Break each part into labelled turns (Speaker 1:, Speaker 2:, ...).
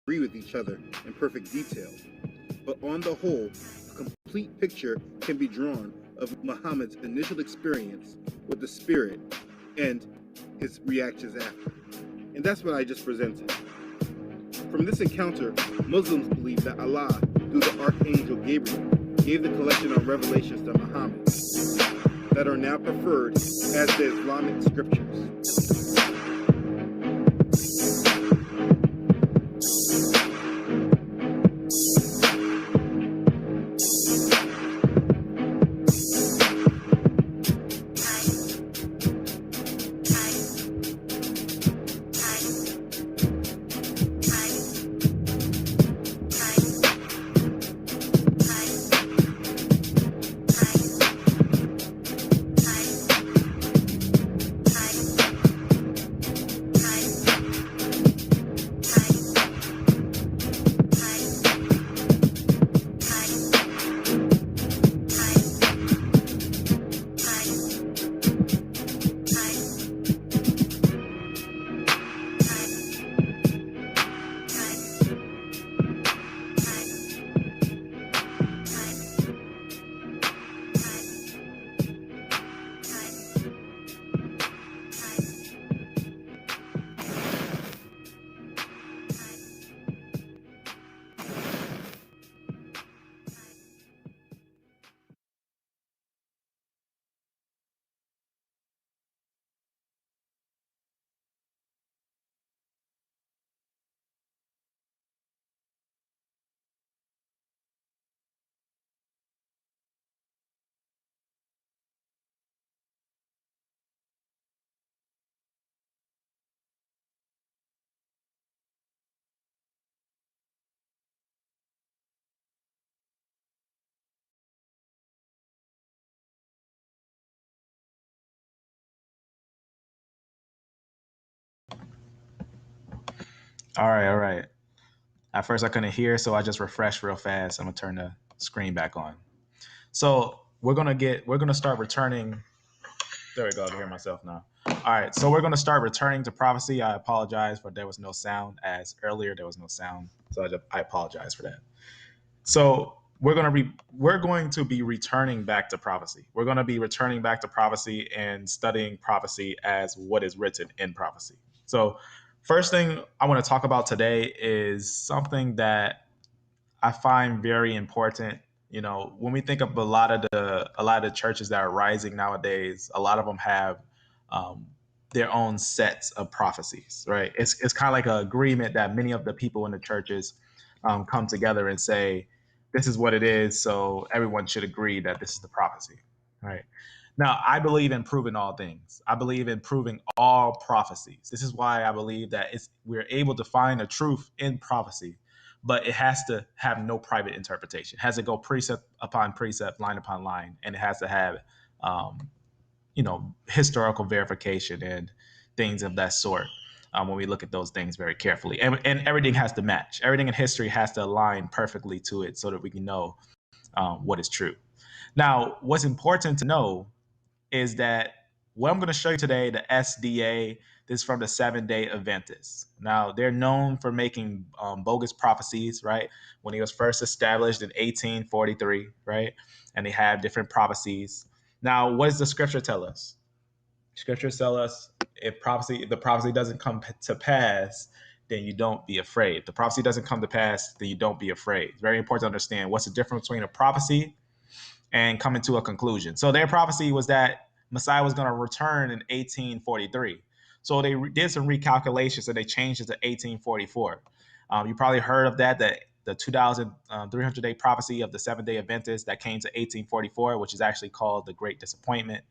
Speaker 1: agree with each other in perfect detail, but on the whole, a complete picture can be drawn of Muhammad's initial experience with the Spirit and his reactions after. And that's what I just presented. From this encounter, Muslims believe that Allah, through the Archangel Gabriel, gave the collection of revelations to Muhammad that are now preferred as the Islamic scriptures.
Speaker 2: All right, all right. At first I couldn't hear, so I just refreshed real fast. I'm gonna turn the screen back on. So we're gonna start returning. There we go. I can hear myself now. All right, so we're gonna start returning to prophecy. I apologize for there was no sound, as earlier there was no sound, so I apologize for that. So we're going to be returning back to prophecy. We're going to be returning back to prophecy and studying prophecy as what is written in prophecy. So first thing I want to talk about today is something that I find very important. You know, when we think of a lot of the churches that are rising nowadays, a lot of them have um, their own sets of prophecies, right? It's kind of like an agreement that many of the people in the churches come together and say, this is what it is, so everyone should agree that this is the prophecy, right? Now, I believe in proving all things. I believe in proving all prophecies. This is why I believe that we're able to find the truth in prophecy, but it has to have no private interpretation. It has to go precept upon precept, line upon line, and it has to have, historical verification and things of that sort. When we look at those things very carefully, and everything has to match. Everything in history has to align perfectly to it, so that we can know what is true. Now, what's important to know is that what I'm going to show you today, the SDA, this is from the Seven-Day Adventists. Now, they're known for making bogus prophecies, right? When he was first established in 1843, right? And they have different prophecies. Now, what does the scripture tell us? Scriptures tell us if the prophecy doesn't come to pass, then you don't be afraid. If the prophecy doesn't come to pass, then you don't be afraid. It's very important to understand what's the difference between a prophecy and coming to a conclusion. So their prophecy was that Messiah was going to return in 1843. So they did some recalculations and they changed it to 1844. You probably heard of that the 2,300-day prophecy of the Seventh-day Adventists that came to 1844, which is actually called the Great Disappointment.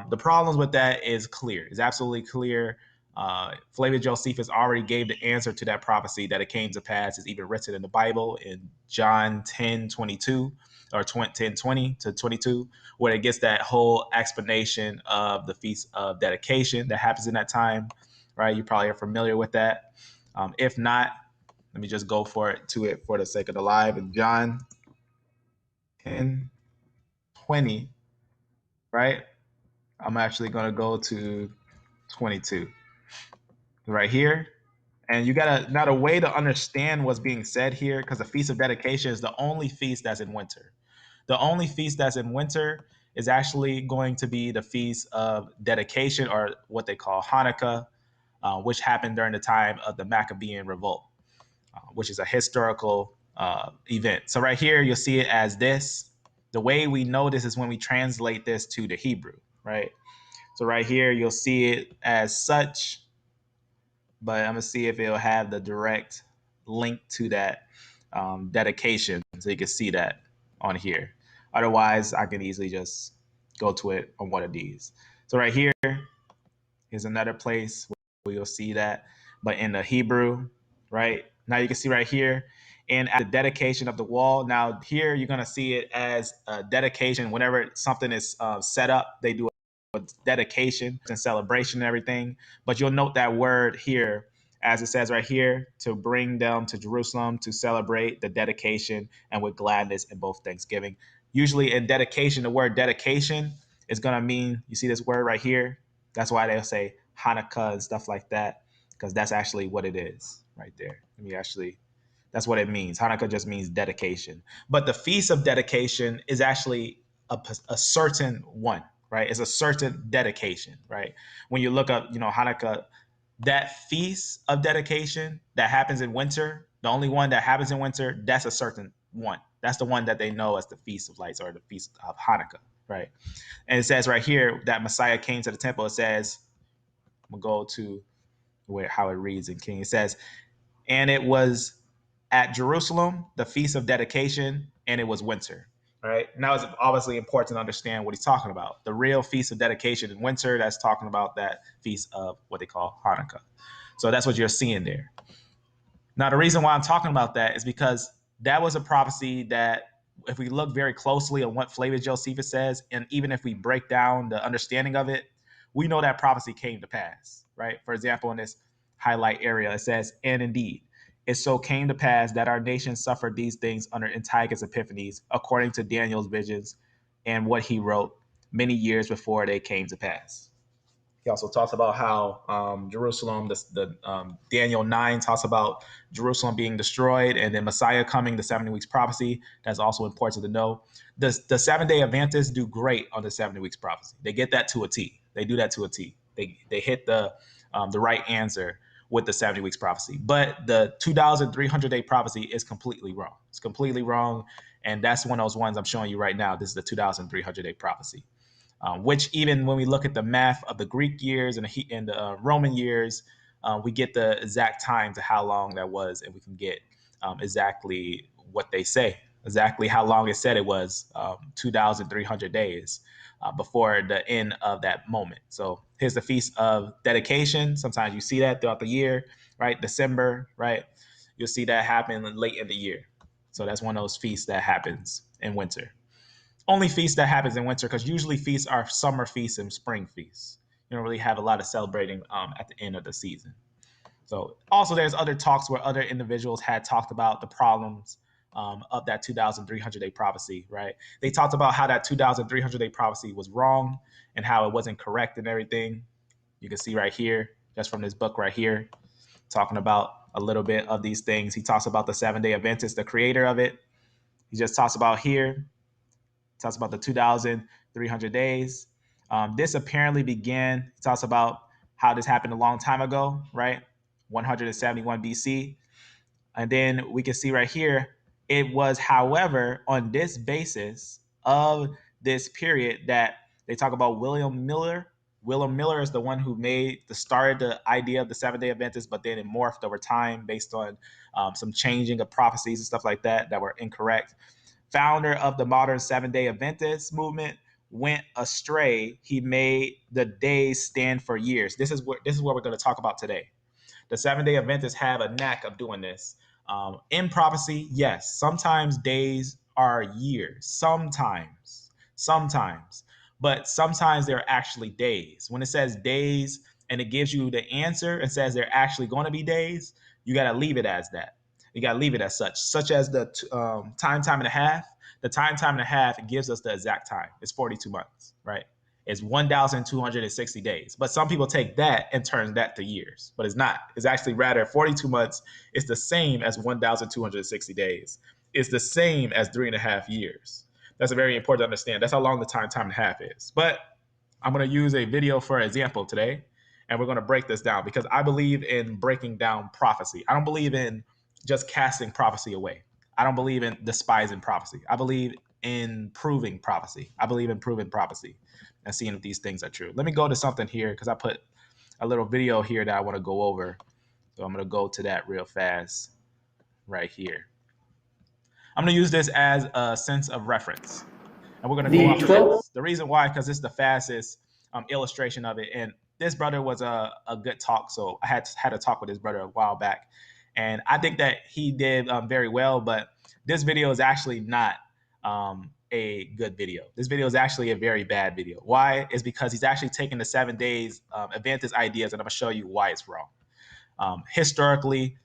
Speaker 2: The problems with that is clear. It's absolutely clear. Flavia Josephus already gave the answer to that prophecy that it came to pass. It's even written in the Bible in John 10:22 or 10:20 to 22, where it gets that whole explanation of the Feast of Dedication that happens in that time, right? You probably are familiar with that. If not, let me just go for the sake of the live. In John 10:20, right? I'm actually going to go to 22 right here. And you gotta now the way to understand what's being said here, because the Feast of Dedication is the only feast that's in winter. The only feast that's in winter is actually going to be the Feast of Dedication, or what they call Hanukkah, which happened during the time of the Maghrebian revolt, which is a historical event. So right here, you'll see it as this. The way we know this is when we translate this to the Hebrew, right? So right here, you'll see it as such, but I'm gonna see if it'll have the direct link to that dedication, so you can see that on here. Otherwise, I can easily just go to it on one of these. So right here is another place where you'll see that, but in the Hebrew, right? Now you can see right here, and at the dedication of the wall. Now here you're gonna see it as a dedication. Whenever something is set up, they do a dedication and celebration and everything. But you'll note that word here, as it says right here, to bring them to Jerusalem to celebrate the dedication and with gladness in both Thanksgiving. Usually in dedication, the word dedication is gonna mean, you see this word right here, that's why they'll say Hanukkah and stuff like that, because that's actually what it is right there. Let me actually, that's what it means. Hanukkah just means dedication. But the Feast of Dedication is actually a certain one, right? It's a certain dedication, right? When you look up, Hanukkah, that Feast of Dedication that happens in winter, the only one that happens in winter, that's a certain one. That's the one that they know as the Feast of Lights, or the Feast of Hanukkah, right? And it says right here that Messiah came to the temple. It says, I'm going to go to how it reads in King. It says, and it was at Jerusalem, the Feast of Dedication, and it was winter. All right. Now it's obviously important to understand what he's talking about. The real Feast of Dedication in winter, that's talking about that feast of what they call Hanukkah. So that's what you're seeing there. Now, the reason why I'm talking about that is because that was a prophecy that, if we look very closely on what Flavius Josephus says, and even if we break down the understanding of it, we know that prophecy came to pass, right? For example, in this highlight area, it says, and indeed, it so came to pass that our nation suffered these things under Antiochus Epiphanes, according to Daniel's visions and what he wrote many years before they came to pass. He also talks about how Jerusalem, Daniel 9 talks about Jerusalem being destroyed, and then Messiah coming, the 70 weeks prophecy. That's also important to know. The 7-day Adventists do great on the 70 weeks prophecy. They get that to a T. They do that to a T. They hit the right answer with the 70 weeks prophecy. But the 2,300 day prophecy is completely wrong. It's completely wrong. And that's one of those ones I'm showing you right now. This is the 2,300 day prophecy. Which, even when we look at the math of the Greek years and the Roman years, we get the exact time to how long that was, and we can get exactly what they say, exactly how long it said it was, 2,300 days before the end of that moment. So here's the Feast of Dedication. Sometimes you see that throughout the year, right? December, right? You'll see that happen late in the year. So that's one of those feasts that happens in winter. Only feast that happens in winter, because usually feasts are summer feasts and spring feasts. You don't really have a lot of celebrating at the end of the season. So also there's other talks where other individuals had talked about the problems of that 2,300 day prophecy, right? They talked about how that 2,300 day prophecy was wrong and how it wasn't correct and everything. You can see right here, just from this book right here, talking about a little bit of these things. He talks about the 7-day Adventist, the creator of it. He just talks about here, talks about the 2,300 days. This apparently began, he talks about how this happened a long time ago, right? 171 BC. And then we can see right here, it was, however, on this basis of this period that they talk about William Miller. William Miller is the one who started the idea of the 7-day Adventist, but then it morphed over time based on some changing of prophecies and stuff like that were incorrect. Founder of the modern 7-day Adventist movement, went astray. He made the days stand for years. This is what we're going to talk about today. The 7-day Adventists have a knack of doing this. In prophecy, yes, sometimes days are years. Sometimes, but sometimes they're actually days. When it says days and it gives you the answer and says they're actually going to be days, you got to leave it as that. You got to leave it as such as the time and a half. The time and a half gives us the exact time. It's 42 months, right? is 1,260 days. But some people take that and turn that to years, but it's not. It's actually rather 42 months is the same as 1,260 days. It's the same as 3.5 years. That's a very important to understand. That's how long the time and a half is. But I'm going to use a video for example today, and we're going to break this down because I believe in breaking down prophecy. I don't believe in just casting prophecy away. I don't believe in despising prophecy. I believe in proving prophecy. I believe in proving prophecy and seeing if these things are true. Let me go to something here because I put a little video here that I want to go over. So I'm going to go to that real fast right here. I'm going to use this as a sense of reference. And we're going to go off of this. The reason why, because it's the fastest illustration of it. And this brother was a good talk. So I had a talk with this brother a while back. And I think that he did very well. But this video is actually not a good video. This video is actually a very bad video. Why? Is because he's actually taking the 7 days Adventist ideas, and I'm going to show you why it's wrong. Historically,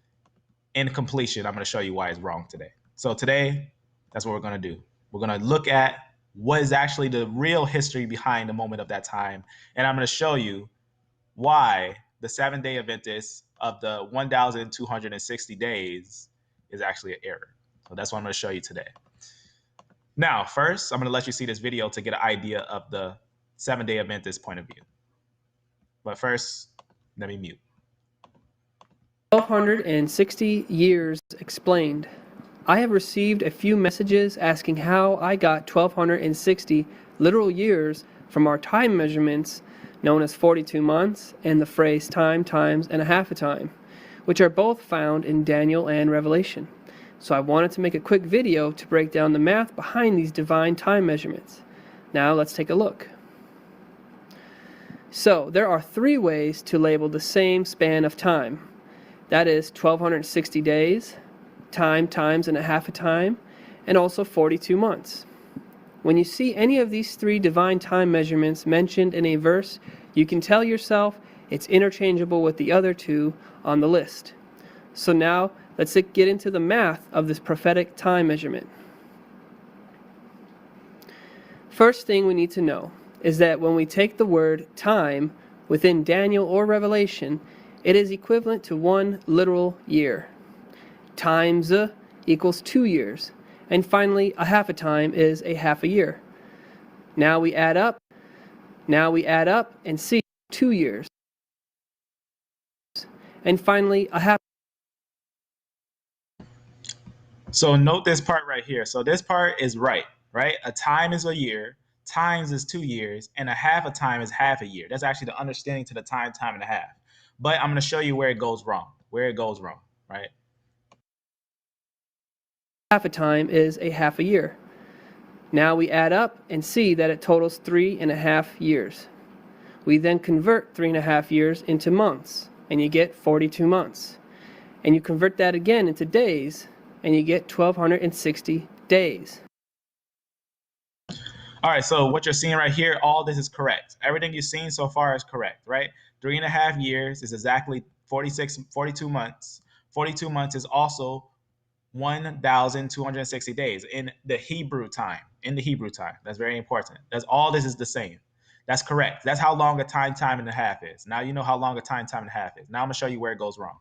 Speaker 2: in completion, I'm going to show you why it's wrong today. So today, that's what we're going to do. We're going to look at what is actually the real history behind the moment of that time. And I'm going to show you why the 7-day Adventist of the 1,260 days is actually an error. So that's what I'm going to show you today. Now, first, I'm going to let you see this video to get an idea of the 7-day Adventist point of view. But first, let me mute.
Speaker 3: 1,260 years explained. I have received a few messages asking how I got 1,260 literal years from our time measurements known as 42 months and the phrase time, times, and a half a time, which are both found in Daniel and Revelation. So I wanted to make a quick video to break down the math behind these divine time measurements. Now let's take a look. So there are 3 ways to label the same span of time. That is 1,260 days, time, times, and a half a time, and also 42 months. When you see any of these 3 divine time measurements mentioned in a verse, you can tell yourself it's interchangeable with the other 2 on the list. So now, let's get into the math of this prophetic time measurement. First thing we need to know is that when we take the word time within Daniel or Revelation, it is equivalent to 1 literal year. Times equals 2 years. And finally, a half a time is a half a year. Now we add up and see 2 years. And finally, a half.
Speaker 2: So note this part right here. So this part is right? A time is a year, times is 2 years, and a half a time is half a year. That's actually the understanding to the time and a half. But I'm going to show you where it goes wrong, right?
Speaker 3: Half a time is a half a year. Now we add up and see that it totals 3.5 years. We then convert 3.5 years into months, and you get 42 months. And you convert that again into days, and you get 1,260 days.
Speaker 2: All right, so what you're seeing right here, all this is correct. Everything you've seen so far is correct, right? 3.5 years is exactly 42 months. 42 months is also 1,260 days in the Hebrew time. That's very important. That's all this is the same. That's correct. That's how long a time and a half is. Now you know how long a time and a half is. Now I'm going to show you where it goes wrong.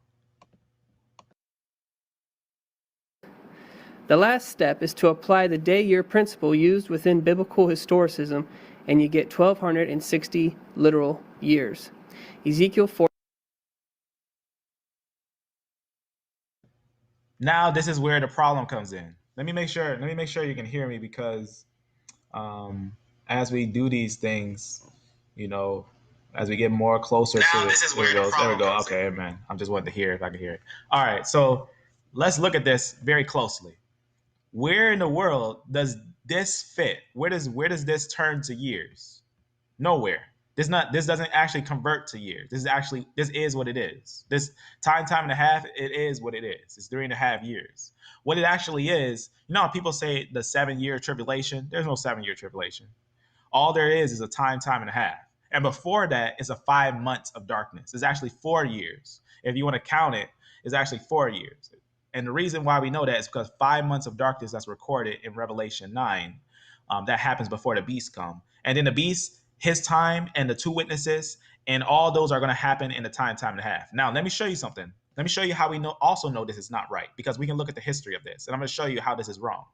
Speaker 3: The last step is to apply the day-year principle used within biblical historicism, and you get 1,260 literal years. Ezekiel 4.
Speaker 2: Now this is where the problem comes in. Let me make sure you can hear me because as we do these things, as we get more closer
Speaker 4: now
Speaker 2: to it.
Speaker 4: This is where the
Speaker 2: There we go.
Speaker 4: comes
Speaker 2: Okay, man. I'm just wanting to hear if I can hear it. All right, so let's look at this very closely. Where in the world does this fit? Where does this turn to years? Nowhere. This doesn't actually convert to years. This is what it is. This time and a half, it is what it is. It's 3.5 years. What it actually is, how people say the 7-year tribulation. There's no 7-year tribulation. All there is a time and a half. And before that, it's a 5 months of darkness. It's actually 4 years. If you want to count it, it's actually 4 years. And the reason why we know that is because 5 months of darkness that's recorded in Revelation 9, that happens before the beast come. And then the beast his time and the two witnesses, and all those are going to happen in the time and a half. Now, let me show you something. Let me show you how we also know this is not right, because we can look at the history of this, and I'm going to show you how this is wrong.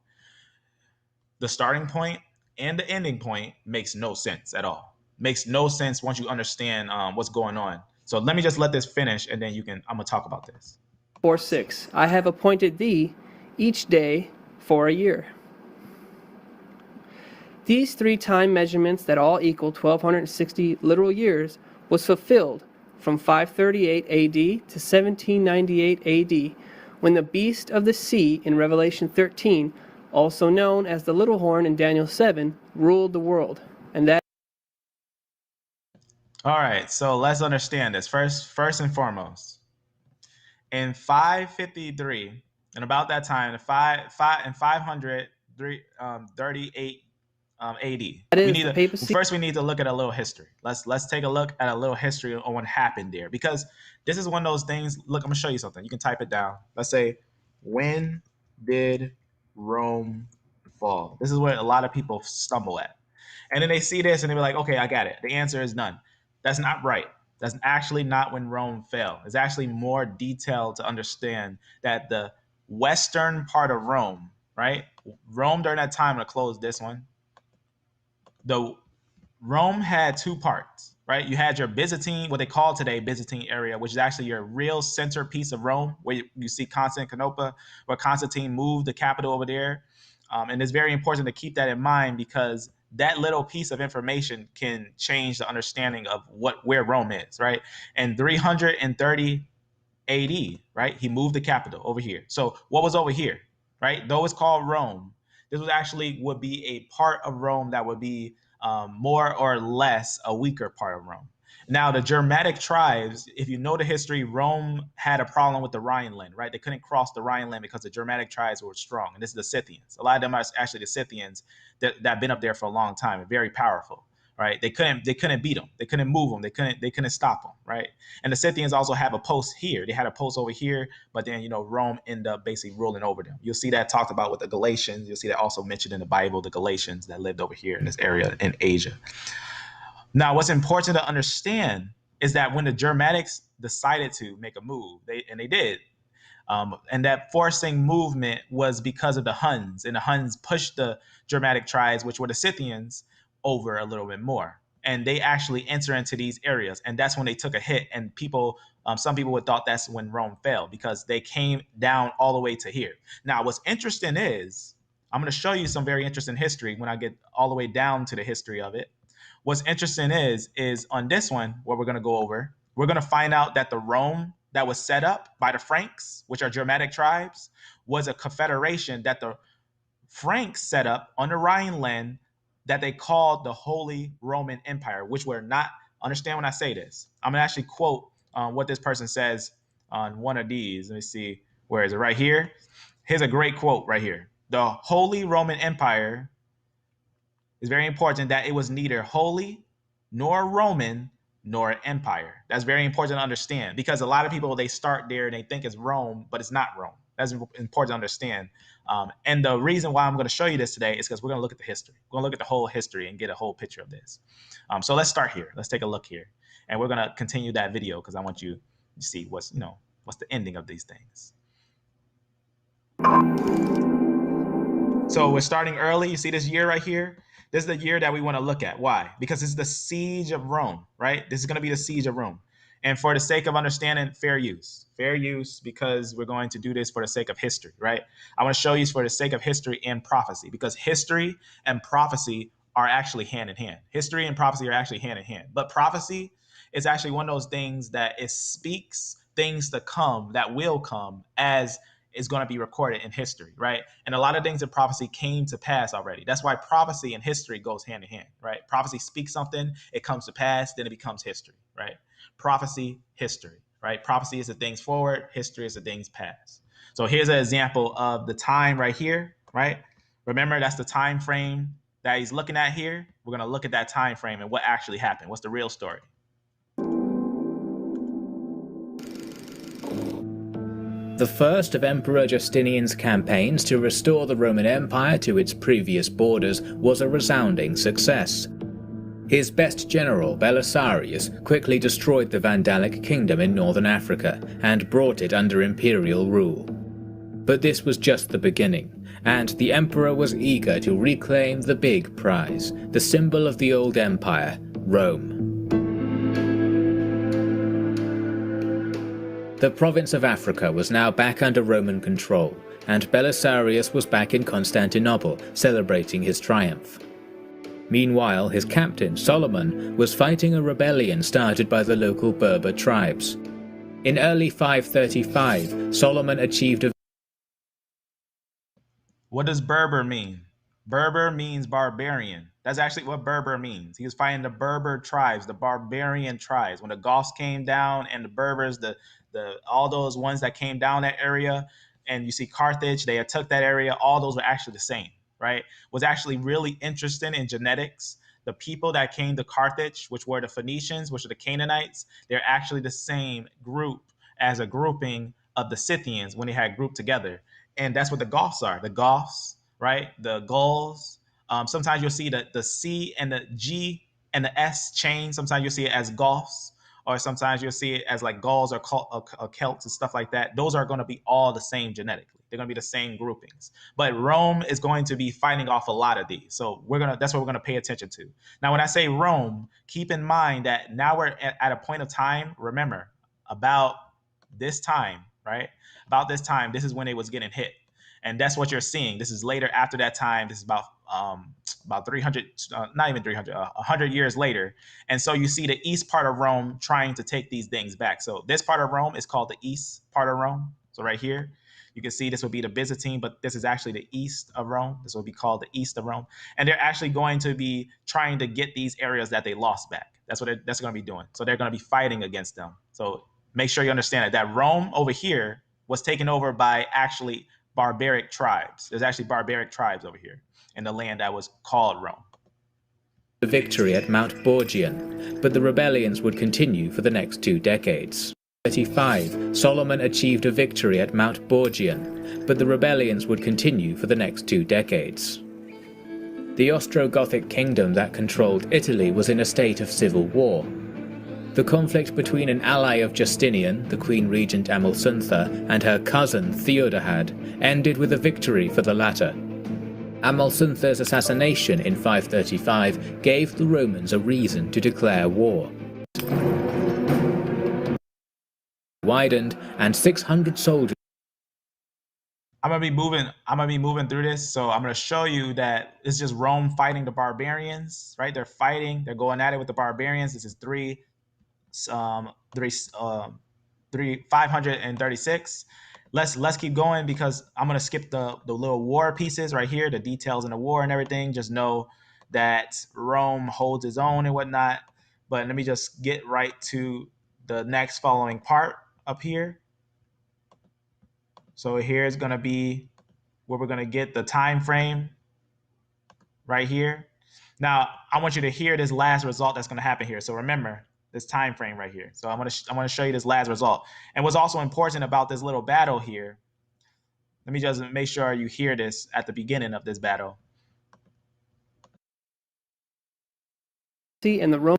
Speaker 2: The starting point and the ending point makes no sense at all. Makes no sense once you understand what's going on. So let me just let this finish, and then I'm going to talk about this.
Speaker 3: 4:6. I have appointed thee each day for a year. These 3 time measurements that all equal 1260 literal years was fulfilled from 538 AD to 1798 AD, when the beast of the sea in Revelation 13, also known as the little horn in Daniel 7, ruled the world. And that.
Speaker 2: All right, so let's understand this. First and foremost, in 553, and about that time, 538 AD.
Speaker 3: That is the papacy.
Speaker 2: First, we need to look at a little history. Let's take a look at a little history on what happened there, because this is one of those things. Look, I'm gonna show you something. You can type it down. Let's say, when did Rome fall? This is what a lot of people stumble at, and then they see this and they be like, okay, I got it. The answer is none. That's not right. That's actually not when Rome fell. It's actually more detailed to understand that the western part of Rome, right? Rome during that time, I'm gonna close this one. Rome had 2 parts, right? You had your Byzantine, what they call today Byzantine area, which is actually your real centerpiece of Rome, where you see Constantinople, where Constantine moved the capital over there. And it's very important to keep that in mind, because that little piece of information can change the understanding of where Rome is, right? And 330 AD, right? He moved the capital over here. So what was over here, right? Though it's called Rome, this would be a part of Rome that would be more or less a weaker part of Rome. Now, the Germanic tribes, if you know the history, Rome had a problem with the Rhineland, right? They couldn't cross the Rhineland because the Germanic tribes were strong. And this is the Scythians. A lot of them are actually the Scythians that have been up there for a long time and very powerful, right? They couldn't beat them. They couldn't move them. They couldn't stop them, right? And the Scythians also have a post here. They had a post over here, but then, Rome ended up basically ruling over them. You'll see that talked about with the Galatians. You'll see that also mentioned in the Bible, the Galatians that lived over here in this area in Asia. Now, what's important to understand is that when the Germanics decided to make a move, they did, and that forcing movement was because of the Huns, and the Huns pushed the Germanic tribes, which were the Scythians, over a little bit more, and they actually enter into these areas, and that's when they took a hit. And some people would thought that's when Rome fell, because they came down all the way to here. Now, what's interesting is I'm going to show you some very interesting history when I get all the way down to the history of it. What's interesting is on this one, what we're going to go over, we're going to find out that the Rome that was set up by the Franks, which are Germanic tribes, was a confederation that the Franks set up on the Rhineland that they called the Holy Roman Empire, which were not, understand when I say this, I'm going to actually quote what this person says on one of these. Let me see, where is it? Right here. Here's a great quote right here. The Holy Roman Empire, it's very important that it was neither holy nor Roman nor empire. That's very important to understand, because a lot of people, they start there and they think it's Rome, but it's not Rome. That's important to understand. And the reason why I'm going to show you this today is because we're going to look at the history. We're going to look at the whole history and get a whole picture of this. So let's start here. Let's take a look here. And we're going to continue that video because I want you to see what's the ending of these things. So we're starting early. You see this year right here? This is the year that we want to look at. Why? Because this is the siege of Rome, right? This is going to be the siege of Rome. And for the sake of understanding, fair use, because we're going to do this for the sake of history, right? I want to show you for the sake of history and prophecy, because history and prophecy are actually hand in hand. History and prophecy are actually hand in hand. But prophecy is actually one of those things that it speaks things to come that will come as is going to be recorded in history, right? And a lot of things in prophecy came to pass already. That's why prophecy and history goes hand in hand, right? Prophecy speaks something, it comes to pass, then it becomes history, right? Prophecy, history, right? Prophecy is the things forward, history is the things past. So here's an example of the time right here, right? Remember, that's the time frame that he's looking at here. We're going to look at that time frame and what actually happened. What's the real story?
Speaker 4: The first of Emperor Justinian's campaigns to restore the Roman Empire to its previous borders was a resounding success. His best general, Belisarius, quickly destroyed the Vandalic kingdom in northern Africa and brought it under imperial rule. But this was just the beginning, and the emperor was eager to reclaim the big prize, the symbol of the old empire, Rome. The province of Africa was now back under Roman control, and Belisarius was back in Constantinople, celebrating his triumph. Meanwhile, his captain, Solomon, was fighting a rebellion started by the local Berber tribes. In early 535, Solomon achieved a...
Speaker 2: What does Berber mean? Berber means barbarian. That's actually what Berber means. He was fighting the Berber tribes, the barbarian tribes. When the Goths came down and the Berbers, all those ones that came down that area, and you see Carthage, they had took that area, all those were actually the same. Right, was actually really interested in genetics. The people that came to Carthage, which were the Phoenicians, which are the Canaanites, they're actually the same group as a grouping of the Scythians when they had grouped together. And that's what the Goths are. The Goths, right? The Gauls. Sometimes you'll see the C and the G and the S chain. Sometimes you'll see it as Goths, or sometimes you'll see it as like Gauls or Celts and stuff like that. Those are going to be all the same genetically. They're going to be the same groupings. But Rome is going to be fighting off a lot of these. So that's what we're going to pay attention to. Now, when I say Rome, keep in mind that now we're at a point of time, remember, about this time, right? About this time, this is when it was getting hit. And that's what you're seeing. This is later after that time. This is about 300, not even 300, 100 years later. And so you see the east part of Rome trying to take these things back. So this part of Rome is called the east part of Rome. So right here, you can see this would be the Byzantine, but this is actually the east of Rome. This will be called the east of Rome. And they're actually going to be trying to get these areas that they lost back. That's what that's going to be doing. So they're going to be fighting against them. So make sure you understand that Rome over here was taken over by actually barbaric tribes. There's actually barbaric tribes over here in the land that was called Rome.
Speaker 4: The victory at Mount Borgian, but the rebellions would continue for the next 2 decades. 35, Solomon achieved a victory at Mount Borgian, but the rebellions would continue for the next 2 decades. The Ostrogothic kingdom that controlled Italy was in a state of civil war. The conflict between an ally of Justinian, the Queen Regent Amalsuntha, and her cousin Theodahad ended with a victory for the latter. Amalsuntha's assassination in 535 gave the Romans a reason to declare war. Widened, and 600 soldiers.
Speaker 2: I'm gonna be moving through this, so I'm gonna show you that it's just Rome fighting the barbarians, right? They're fighting, they're going at it with the barbarians. This is 536. Let's keep going because I'm gonna skip the little war pieces right here, the details in the war and everything. Just know that Rome holds its own and whatnot. But let me just get right to the next following part up here. So here is going to be where we're going to get the time frame right here. Now, I want you to hear this last result that's going to happen here. So remember this time frame right here. So I'm going to show you this last result. And what's also important about this little battle here, let me just make sure you hear this at the beginning of this battle.
Speaker 3: And the Roman.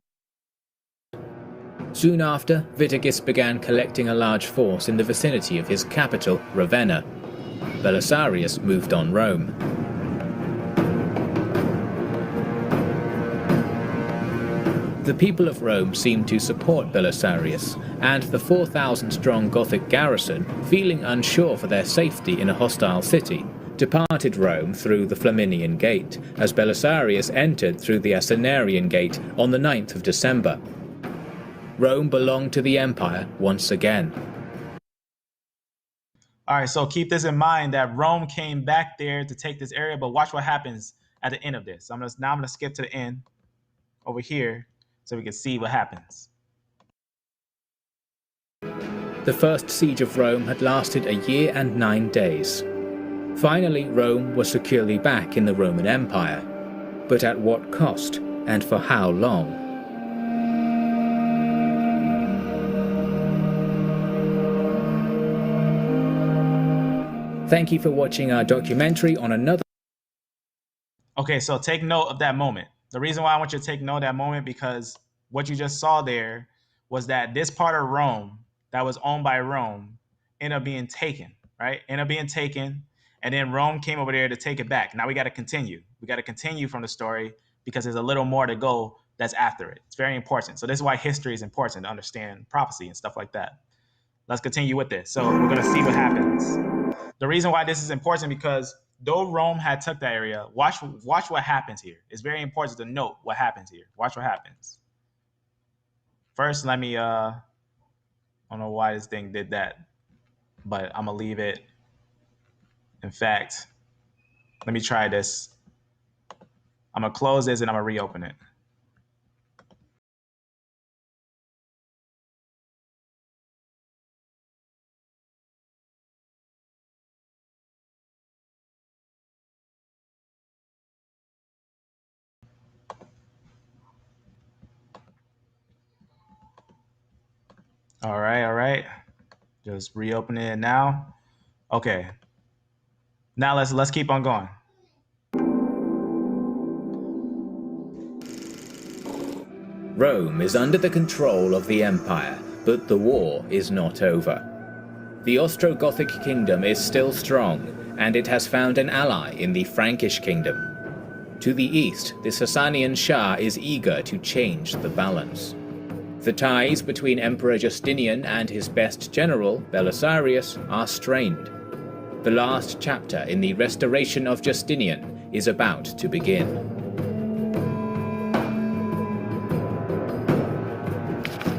Speaker 4: Soon after, Vitiges began collecting a large force in the vicinity of his capital, Ravenna. Belisarius moved on Rome. The people of Rome seemed to support Belisarius, and the 4,000-strong Gothic garrison, feeling unsure for their safety in a hostile city, departed Rome through the Flaminian Gate, as Belisarius entered through the Asinarian Gate on the 9th of December. Rome belonged to the empire once again.
Speaker 2: All right, so keep this in mind that Rome came back there to take this area, but watch what happens at the end of this. Now I'm gonna skip to the end over here so we can see what happens.
Speaker 4: The first siege of Rome had lasted a year and 9 days. Finally, Rome was securely back in the Roman Empire. But at what cost, and for how long? Thank you for watching our documentary on another...
Speaker 2: Okay, so take note of that moment. The reason why I want you to take note of that moment, because what you just saw there was that this part of Rome that was owned by Rome ended up being taken, right? Ended up being taken, and then Rome came over there to take it back. Now we got to continue. We got to continue from the story because there's a little more to go that's after it. It's very important. So this is why history is important, to understand prophecy and stuff like that. Let's continue with this. So we're going to see what happens. The reason why this is important, because though Rome had took that area, watch what happens here. It's very important to note what happens here. Watch what happens. First, let me, I don't know why this thing did that, but I'm going to leave it. In fact, let me try this. I'm going to close this and I'm going to reopen it. All right. Just reopen it now. Okay. Now let's keep on going.
Speaker 4: Rome is under the control of the empire, but the war is not over. The Ostrogothic kingdom is still strong, and it has found an ally in the Frankish kingdom. To the east, the Sasanian Shah is eager to change the balance. The ties between Emperor Justinian and his best general, Belisarius, are strained. The last chapter in the restoration of Justinian is about to begin.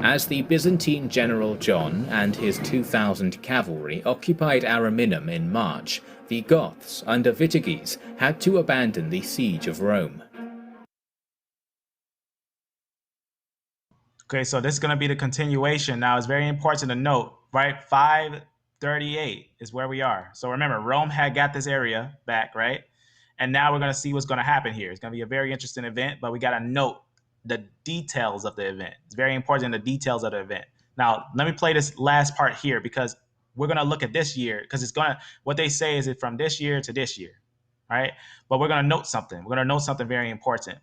Speaker 4: As the Byzantine general John and his 2,000 cavalry occupied Ariminum in March, the Goths under Vitiges had to abandon the siege of Rome.
Speaker 2: Okay, so this is going to be the continuation. Now, it's very important to note, right? 538 is where we are. So remember, Rome had got this area back, right? And now we're going to see what's going to happen here. It's going to be a very interesting event, but we got to note the details of the event. It's very important, the details of the event. Now, let me play this last part here, because we're going to look at this year, because it's going to, what they say is it from this year to this year, right? But we're going to note something. We're going to note something very important.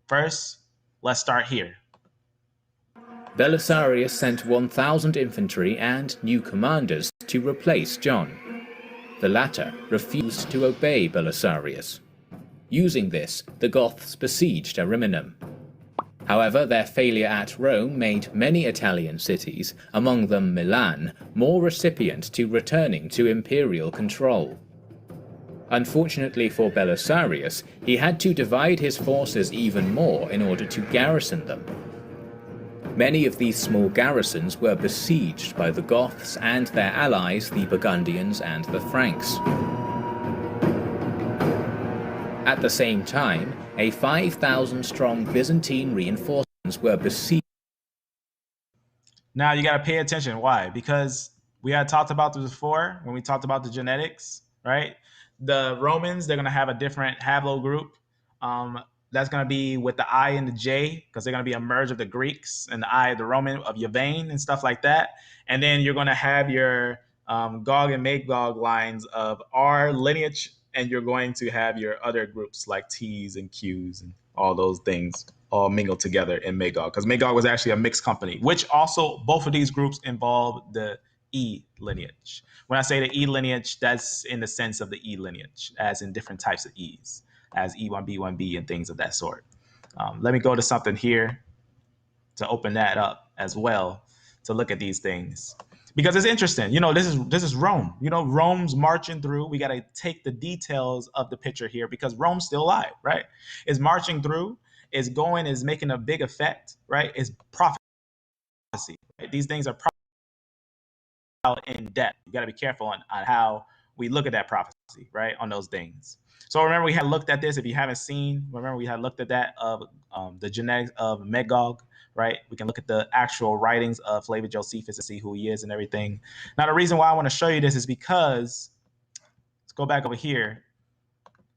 Speaker 2: First, let's start here.
Speaker 4: Belisarius sent 1,000 infantry and new commanders to replace John. The latter refused to obey Belisarius. Using this, the Goths besieged Ariminum. However, their failure at Rome made many Italian cities, among them Milan, more recipient to returning to imperial control. Unfortunately for Belisarius, he had to divide his forces even more in order to garrison them. Many of these small garrisons were besieged by the Goths and their allies, the Burgundians and the Franks. At the same time, a 5,000-strong Byzantine reinforcements were besieged.
Speaker 2: Now you got to pay attention. Why? Because we had talked about this before when we talked about the genetics, right? The Romans, they're going to have a different haplogroup. That's going to be with the I and the J, because they're going to be a merge of the Greeks and the I, the Roman, of Yavain and stuff like that. And then you're going to have your Gog and Magog lines of R lineage, and you're going to have your other groups like T's and Q's and all those things all mingled together in Magog, because Magog was actually a mixed company, which also both of these groups involve the E lineage. When I say the E lineage, that's in the sense of the E lineage, as in different types of E's, as E1b1b and things of that sort. Let me go to something here to open that up as well, to look at these things, because it's interesting. You know, this is Rome. You know, Rome's marching through. We got to take the details of the picture here, because Rome's still alive, right? Is marching through, is going, is making a big effect, right? Is prophecy. Right? These things are in depth. You got to be careful on how we look at that prophecy, right? On those things. So remember, we had looked at this. If you haven't seen, remember we had looked at that of the genetics of Magog, right? We can look at the actual writings of Flavius Josephus to see who he is and everything. Now, the reason why I want to show you this is because, let's go back over here,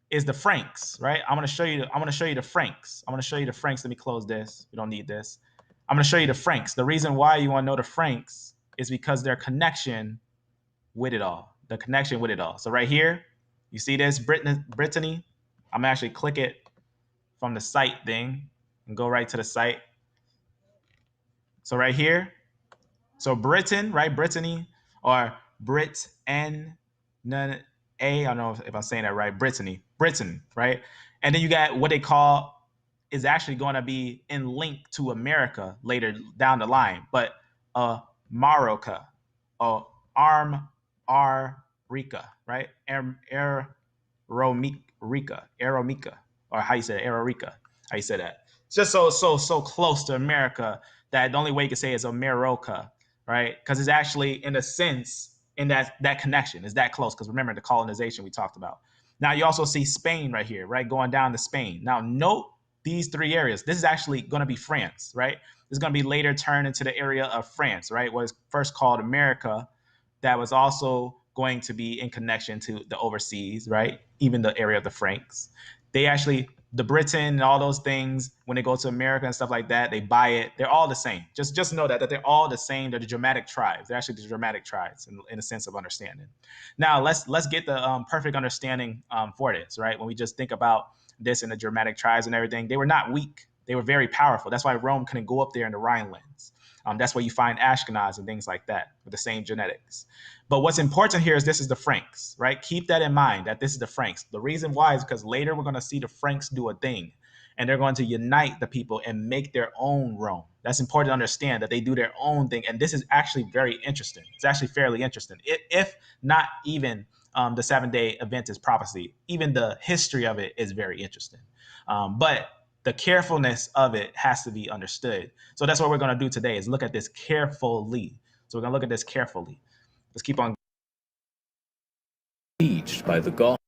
Speaker 2: is the Franks, right? I'm going to show you the Franks. I'm going to show you the Franks. Let me close this. We don't need this. I'm going to show you the Franks. The reason why you want to know the Franks is because their connection with it all. The connection with it all. So right here, you see this Brittany? I'm actually click it from the site thing and go right to the site. So right here, so Britain, right? Brittany or Britain, none A, I don't know if I'm saying that right. Brittany, Britain, right? And then you got what they call is actually going to be in link to America later down the line, but Marocca or Armarica, right? Aromica, or how you say it, Arorica, how you say that? It's just so close to America that the only way you can say is America, right? Because it's actually in a sense in that connection is that close. Because remember the colonization we talked about. Now you also see Spain right here, right, going down to Spain. Now note these three areas. This is actually going to be France, right? This is going to be later turned into the area of France, right? What is first called America, that was also going to be in connection to the overseas, right? Even the area of the Franks. They actually, the Britain and all those things, when they go to America and stuff like that, they buy it. They're all the same. Just know that they're all the same. They're the Germanic tribes. They're actually the Germanic tribes in a sense of understanding. Now let's get the perfect understanding for this, right? When we just think about this and the Germanic tribes and everything, they were not weak. They were very powerful. That's why Rome couldn't go up there in the Rhinelands. That's where you find Ashkenaz and things like that with the same genetics. But what's important here is this is the Franks, right? Keep that in mind that this is the Franks. The reason why is because later we're going to see the Franks do a thing, and they're going to unite the people and make their own Rome. That's important to understand, that they do their own thing. And this is actually very interesting. It's actually fairly interesting. If not even the 7-day Adventist prophecy, even the history of it is very interesting. But the carefulness of it has to be understood. So that's what we're going to do today, is look at this carefully. So we're going to look at this carefully. Let's keep on.
Speaker 4: Besieged by the Goths,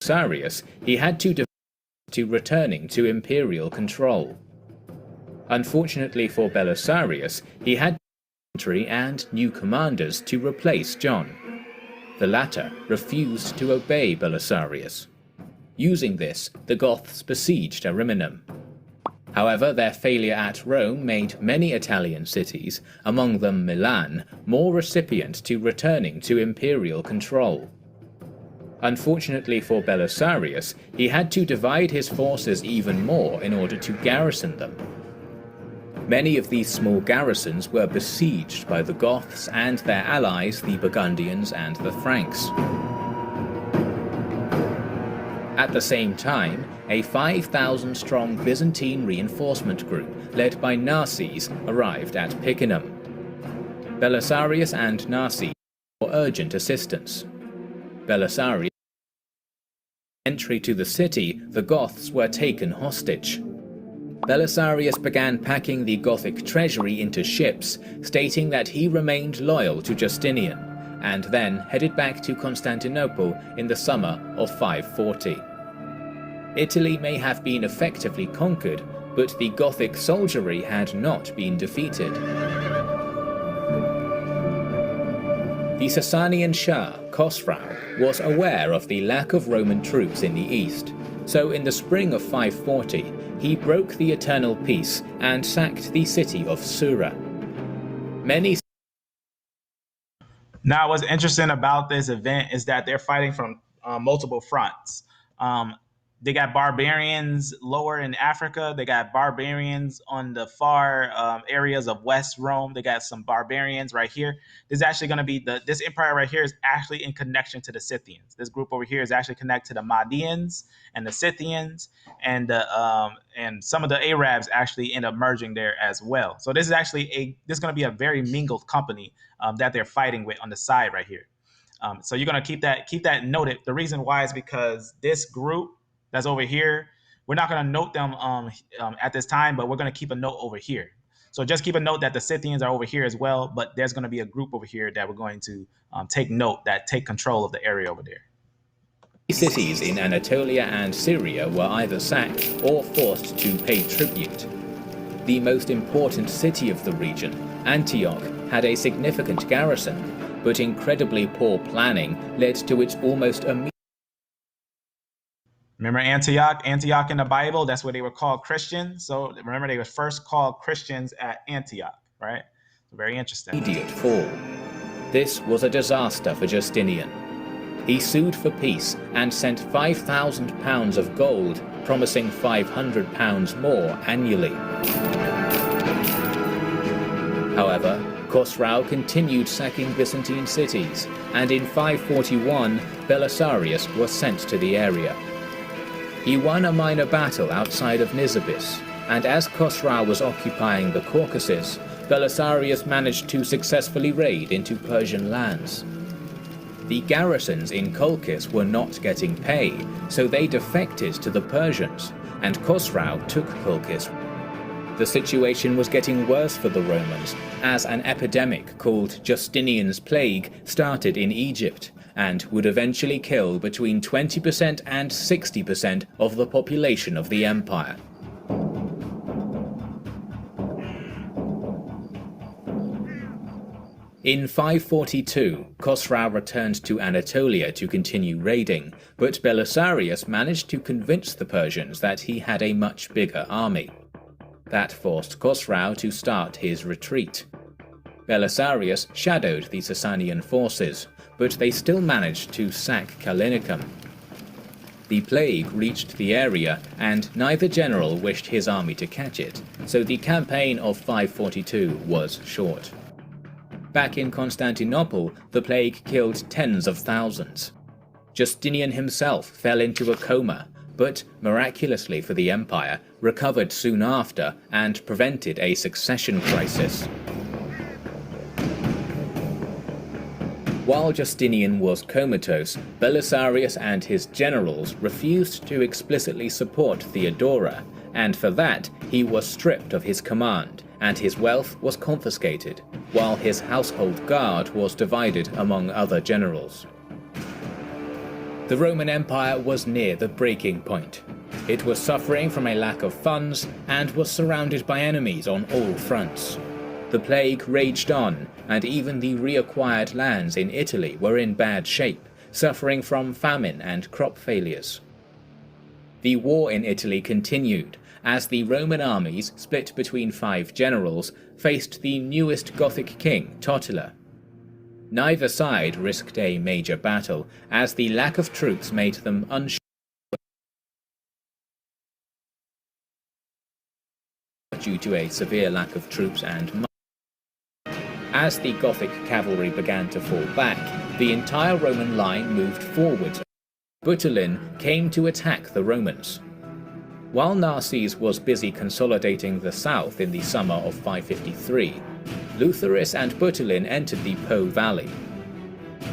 Speaker 4: Belisarius, he had to returning to imperial control. Unfortunately for Belisarius, he had infantry and new commanders to replace John. The latter refused to obey Belisarius. Using this, the Goths besieged Ariminum. However, their failure at Rome made many Italian cities, among them Milan, more recipient to returning to imperial control. Unfortunately for Belisarius, he had to divide his forces even more in order to garrison them. Many of these small garrisons were besieged by the Goths and their allies, the Burgundians and the Franks. At the same time, a 5,000-strong Byzantine reinforcement group led by Narses arrived at Picenum. Belisarius and Narses for urgent assistance. Belisarius entry to the city, the Goths were taken hostage. Belisarius began packing the Gothic treasury into ships, stating that he remained loyal to Justinian, and then headed back to Constantinople in the summer of 540. Italy may have been effectively conquered, but the Gothic soldiery had not been defeated. The Sasanian Shah, Khosrau, was aware of the lack of Roman troops in the east, so in the spring of 540, he broke the eternal peace and sacked the city of Sura.
Speaker 2: Now, what's interesting about this event is that they're fighting from multiple fronts. They got barbarians lower in Africa. They got barbarians on the far areas of West Rome. They got some barbarians right here. This is actually going to be this empire right here is actually in connection to the Scythians. This group over here is actually connected to the Mahdians and the Scythians, and some of the Arabs actually end up merging there as well. So this is actually this is going to be a very mingled company that they're fighting with on the side right here. So you're going to keep that noted. The reason why is because this group that's over here, we're not going to note them at this time, but we're going to keep a note over here. So just keep a note that the Scythians are over here as well, but there's going to be a group over here that we're going to take control of the area over there.
Speaker 4: Cities in Anatolia and Syria were either sacked or forced to pay tribute. The most important city of the region, Antioch, had a significant garrison, but incredibly poor planning led to its almost immediate.
Speaker 2: Remember Antioch? Antioch in the Bible, that's where they were called Christians. So remember, they were first called Christians at Antioch, right? Very interesting.
Speaker 4: Immediate fall. This was a disaster for Justinian. he sued for peace and sent £5,000 of gold, promising £500 more annually. However, Khosrau continued sacking Byzantine cities, and in 541 Belisarius was sent to the area. He won a minor battle outside of Nisibis, and as Khosrau was occupying the Caucasus, Belisarius managed to successfully raid into Persian lands. The garrisons in Colchis were not getting pay, so they defected to the Persians, and Khosrau took Colchis. The situation was getting worse for the Romans, as an epidemic called Justinian's Plague started in Egypt, and would eventually kill between 20% and 60% of the population of the empire. In 542, Khosrau returned to Anatolia to continue raiding, but Belisarius managed to convince the Persians that he had a much bigger army. That forced Khosrau to start his retreat. Belisarius shadowed the Sasanian forces, but they still managed to sack Callinicum. The plague reached the area, and neither general wished his army to catch it, so the campaign of 542 was short. Back in Constantinople, the plague killed tens of thousands. Justinian himself fell into a coma, but miraculously for the empire, recovered soon after and prevented a succession crisis. While Justinian was comatose, Belisarius and his generals refused to explicitly support Theodora, and for that he was stripped of his command, and his wealth was confiscated, while his household guard was divided among other generals. The Roman Empire was near the breaking point. It was suffering from a lack of funds and was surrounded by enemies on all fronts. The plague raged on, and even the reacquired lands in Italy were in bad shape, suffering from famine and crop failures. The war in Italy continued, as the Roman armies, split between 5 generals, faced the newest Gothic king, Totila. Neither side risked a major battle, as the lack of troops made them unsure due to a severe lack of troops and money. As the Gothic cavalry began to fall back, the entire Roman line moved forward. Butilin came to attack the Romans. While Narses was busy consolidating the south in the summer of 553, Lutherus and Butilin entered the Po Valley.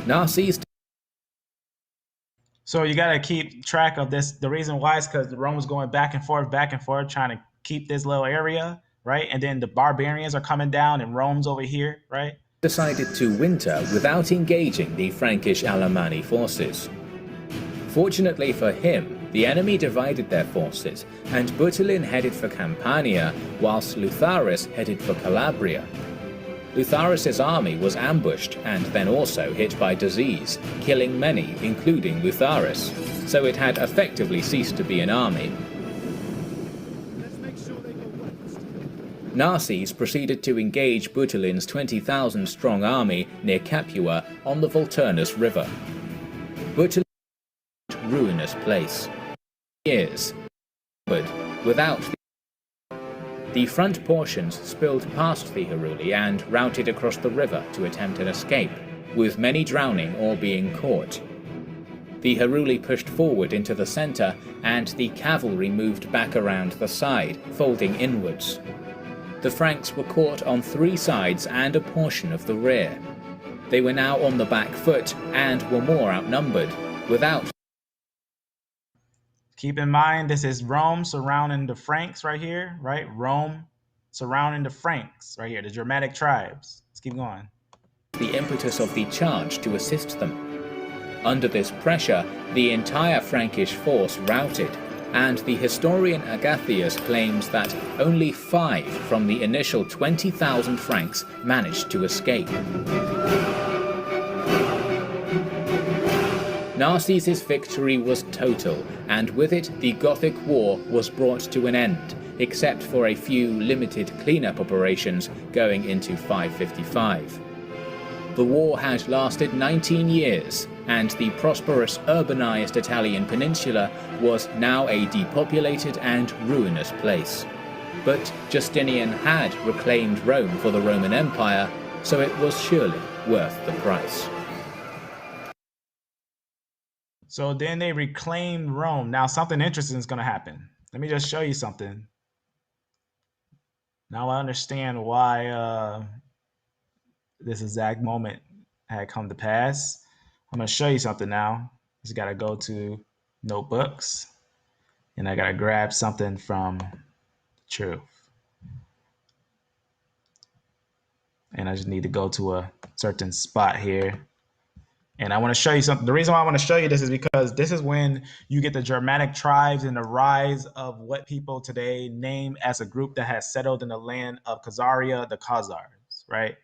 Speaker 4: Narses.
Speaker 2: So you got to keep track of this. The reason why is because the Romans going back and forth, trying to keep this little area, right? And then the barbarians are coming down and Rome's over here, right?
Speaker 4: Decided to winter without engaging the Frankish Alemanni forces. Fortunately for him, the enemy divided their forces, and Butilin headed for Campania, whilst Lutharus headed for Calabria. Lutharus's army was ambushed and then also hit by disease, killing many, including Lutharus, so it had effectively ceased to be an army. Narses proceeded to engage Butilin's 20,000-strong army near Capua on the Volturnus River. Butilin was a ruinous place. Years, but without the front portions spilled past the Heruli and routed across the river to attempt an escape, with many drowning or being caught. The Heruli pushed forward into the centre, and the cavalry moved back around the side, folding inwards. The Franks were caught on 3 sides and a portion of the rear. They were now on the back foot and were more outnumbered, without.
Speaker 2: Keep in mind, this is Rome surrounding the Franks right here, right? Rome surrounding the Franks right here, the Germanic tribes. Let's keep going.
Speaker 4: The impetus of the charge to assist them. Under this pressure, the entire Frankish force routed, and the historian Agathias claims that only 5 from the initial 20,000 Franks managed to escape. Narses' victory was total, and with it the Gothic War was brought to an end, except for a few limited cleanup operations going into 555. The war had lasted 19 years, and the prosperous urbanized Italian peninsula was now a depopulated and ruinous place. But Justinian had reclaimed Rome for the Roman Empire, so it was surely worth the price.
Speaker 2: So then they reclaimed Rome. Now something interesting is going to happen. Let me just show you something. Now I understand why this exact moment had come to pass. I'm going to show you something now. Just got to go to notebooks, and I got to grab something from Truth. And I just need to go to a certain spot here. And I want to show you something. The reason why I want to show you this is because this is when you get the Germanic tribes and the rise of what people today name as a group that has settled in the land of Khazaria, the Khazars, right?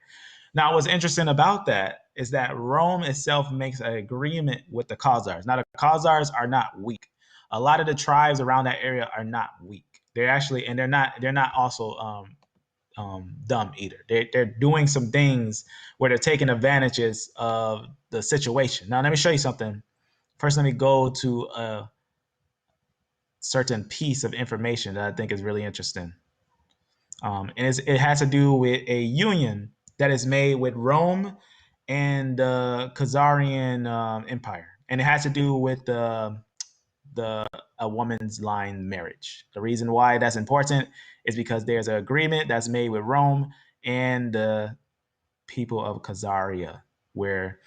Speaker 2: Now, what's interesting about that is that Rome itself makes an agreement with the Khazars. Now, the Khazars are not weak. A lot of the tribes around that area are not weak. They're actually, and they're not also dumb either. They're doing some things where they're taking advantages of the situation. Now, let me show you something. First, let me go to a certain piece of information that I think is really interesting. And it has to do with a union that is made with Rome and the Khazarian Empire, and it has to do with a woman's line marriage. The reason why that's important is because there's an agreement that's made with Rome and the people of Khazaria, where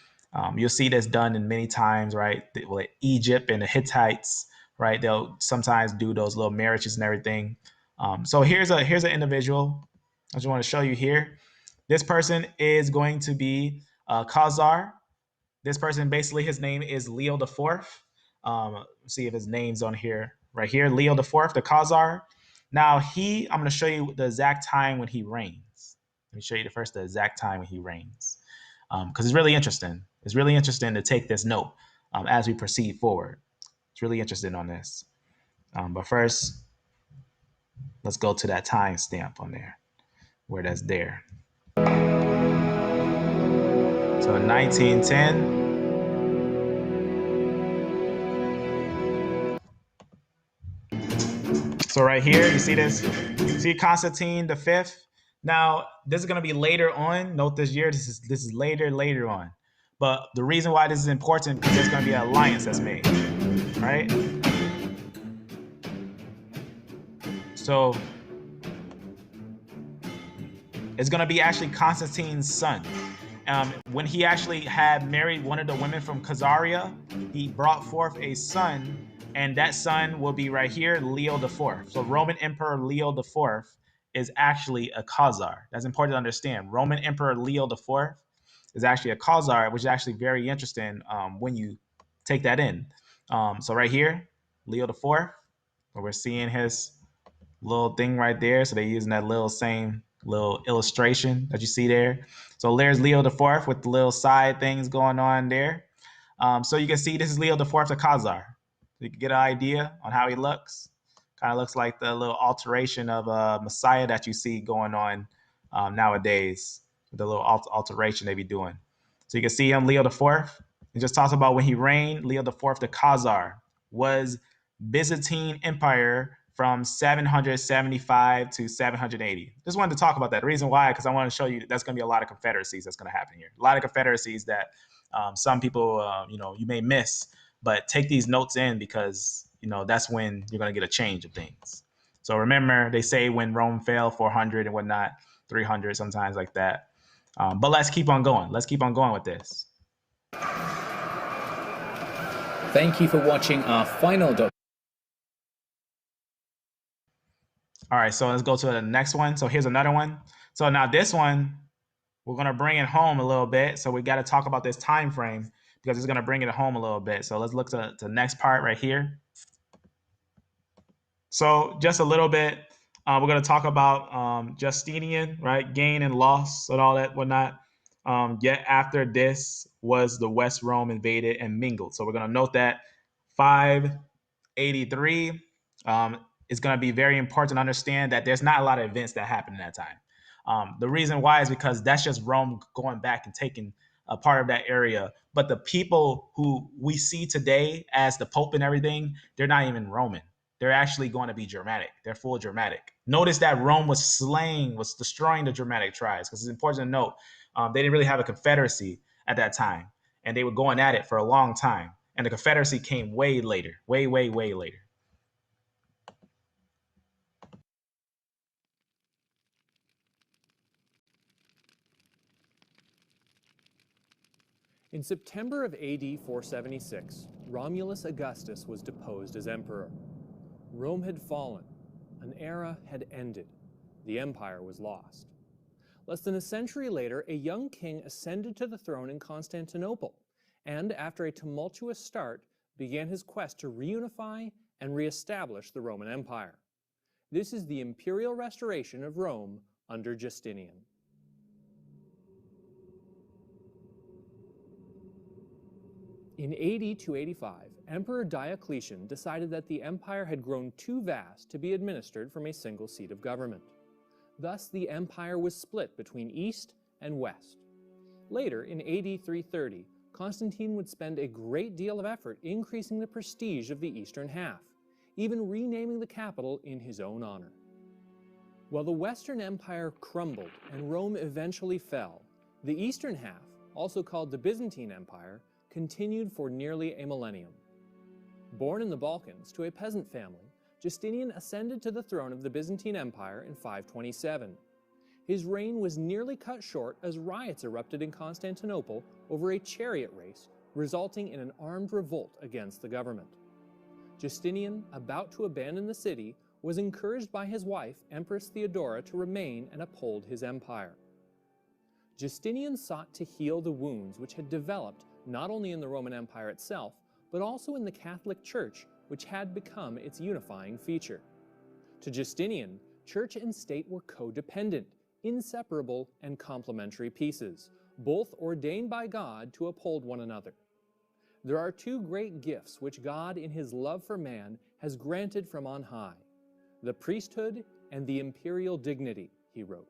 Speaker 2: you'll see this done in many times, right? With Egypt and the Hittites, right? They'll sometimes do those little marriages and everything. So here's an individual. I just want to show you here. This person is going to be Khazar. This person, basically, his name is Leo the Fourth. See if his name's on here, right here. Leo the Fourth, the Khazar. Now I'm going to show you the exact time when he reigns. Let me show you the exact time when he reigns, because it's really interesting. It's really interesting to take this note as we proceed forward. It's really interesting on this. But first, let's go to that time stamp on there, where that's there. So in 1910. So right here, you see this? See Constantine the Fifth. Now, this is going to be later on. Note this year. This is later on. But the reason why this is important because there's going to be an alliance that's made, right? So it's going to be actually Constantine's son. When he actually had married one of the women from Khazaria, he brought forth a son. And that son will be right here, Leo the Fourth. So Roman Emperor Leo the Fourth is actually a Khazar. That's important to understand. Roman Emperor Leo the Fourth is actually a Khazar, which is actually very interesting when you take that in. So right here, Leo the Fourth, where we're seeing his little thing right there. So they're using that same little illustration that you see there. So there's Leo the Fourth with the little side things going on there. So you can see this is Leo the Fourth, the Khazar. You can get an idea on how he looks. Kind of looks like the little alteration of Messiah that you see going on nowadays. The little alteration they be doing. So you can see him, Leo the Fourth. It just talks about when he reigned. Leo the Fourth, the Khazar, was Byzantine Empire from 775 to 780. Just wanted to talk about that. The reason why, because I want to show you that's going to be a lot of confederacies that's going to happen here. A lot of confederacies that some people, you may miss. But take these notes in because, that's when you're going to get a change of things. So remember, they say when Rome fell, 400 and whatnot, 300, sometimes like that. But let's keep on going. Let's keep on going with this.
Speaker 4: Thank you for watching our final document.
Speaker 2: All right, so let's go to the next one. So here's another one. So now this one, we're going to bring it home a little bit. So we got to talk about this time frame, because it's going to bring it home a little bit. So let's look to the next part right here. So just a little bit, we're going to talk about Justinian, right? Gain and loss and all that whatnot. Yet after this was the West Rome invaded and mingled. So we're going to note that 583 is going to be very important to understand that there's not a lot of events that happened in that time. The reason why is because that's just Rome going back and taking a part of that area. But the people who we see today as the Pope and everything, they're not even Roman. They're actually going to be Germanic. They're full Germanic. Notice that Rome was destroying the Germanic tribes, because it's important to note they didn't really have a confederacy at that time, and they were going at it for a long time. And the confederacy came way later, way later.
Speaker 5: In September of AD 476, Romulus Augustus was deposed as emperor. Rome had fallen, an era had ended, the empire was lost. Less than a century later, a young king ascended to the throne in Constantinople, and after a tumultuous start, began his quest to reunify and reestablish the Roman Empire. This is the imperial restoration of Rome under Justinian. In AD 285, Emperor Diocletian decided that the empire had grown too vast to be administered from a single seat of government. Thus, the empire was split between East and West. Later, in AD 330, Constantine would spend a great deal of effort increasing the prestige of the eastern half, even renaming the capital in his own honor. While the Western Empire crumbled and Rome eventually fell, the eastern half, also called the Byzantine Empire, continued for nearly a millennium. Born in the Balkans to a peasant family, Justinian ascended to the throne of the Byzantine Empire in 527. His reign was nearly cut short as riots erupted in Constantinople over a chariot race, resulting in an armed revolt against the government. Justinian, about to abandon the city, was encouraged by his wife, Empress Theodora, to remain and uphold his empire. Justinian sought to heal the wounds which had developed not only in the Roman Empire itself, but also in the Catholic Church, which had become its unifying feature. To Justinian, church and state were codependent, inseparable, and complementary pieces, both ordained by God to uphold one another. There are two great gifts which God, in his love for man, has granted from on high: the priesthood and the imperial dignity, he wrote.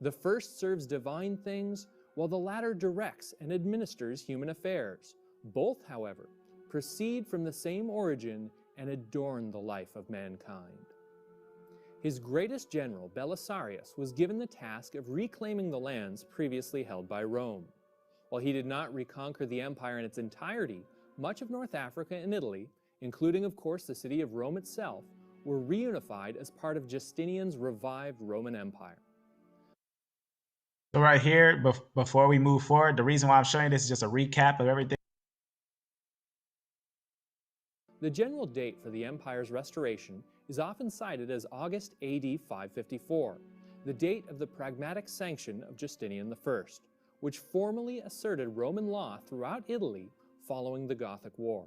Speaker 5: The first serves divine things, while the latter directs and administers human affairs. Both, however, proceed from the same origin and adorn the life of mankind. His greatest general, Belisarius, was given the task of reclaiming the lands previously held by Rome. While he did not reconquer the empire in its entirety, much of North Africa and Italy, including of course the city of Rome itself, were reunified as part of Justinian's revived Roman Empire.
Speaker 2: So right here, before we move forward, the reason why I'm showing this is just a recap of everything.
Speaker 5: The general date for the empire's restoration is often cited as August AD 554, the date of the Pragmatic Sanction of Justinian I, which formally asserted Roman law throughout Italy following the Gothic War.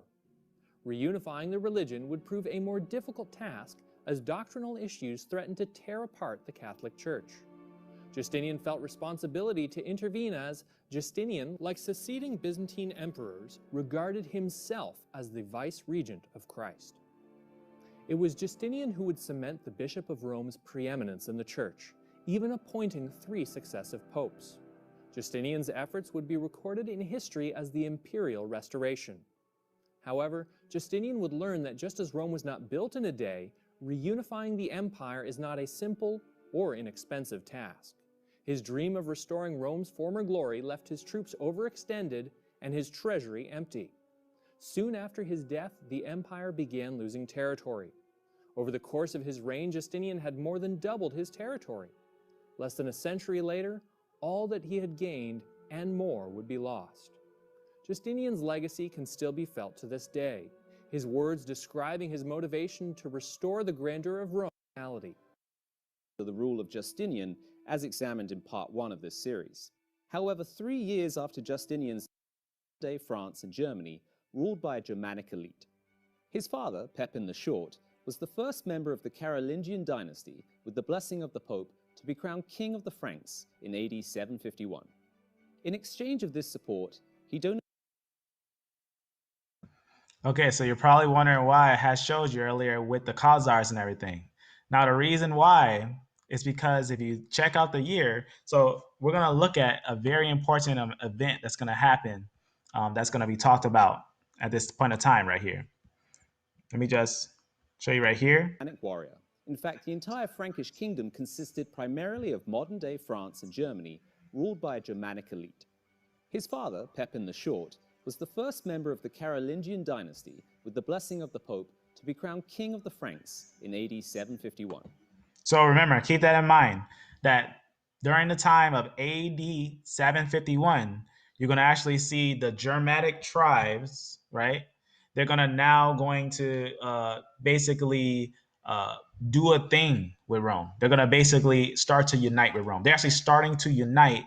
Speaker 5: Reunifying the religion would prove a more difficult task, as doctrinal issues threatened to tear apart the Catholic Church. Justinian felt responsibility to intervene, as Justinian, like succeeding Byzantine emperors, regarded himself as the vice-regent of Christ. It was Justinian who would cement the Bishop of Rome's preeminence in the Church, even appointing 3 successive popes. Justinian's efforts would be recorded in history as the imperial restoration. However, Justinian would learn that just as Rome was not built in a day, reunifying the empire is not a simple or inexpensive task. His dream of restoring Rome's former glory left his troops overextended and his treasury empty. Soon after his death, the empire began losing territory. Over the course of his reign, Justinian had more than doubled his territory. Less than a century later, all that he had gained and more would be lost. Justinian's legacy can still be felt to this day, his words describing his motivation to restore the grandeur of Rome.
Speaker 6: The rule of Justinian, as examined in part 1 of this series. However, 3 years after Justinian's death, France and Germany ruled by a Germanic elite. His father, Pepin the Short, was the first member of the Carolingian dynasty, with the blessing of the Pope, to be crowned King of the Franks in AD 751. In exchange of this support, he donated.
Speaker 2: Okay, so you're probably wondering why I had showed you earlier with the Khazars and everything. Now, the reason why is because if you check out the year, so we're going to look at a very important event that's going to happen, that's going to be talked about at this point of time right here. Let me just show you right here.
Speaker 6: Warrior. In fact, the entire Frankish kingdom consisted primarily of modern-day France and Germany, ruled by a Germanic elite. His father, Pepin the Short, was the first member of the Carolingian dynasty, with the blessing of the Pope, to be crowned King of the Franks in AD 751.
Speaker 2: So remember, keep that in mind, that during the time of AD 751, you're going to actually see the Germanic tribes, right? They're going to now basically do a thing with Rome. They're going to basically start to unite with Rome. They're actually starting to unite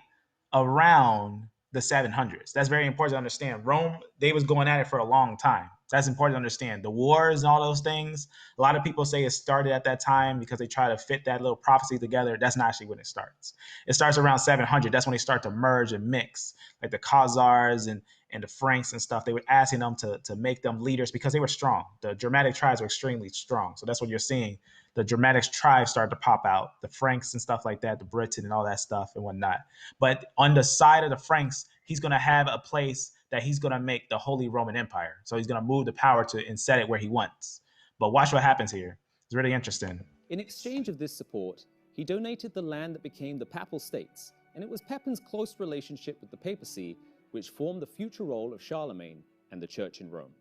Speaker 2: around the 700s. That's very important to understand. Rome, they was going at it for a long time. That's important to understand. The wars and all those things, a lot of people say it started at that time because they try to fit that little prophecy together. That's not actually when it starts. It starts around 700. That's when they start to merge and mix, like the Khazars and the Franks and stuff. They were asking them to make them leaders because they were strong. The Germanic tribes were extremely strong. So that's what you're seeing. The Germanic tribes started to pop out, the Franks and stuff like that, the Britain and all that stuff and whatnot. But on the side of the Franks, he's going to have a place that he's going to make the Holy Roman Empire. So he's going to move the power to and set it where he wants. But watch what happens here. It's really interesting.
Speaker 6: In exchange of this support, he donated the land that became the Papal States, and it was Pepin's close relationship with the papacy which formed the future role of Charlemagne and the Church in Rome.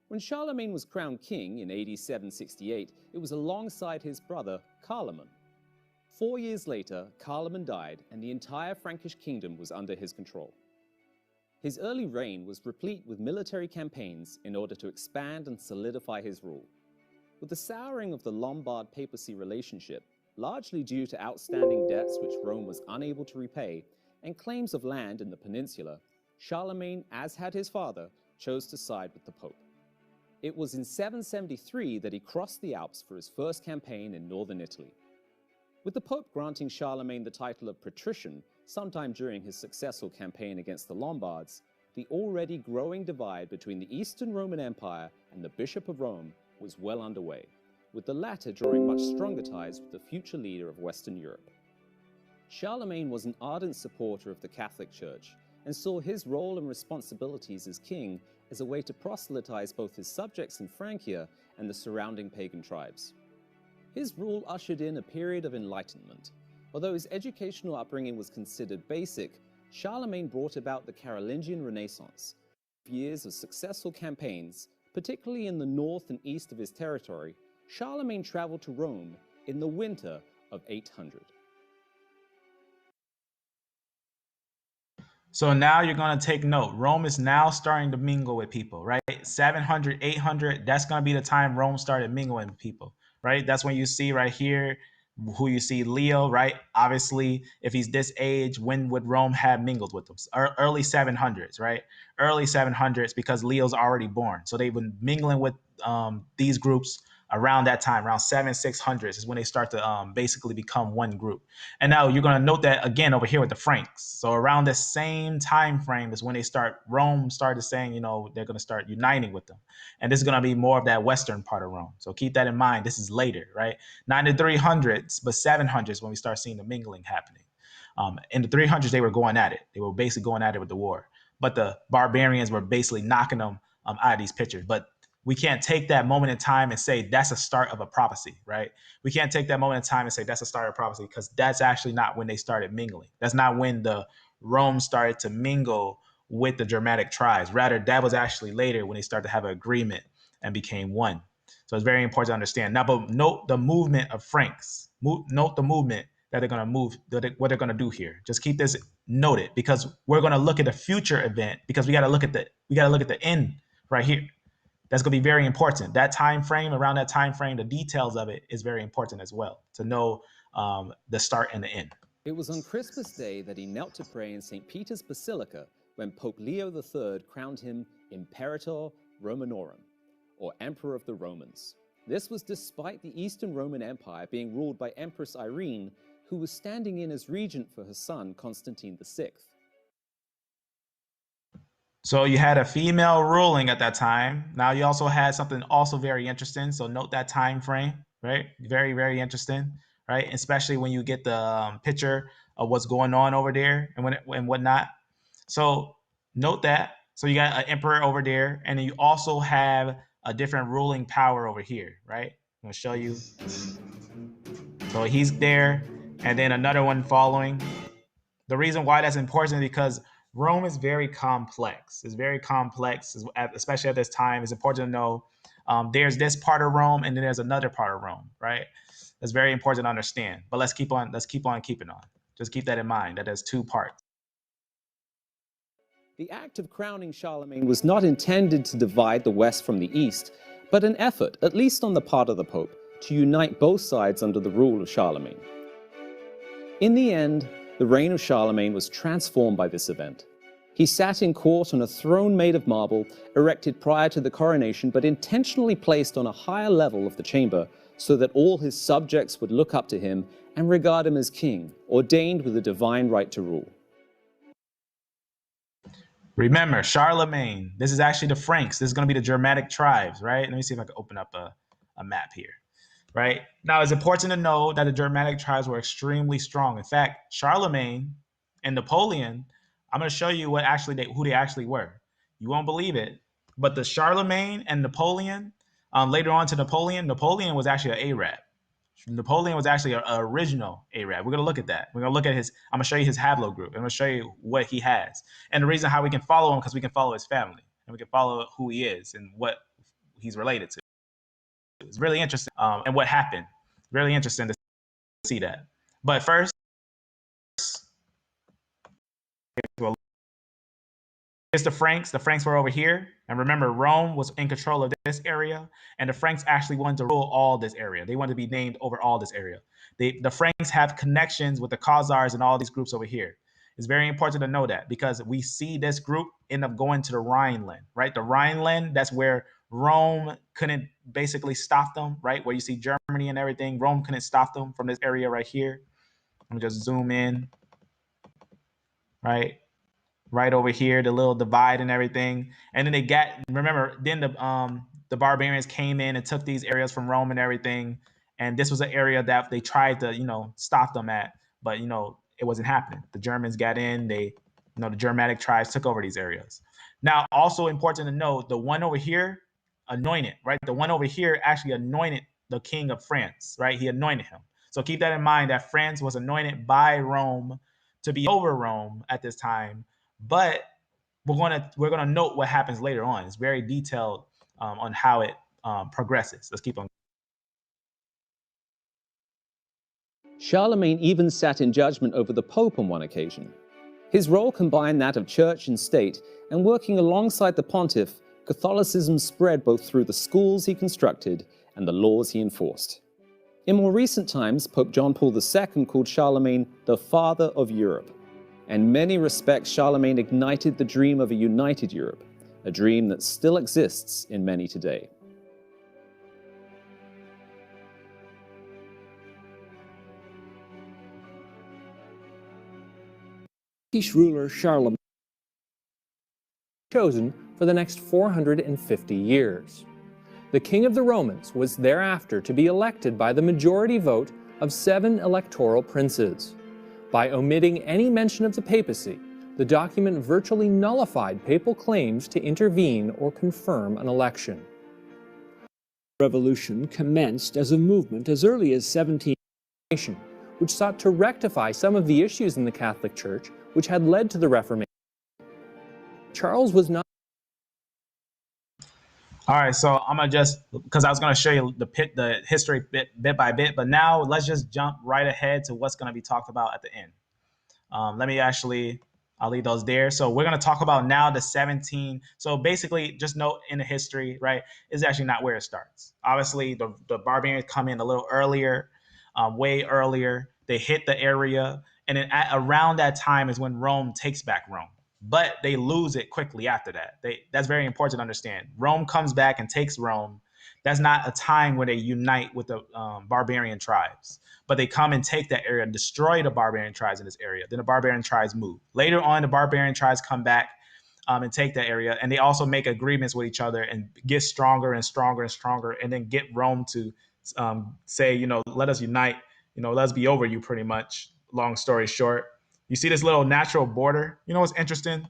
Speaker 6: When Charlemagne was crowned king in AD 768, it was alongside his brother Carloman. 4 years later, Carloman died, and the entire Frankish kingdom was under his control. His early reign was replete with military campaigns in order to expand and solidify his rule. With the souring of the Lombard papacy relationship, largely due to outstanding debts which Rome was unable to repay, and claims of land in the peninsula, Charlemagne, as had his father, chose to side with the Pope. It was in 773 that he crossed the Alps for his first campaign in northern Italy. With the Pope granting Charlemagne the title of Patrician sometime during his successful campaign against the Lombards, the already growing divide between the Eastern Roman Empire and the Bishop of Rome was well underway, with the latter drawing much stronger ties with the future leader of Western Europe. Charlemagne was an ardent supporter of the Catholic Church and saw his role and responsibilities as king as a way to proselytize both his subjects in Francia and the surrounding pagan tribes. His rule ushered in a period of enlightenment. Although his educational upbringing was considered basic, Charlemagne brought about the Carolingian Renaissance. Years of successful campaigns, particularly in the north and east of his territory, Charlemagne traveled to Rome in the winter of 800.
Speaker 2: So now you're going to take note. Rome is now starting to mingle with people, right? 700, 800, that's going to be the time Rome started mingling with people, right? That's when you see right here who you see Leo, right? Obviously, if he's this age, when would Rome have mingled with them? Early 700s, right? Early 700s, because Leo's already born. So they've been mingling with these groups around that time, around 600s is when they start to basically become one group. And now you're going to note that again over here with the Franks. So around the same time frame is when Rome started saying, they're going to start uniting with them. And this is going to be more of that western part of Rome. So keep that in mind. This is later, right? Not in the 300s, but 700s when we start seeing the mingling happening. In the 300s, they were going at it. They were basically going at it with the war. But the barbarians were basically knocking them out of these pictures. But we can't take that moment in time and say that's a start of a prophecy, right? We can't take that moment in time and say that's a start of prophecy, because that's actually not when they started mingling. That's not when the Rome started to mingle with the Germanic tribes. Rather, that was actually later when they started to have an agreement and became one. So it's very important to understand. Now, but note the movement of Franks. Note the movement that they're going to move, what they're going to do here. Just keep this noted, because we're going to look at a future event, because we got to look at the end right here. That's going to be very important. That time frame, around that time frame, the details of it is very important as well, to know the start and the end.
Speaker 6: It was on Christmas Day that he knelt to pray in St. Peter's Basilica when Pope Leo III crowned him Imperator Romanorum, or Emperor of the Romans. This was despite the Eastern Roman Empire being ruled by Empress Irene, who was standing in as regent for her son Constantine VI.
Speaker 2: So you had a female ruling at that time. Now you also had something also very interesting. So note that time frame, right? Very, very interesting. right? Especially when you get the picture of what's going on over there and whatnot. So note that. So you got an emperor over there, and then you also have a different ruling power over here, right? I'm gonna show you. So he's there, and then another one following. The reason why that's important is because Rome is very complex. It's very complex, especially at this time. It's important to know there's this part of Rome, and then there's another part of Rome, right? That's very important to understand. But let's keep on keeping on. Just keep that in mind, that there's two parts.
Speaker 6: The act of crowning Charlemagne was not intended to divide the West from the East, but an effort, at least on the part of the Pope, to unite both sides under the rule of Charlemagne. In the end, the reign of Charlemagne was transformed by this event. He sat in court on a throne made of marble, erected prior to the coronation, but intentionally placed on a higher level of the chamber so that all his subjects would look up to him and regard him as king, ordained with a divine right to rule.
Speaker 2: Remember, Charlemagne, this is actually the Franks. This is going to be the Germanic tribes, right? Let me see if I can open up a map here, right? Now, it's important to know that the Germanic tribes were extremely strong. In fact, Charlemagne and Napoleon, I'm going to show you who they actually were. You won't believe it, but the Charlemagne and Napoleon, later on to Napoleon was actually an Arab. Napoleon was actually an original Arab. We're going to look at that. We're going to look at I'm going to show you his haplogroup. I'm going to show you what he has. And the reason how we can follow him, because we can follow his family and we can follow who he is and what he's related to. It's really interesting. And what happened. Really interesting to see that. But first, it's the Franks. The Franks were over here. And remember, Rome was in control of this area. And the Franks actually wanted to rule all this area. They wanted to be named over all this area. The Franks have connections with the Khazars and all these groups over here. It's very important to know that because we see this group end up going to the Rhineland, right? The Rhineland, that's where Rome couldn't basically stop them, right? Where you see Germany and everything. Rome couldn't stop them from this area right here. Let me just zoom in, right? Right over here, the little divide and everything. And then then the barbarians came in and took these areas from Rome and everything. And this was an area that they tried to, stop them at, but it wasn't happening. The Germans got in, the Germanic tribes took over these areas. Now, also important to know, the one over here anointed, right? The one over here actually anointed the king of France, right? He anointed him. So keep that in mind that France was anointed by Rome to be over Rome at this time. But we're gonna note what happens later on. It's very detailed on how it progresses. Let's keep on.
Speaker 6: Charlemagne even sat in judgment over the Pope on one occasion. His role combined that of church and state, and working alongside the pontiff, Catholicism spread both through the schools he constructed and the laws he enforced. In more recent times, Pope John Paul II called Charlemagne the father of Europe. In many respects, Charlemagne ignited the dream of a united Europe, a dream that still exists in many today.
Speaker 5: Turkish ruler Charlemagne chosen for the next 450 years. The king of the Romans was thereafter to be elected by the majority vote of 7 electoral princes. By omitting any mention of the papacy, the document virtually nullified papal claims to intervene or confirm an election.
Speaker 7: The revolution commenced as a movement as early as 17,
Speaker 5: which sought to rectify some of the issues in the Catholic Church which had led to the Reformation. Charles was not.
Speaker 2: All right, so I'm gonna because I was gonna show you the history bit by bit, but now let's just jump right ahead to what's gonna be talked about at the end. I'll leave those there. So we're gonna talk about now the 17. So basically, just note in the history, right, is actually not where it starts. Obviously, the barbarians come in a little earlier, way earlier. They hit the area, and then around that time is when Rome takes back Rome. But they lose it quickly after that. That's very important to understand. Rome comes back and takes Rome. That's not a time where they unite with the barbarian tribes. But they come and take that area and destroy the barbarian tribes in this area. Then the barbarian tribes move. Later on, the barbarian tribes come back and take that area. And they also make agreements with each other and get stronger and stronger and stronger. And then get Rome to say, let us unite, let's be over you pretty much. Long story short, you see this little natural border. You know what's interesting?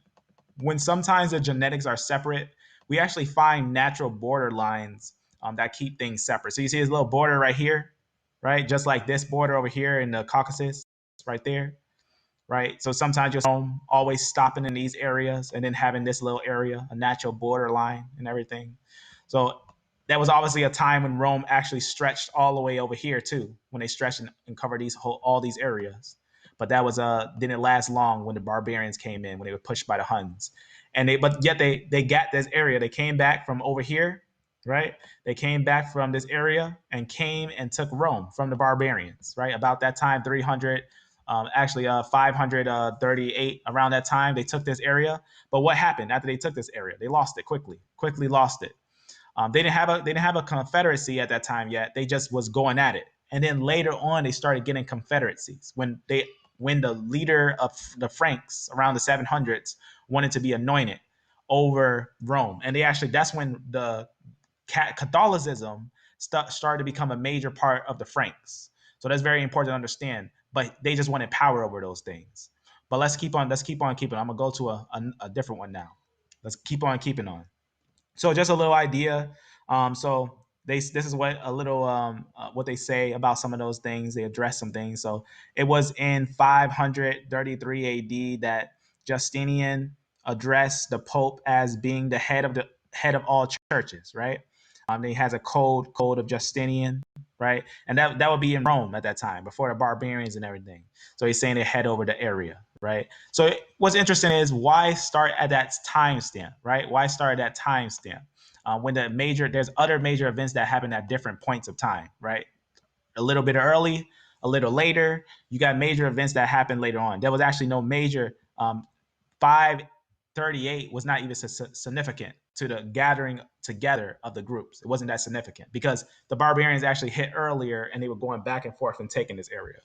Speaker 2: When sometimes the genetics are separate, we actually find natural border lines that keep things separate. So you see this little border right here, right? Just like this border over here in the Caucasus, right there, right? So sometimes you'll always stopping in these areas and then having this little area, a natural border line and everything. So that was obviously a time when Rome actually stretched all the way over here too, when they stretched and covered all these areas. But that was didn't last long when the barbarians came in, when they were pushed by the Huns. But yet they got this area. They came back from over here, right? They came back from this area and came and took Rome from the barbarians, right? About that time, 300, 538, around that time, they took this area. But what happened after they took this area? They lost it quickly lost it. They didn't have a confederacy at that time yet. They just was going at it. And then later on, they started getting confederacies when the leader of the Franks around the 700s wanted to be anointed over Rome. And that's when the Catholicism started to become a major part of the Franks. So that's very important to understand. But they just wanted power over those things. But let's keep on keeping. I'm gonna go to a different one now. Let's keep on keeping on. So just a little idea. So this is what a little what they say about some of those things. They address some things. So it was in 533 AD that Justinian addressed the Pope as being the head of all churches, right? He has a code of Justinian, right? And that would be in Rome at that time, before the barbarians and everything. So he's saying they head over the area, right? So what's interesting is why start at that timestamp, right? Why start at that timestamp? When there's other major events that happen at different points of time, right? A little bit early, a little later. You got major events that happen later on. There was actually no major 538 was not even significant to the gathering together of the groups. It wasn't that significant because the barbarians actually hit earlier and they were going back and forth and taking this area.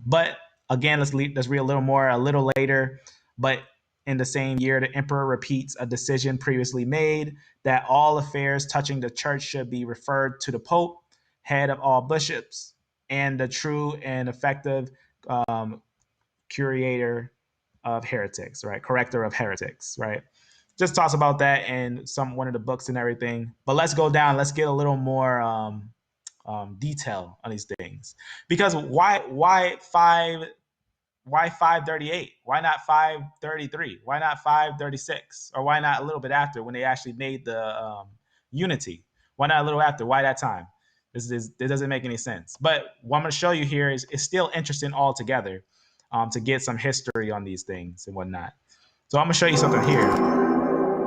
Speaker 2: But again, let's read a little more a little later. But in the same year, the emperor repeats a decision previously made that all affairs touching the church should be referred to the Pope, head of all bishops, and the true and effective curator of heretics, right? Corrector of heretics, right? Just talks about that in one of the books and everything. But let's go down. Let's get a little more detail on these things. Because why 538? Why not 533? Why not 536? Or why not a little bit after when they actually made the unity? Why not a little after? Why that time? This doesn't make any sense. But what I'm going to show you here is still interesting altogether to get some history on these things and whatnot. So I'm going to show you something here.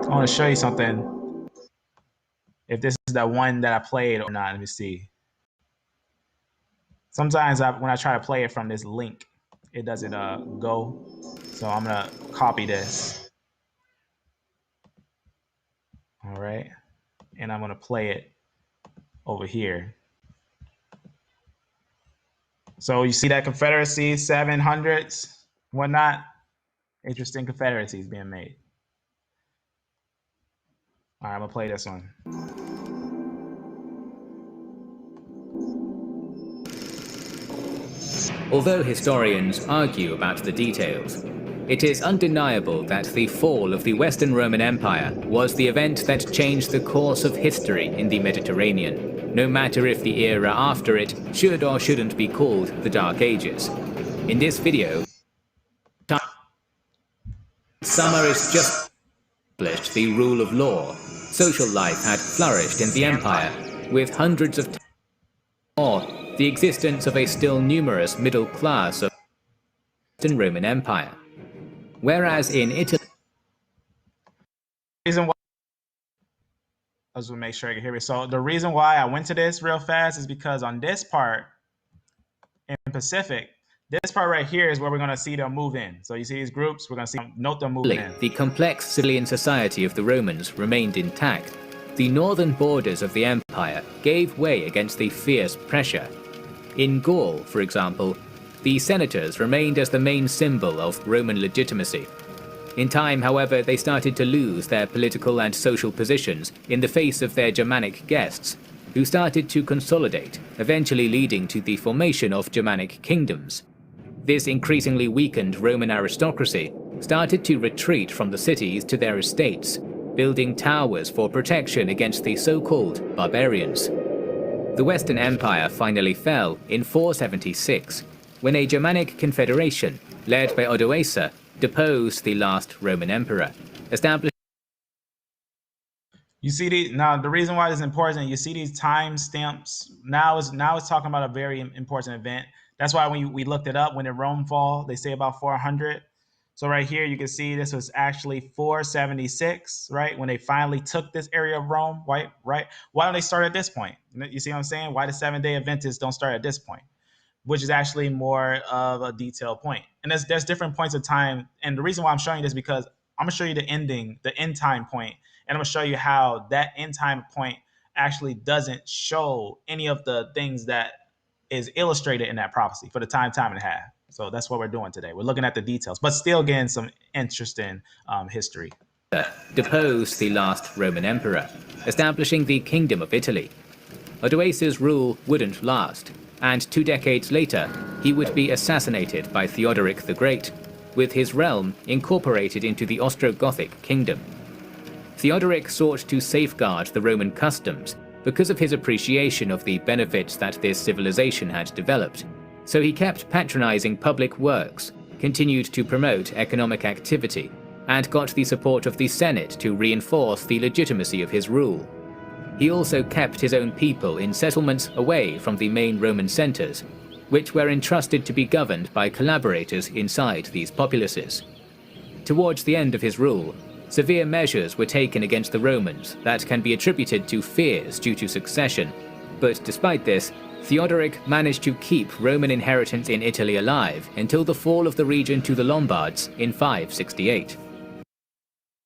Speaker 2: I want to show you something. If this is the one that I played or not, let me see. Sometimes when I try to play it from this link, it doesn't go. So I'm going to copy this. All right. And I'm going to play it over here. So you see that Confederacy, 700s, whatnot. Interesting confederacies being made. All right, I'm going to play this one.
Speaker 4: Although historians argue about the details, it is undeniable that the fall of the Western Roman Empire was the event that changed the course of history in the Mediterranean, no matter if the era after it should or shouldn't be called the Dark Ages. In this video, summer is just established the rule of law. Social life had flourished in the empire, with hundreds of or the existence of a still numerous middle class of the Western Roman Empire. Whereas in Italy,
Speaker 2: I just want to make sure I can hear it. So the reason why I went to this real fast is because on this part in Pacific, this part right here is where we're going to see them move in. So you see these groups, we're going to note them moving in.
Speaker 4: The complex civilian society of the Romans remained intact. The northern borders of the empire gave way against the fierce pressure. In Gaul, for example, the senators remained as the main symbol of Roman legitimacy. In time, however, they started to lose their political and social positions in the face of their Germanic guests. who started to consolidate, eventually leading to the formation of Germanic kingdoms. This increasingly weakened Roman aristocracy started to retreat from the cities to their estates, building towers for protection against the so-called barbarians. The Western Empire finally fell in 476, when a Germanic confederation, led by Odoacer, deposed the last Roman emperor, establishing.
Speaker 2: You see now the reason why it's important. You see these time stamps. Now it's talking about a very important event. That's why when we looked it up, when the Rome fall, they say about 400. So right here you can see this was actually 476, right? When they finally took this area of Rome, right? Why don't they start at this point? You see what I'm saying? Why the 7-day Adventists don't start at this point? Which is actually more of a detailed point. And there's different points of time. And the reason why I'm showing you this is because I'm gonna show you the end time point, and I'm gonna show you how that end time point actually doesn't show any of the things that is illustrated in that prophecy for the time and a half. So that's what we're doing today. We're looking at the details, but still getting some interesting history.
Speaker 4: Deposed the last Roman emperor, establishing the Kingdom of Italy. Odoacer's rule wouldn't last, and 2 decades later, he would be assassinated by Theodoric the Great, with his realm incorporated into the Ostrogothic kingdom. Theodoric sought to safeguard the Roman customs because of his appreciation of the benefits that this civilization had developed, so he kept patronizing public works, continued to promote economic activity, and got the support of the Senate to reinforce the legitimacy of his rule. He also kept his own people in settlements away from the main Roman centers, which were entrusted to be governed by collaborators inside these populaces. Towards the end of his rule, severe measures were taken against the Romans that can be attributed to fears due to succession, but despite this, Theodoric managed to keep Roman inheritance in Italy alive until the fall of the region to the Lombards in 568.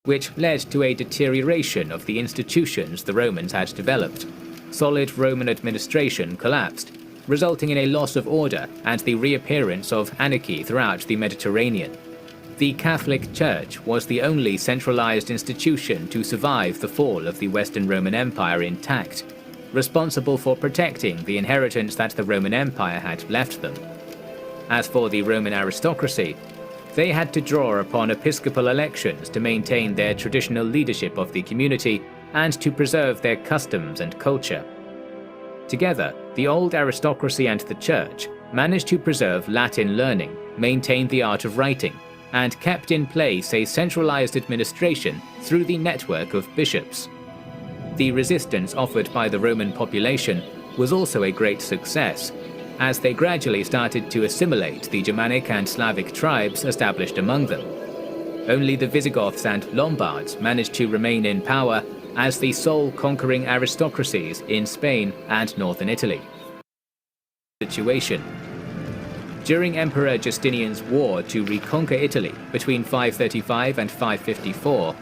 Speaker 4: Which led to a deterioration of the institutions the Romans had developed. Solid Roman administration collapsed, resulting in a loss of order and the reappearance of anarchy throughout the Mediterranean. The Catholic Church was the only centralized institution to survive the fall of the Western Roman Empire intact, responsible for protecting the inheritance that the Roman Empire had left them. As for the Roman aristocracy, they had to draw upon episcopal elections to maintain their traditional leadership of the community and to preserve their customs and culture. Together, the old aristocracy and the church managed to preserve Latin learning, maintain the art of writing, and kept in place a centralized administration through the network of bishops. The resistance offered by the Roman population was also a great success, as they gradually started to assimilate the Germanic and Slavic tribes established among them. Only the Visigoths and Lombards managed to remain in power as the sole conquering aristocracies in Spain and northern Italy. Situation. During Emperor Justinian's war to reconquer Italy between 535 and 554,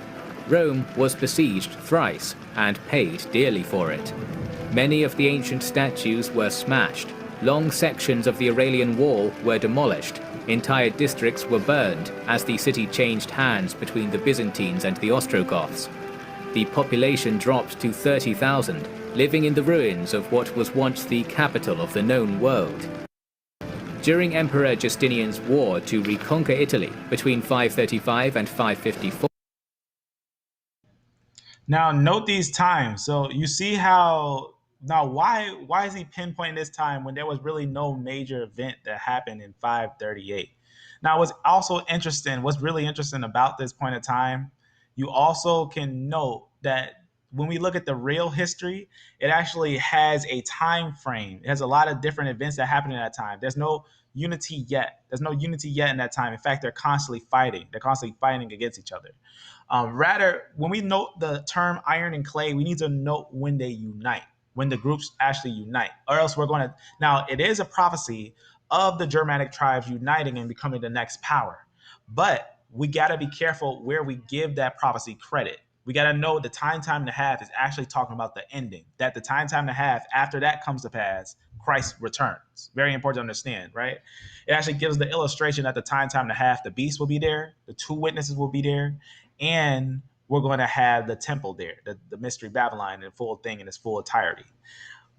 Speaker 4: Rome was besieged thrice and paid dearly for it. Many of the ancient statues were smashed, long sections of the Aurelian Wall were demolished, entire districts were burned as the city changed hands between the Byzantines and the Ostrogoths. The population dropped to 30,000, living in the ruins of what was once the capital of the known world. During Emperor Justinian's war to reconquer Italy between 535 and 554.
Speaker 2: Now note these times. So you see how now why is he pinpointing this time when there was really no major event that happened in 538? Now what's really interesting about this point of time, you also can note that when we look at the real history, it actually has a time frame. It has a lot of different events that happen in that time. There's no unity yet. There's no unity yet in that time. In fact, they're constantly fighting. They're constantly fighting against each other. Rather, when we note the term iron and clay, we need to note when they unite, when the groups actually unite, or else we're going to. Now, it is a prophecy of the Germanic tribes uniting and becoming the next power, but we got to be careful where we give that prophecy credit. We got to know the time and a half is actually talking about the ending, that the time and a half after that comes to pass, Christ returns. Very important to understand, right? It actually gives the illustration that the time and a half, the beast will be there, the 2 witnesses will be there, and we're going to have the temple there, the mystery Babylon in full thing in its full entirety.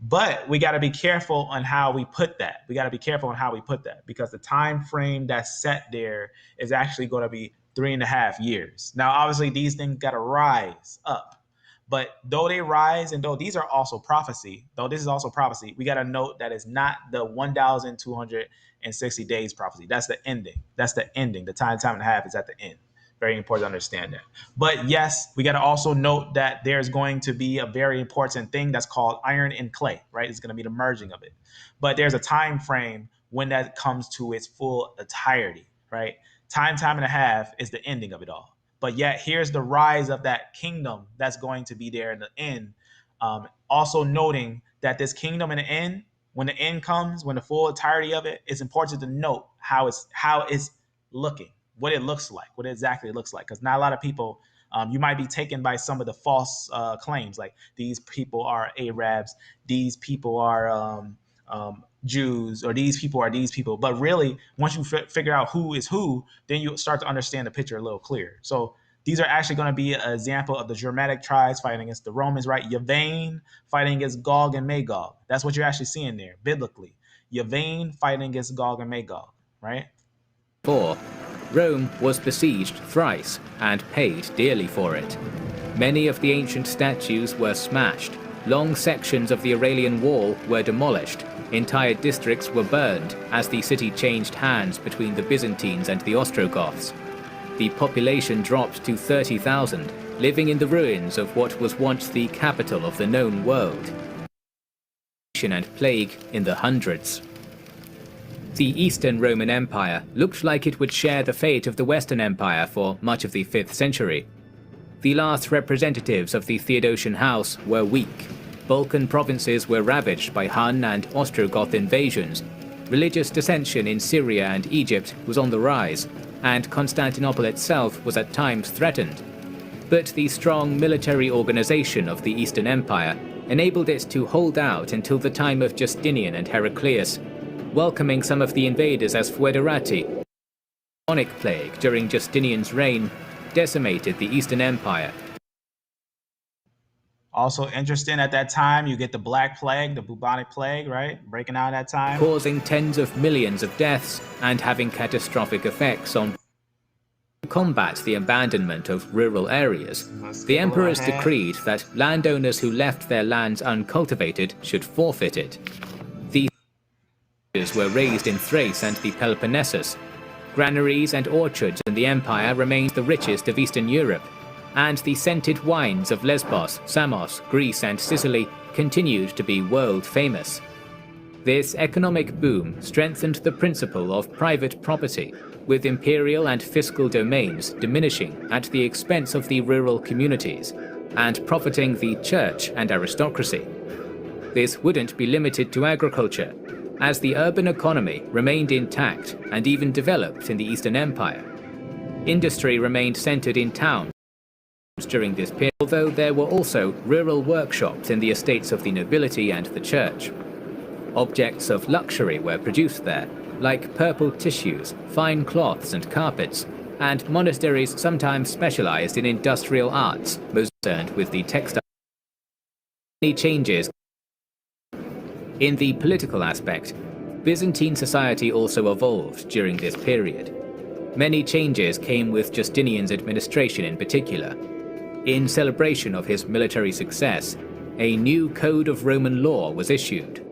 Speaker 2: But we got to be careful on how we put that. We got to be careful on how we put that, because the time frame that's set there is actually going to be 3.5 years. Now, obviously, these things got to rise up. But though they rise, and though these are also prophecy, though this is also prophecy, we got to note that it's not the 1,260 days prophecy. That's the ending. That's the ending. The time and a half is at the end. Very important to understand that. But yes, we got to also note that there's going to be a very important thing that's called iron and clay, right? It's going to be the merging of it. But there's a time frame when that comes to its full entirety, right? Time and a half is the ending of it all. But yet here's the rise of that kingdom that's going to be there in the end. Also noting that this kingdom in the end, when the end comes, when the full entirety of it, it's important to note how it's looking, what it looks like, what it exactly looks like. Because not a lot of people, you might be taken by some of the false claims, like these people are Arabs, these people are Jews, or these people are these people. But really, once you figure out who is who, then you start to understand the picture a little clearer. So these are actually going to be an example of the Germanic tribes fighting against the Romans, right? Yavain fighting against Gog and Magog. That's what you're actually seeing there, biblically. Yavain fighting against Gog and Magog, right?
Speaker 4: 4. Rome was besieged thrice and paid dearly for it. Many of the ancient statues were smashed, long sections of the Aurelian Wall were demolished, entire districts were burned as the city changed hands between the Byzantines and the Ostrogoths. The population dropped to 30,000, living in the ruins of what was once the capital of the known world. And plague in the hundreds. The Eastern Roman Empire looked like it would share the fate of the Western Empire for much of the 5th century. The last representatives of the Theodosian house were weak. Balkan provinces were ravaged by Hun and Ostrogoth invasions. Religious dissension in Syria and Egypt was on the rise, and Constantinople itself was at times threatened. But the strong military organization of the Eastern Empire enabled it to hold out until the time of Justinian and Heraclius, welcoming some of the invaders as foederati. The bubonic plague during Justinian's reign decimated the Eastern Empire.
Speaker 2: Also interesting, at that time, you get the Black Plague, the bubonic plague, right? Breaking out at that time.
Speaker 4: Causing tens of millions of deaths and having catastrophic effects on. To combat the abandonment of rural areas, the emperors decreed that landowners who left their lands uncultivated should forfeit it. These were raised in Thrace and the Peloponnesus. Granaries and orchards in the empire remained the richest of Eastern Europe, and the scented wines of Lesbos, Samos, Greece and Sicily continued to be world famous. This economic boom strengthened the principle of private property, with imperial and fiscal domains diminishing at the expense of the rural communities, and profiting the church and aristocracy. This wouldn't be limited to agriculture, as the urban economy remained intact and even developed in the Eastern Empire. Industry remained centered in towns during this period, although there were also rural workshops in the estates of the nobility and the church. Objects of luxury were produced there, like purple tissues, fine cloths and carpets, and monasteries sometimes specialized in industrial arts, most concerned with the textile. Many changes. In the political aspect, Byzantine society also evolved during this period. Many changes came with Justinian's administration in particular. In celebration of his military success, a new code of Roman law was issued.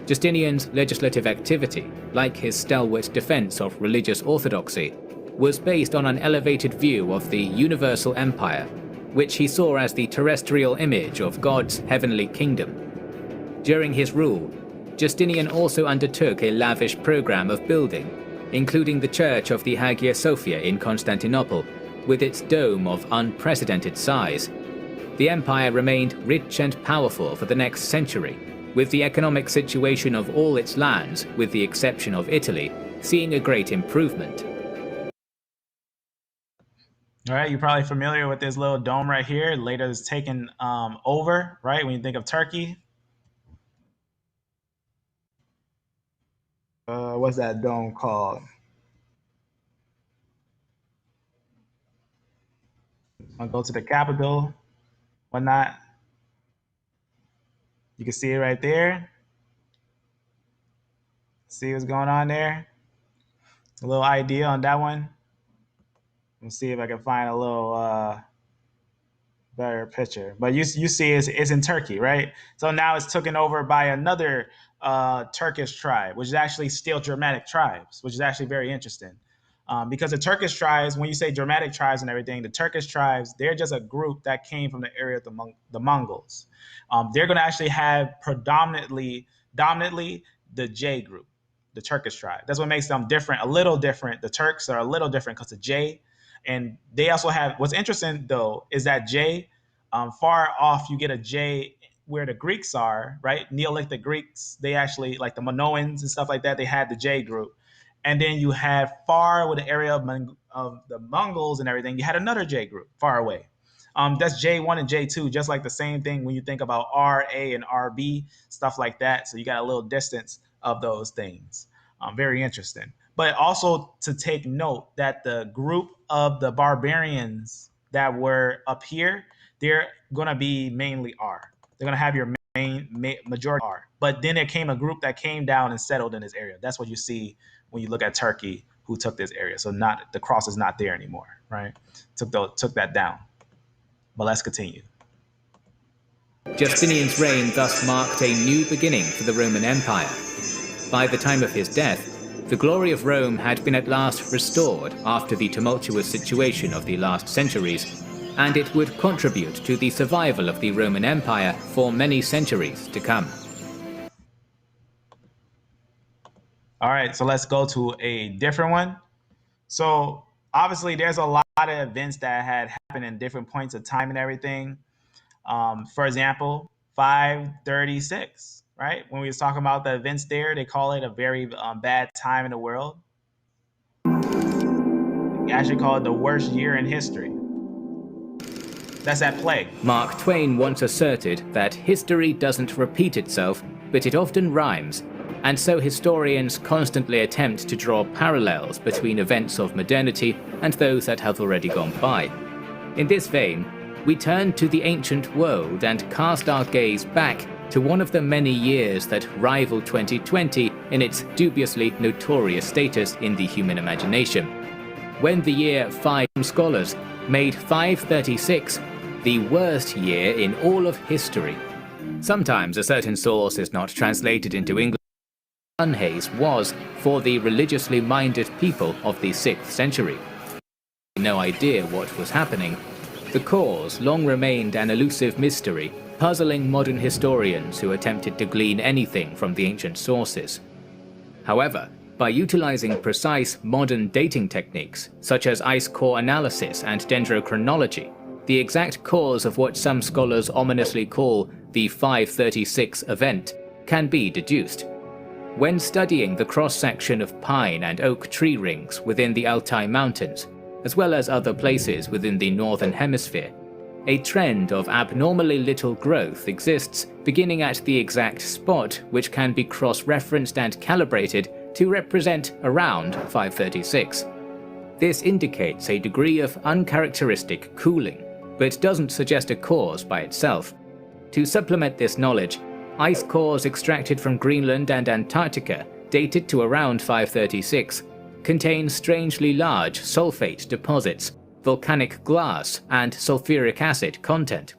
Speaker 4: Justinian's legislative activity, like his stalwart defense of religious orthodoxy, was based on an elevated view of the universal empire, which he saw as the terrestrial image of God's heavenly kingdom. During his rule, Justinian also undertook a lavish program of building, including the Church of the Hagia Sophia in Constantinople, with its dome of unprecedented size. The empire remained rich and powerful for the next century, with the economic situation of all its lands, with the exception of Italy, seeing a great improvement.
Speaker 2: All right, you're probably familiar with this little dome right here. Later it's taken over, right? When you think of Turkey. What's that dome called? I'll go to the capital, whatnot. You can see it right there. See what's going on there? A little idea on that one. Let's see if I can find a little better picture. But you see it's in Turkey, right? So now it's taken over by another Turkish tribe, which is actually still Germanic tribes, which is actually very interesting. Because the Turkish tribes, when you say Germanic tribes and everything, the Turkish tribes, they're just a group that came from the area of the Mongols. They're going to actually have dominantly the J group, the Turkish tribe. That's what makes them different, a little different. The Turks are a little different because of J. And they also have, what's interesting though, is that J, far off, you get a J where the Greeks are, right? Neolithic Greeks, they actually, like the Minoans and stuff like that, they had the J group. And then you have far with the area of the Mongols and everything, you had another J group far away. That's J1 and J2, just like the same thing when you think about RA and RB, stuff like that. So you got a little distance of those things. Very interesting. But also to take note that the group of the barbarians that were up here, they're going to be mainly R. They're going to have your majority R. But then there came a group that came down and settled in this area. That's what you see when you look at Turkey, who took this area. So not the cross is not there anymore, right? Took that down. But let's continue.
Speaker 4: Justinian's reign thus marked a new beginning for the Roman Empire. By the time of his death, the glory of Rome had been at last restored after the tumultuous situation of the last centuries, and it would contribute to the survival of the Roman Empire for many centuries to come.
Speaker 2: All right, so let's go to a different one. So obviously there's a lot of events that had happened in different points of time and everything. For example, 536, right? When we was talking about the events there, they call it a very bad time in the world. They actually call it the worst year in history. That's that plague.
Speaker 4: Mark Twain once asserted that history doesn't repeat itself, but it often rhymes, and so historians constantly attempt to draw parallels between events of modernity and those that have already gone by. In this vein, we turn to the ancient world and cast our gaze back to one of the many years that rival 2020 in its dubiously notorious status in the human imagination, when the year 5 scholars made 536 the worst year in all of history. Sometimes a certain source is not translated into English. Unhaze was for the religiously minded people of the 6th century. No idea what was happening. The cause long remained an elusive mystery, puzzling modern historians who attempted to glean anything from the ancient sources. However, by utilizing precise modern dating techniques, such as ice core analysis and dendrochronology, the exact cause of what some scholars ominously call the 536 event can be deduced. When studying the cross-section of pine and oak tree rings within the Altai Mountains, as well as other places within the Northern Hemisphere, a trend of abnormally little growth exists beginning at the exact spot which can be cross-referenced and calibrated to represent around 536. This indicates a degree of uncharacteristic cooling, but doesn't suggest a cause by itself. To supplement this knowledge, ice cores extracted from Greenland and Antarctica, dated to around 536, contain strangely large sulfate deposits, volcanic glass, and sulfuric acid content.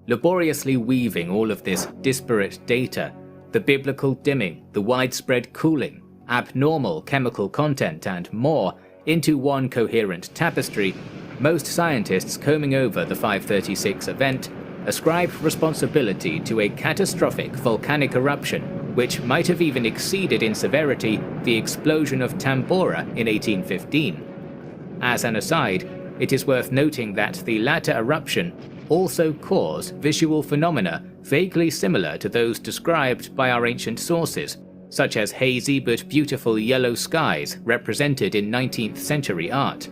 Speaker 4: Laboriously weaving all of this disparate data, the biblical dimming, the widespread cooling, abnormal chemical content, and more, into one coherent tapestry, most scientists combing over the 536 event ascribe responsibility to a catastrophic volcanic eruption which might have even exceeded in severity the explosion of Tambora in 1815. As an aside, it is worth noting that the latter eruption also caused visual phenomena vaguely similar to those described by our ancient sources, such as hazy but beautiful yellow skies represented in 19th century art.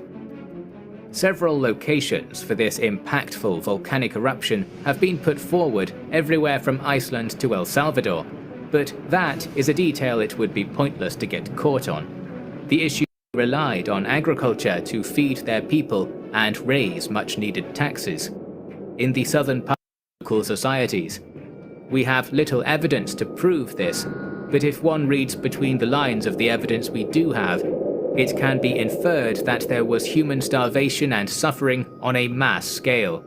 Speaker 4: Several locations for this impactful volcanic eruption have been put forward everywhere from Iceland to El Salvador, but that is a detail it would be pointless to get caught on. The issue relied on agriculture to feed their people and raise much-needed taxes. In the southern part of local societies, We have little evidence to prove this, but if one reads between the lines of the evidence we do have, it can be inferred that there was human starvation and suffering on a mass scale.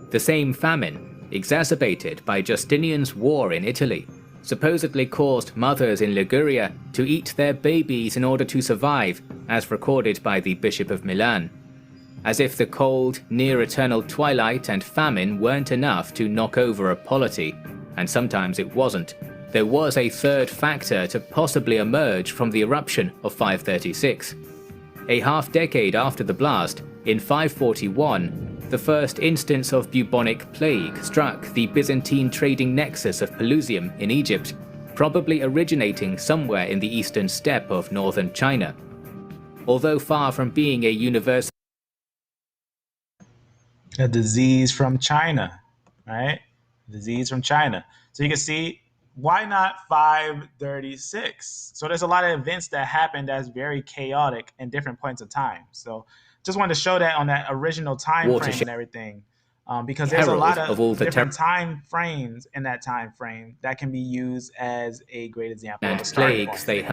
Speaker 4: The same famine, exacerbated by Justinian's war in Italy, supposedly caused mothers in Liguria to eat their babies in order to survive, as recorded by the Bishop of Milan. As if the cold, near-eternal twilight and famine weren't enough to knock over a polity, and sometimes it wasn't, there was a third factor to possibly emerge from the eruption of 536. A half-decade after the blast, in 541, the first instance of bubonic plague struck the Byzantine trading nexus of Pelusium in Egypt, probably originating somewhere in the eastern steppe of northern China. Although far from being a universal
Speaker 2: disease from China, right? Disease from China. So you can see, why not 536? So there's a lot of events that happened that's very chaotic in different points of time. So just wanted to show that on that original time frame and everything, because there's a lot of
Speaker 4: all the
Speaker 2: different time frames in that time frame that can be used as a great example
Speaker 4: and
Speaker 2: of a starting
Speaker 4: plagues
Speaker 2: point.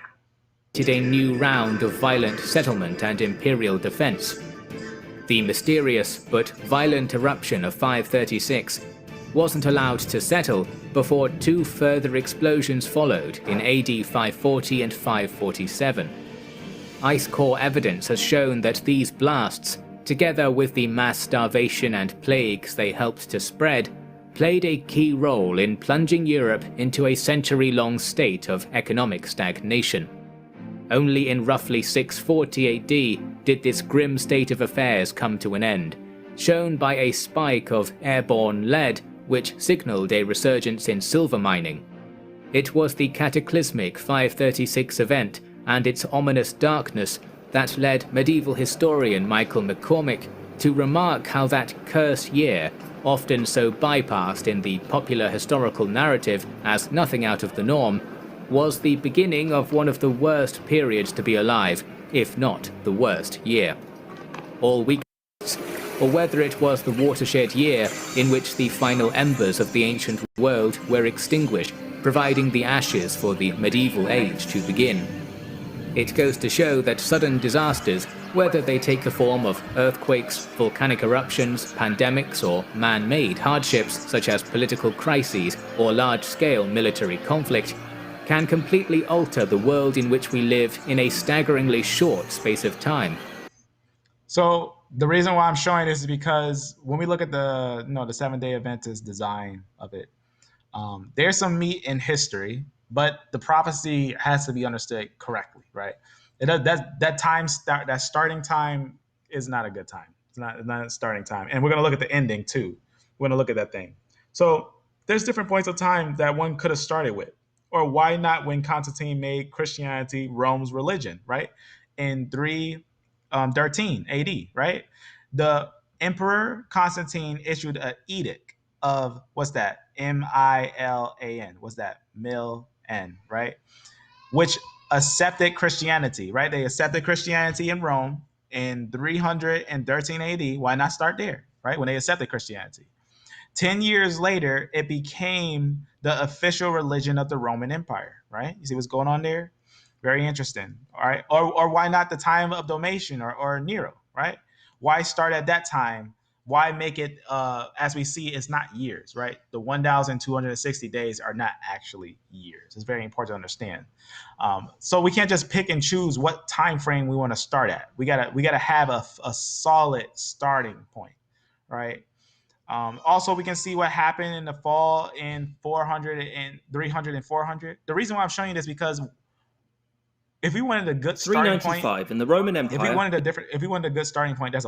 Speaker 4: They had a new round of violent settlement and imperial defense. The mysterious but violent eruption of 536 wasn't allowed to settle before two further explosions followed in AD 540 and 547. Ice core evidence has shown that these blasts, together with the mass starvation and plagues they helped to spread, played a key role in plunging Europe into a century-long state of economic stagnation. Only in roughly 640 AD did this grim state of affairs come to an end, shown by a spike of airborne lead which signalled a resurgence in silver mining. It was the cataclysmic 536 event and its ominous darkness that led medieval historian Michael McCormick to remark how that curse year, often so bypassed in the popular historical narrative as nothing out of the norm, was the beginning of one of the worst periods to be alive, if not the worst year. All week, or whether it was the watershed year in which the final embers of the ancient world were extinguished, providing the ashes for the medieval age to begin. It goes to show that sudden disasters, whether they take the form of earthquakes, volcanic eruptions, pandemics, or man-made hardships such as political crises or large-scale military conflict, can completely alter the world in which we live in a staggeringly short space of time.
Speaker 2: So the reason why I'm showing this is because when we look at the Seventh-day Adventist design of it, there's some meat in history, but the prophecy has to be understood correctly, right? That starting time is not a good time. It's not a starting time, and we're gonna look at the ending too. We're gonna look at that thing. So there's different points of time that one could have started with, or why not when Constantine made Christianity Rome's religion, right? In 313 AD, right? The Emperor Constantine issued an edict of, what's that? Milan. What's that? Mil-N, right? Which accepted Christianity, right? They accepted Christianity in Rome in 313 AD. Why not start there, right? When they accepted Christianity. 10 years later, it became the official religion of the Roman Empire, right? You see what's going on there? Very interesting, all right? Or why not the time of Domitian or Nero, right? Why start at that time? Why make it, as we see, it's not years, right? The 1,260 days are not actually years. It's very important to understand. So we can't just pick and choose what time frame we want to start at. We gotta have a solid starting point, right? Also, we can see what happened in the fall in 400 and 300 and 400. The reason why I'm showing you this is because if we wanted a good starting point,
Speaker 8: 395 in the Roman Empire,
Speaker 2: if we wanted a good starting point, there's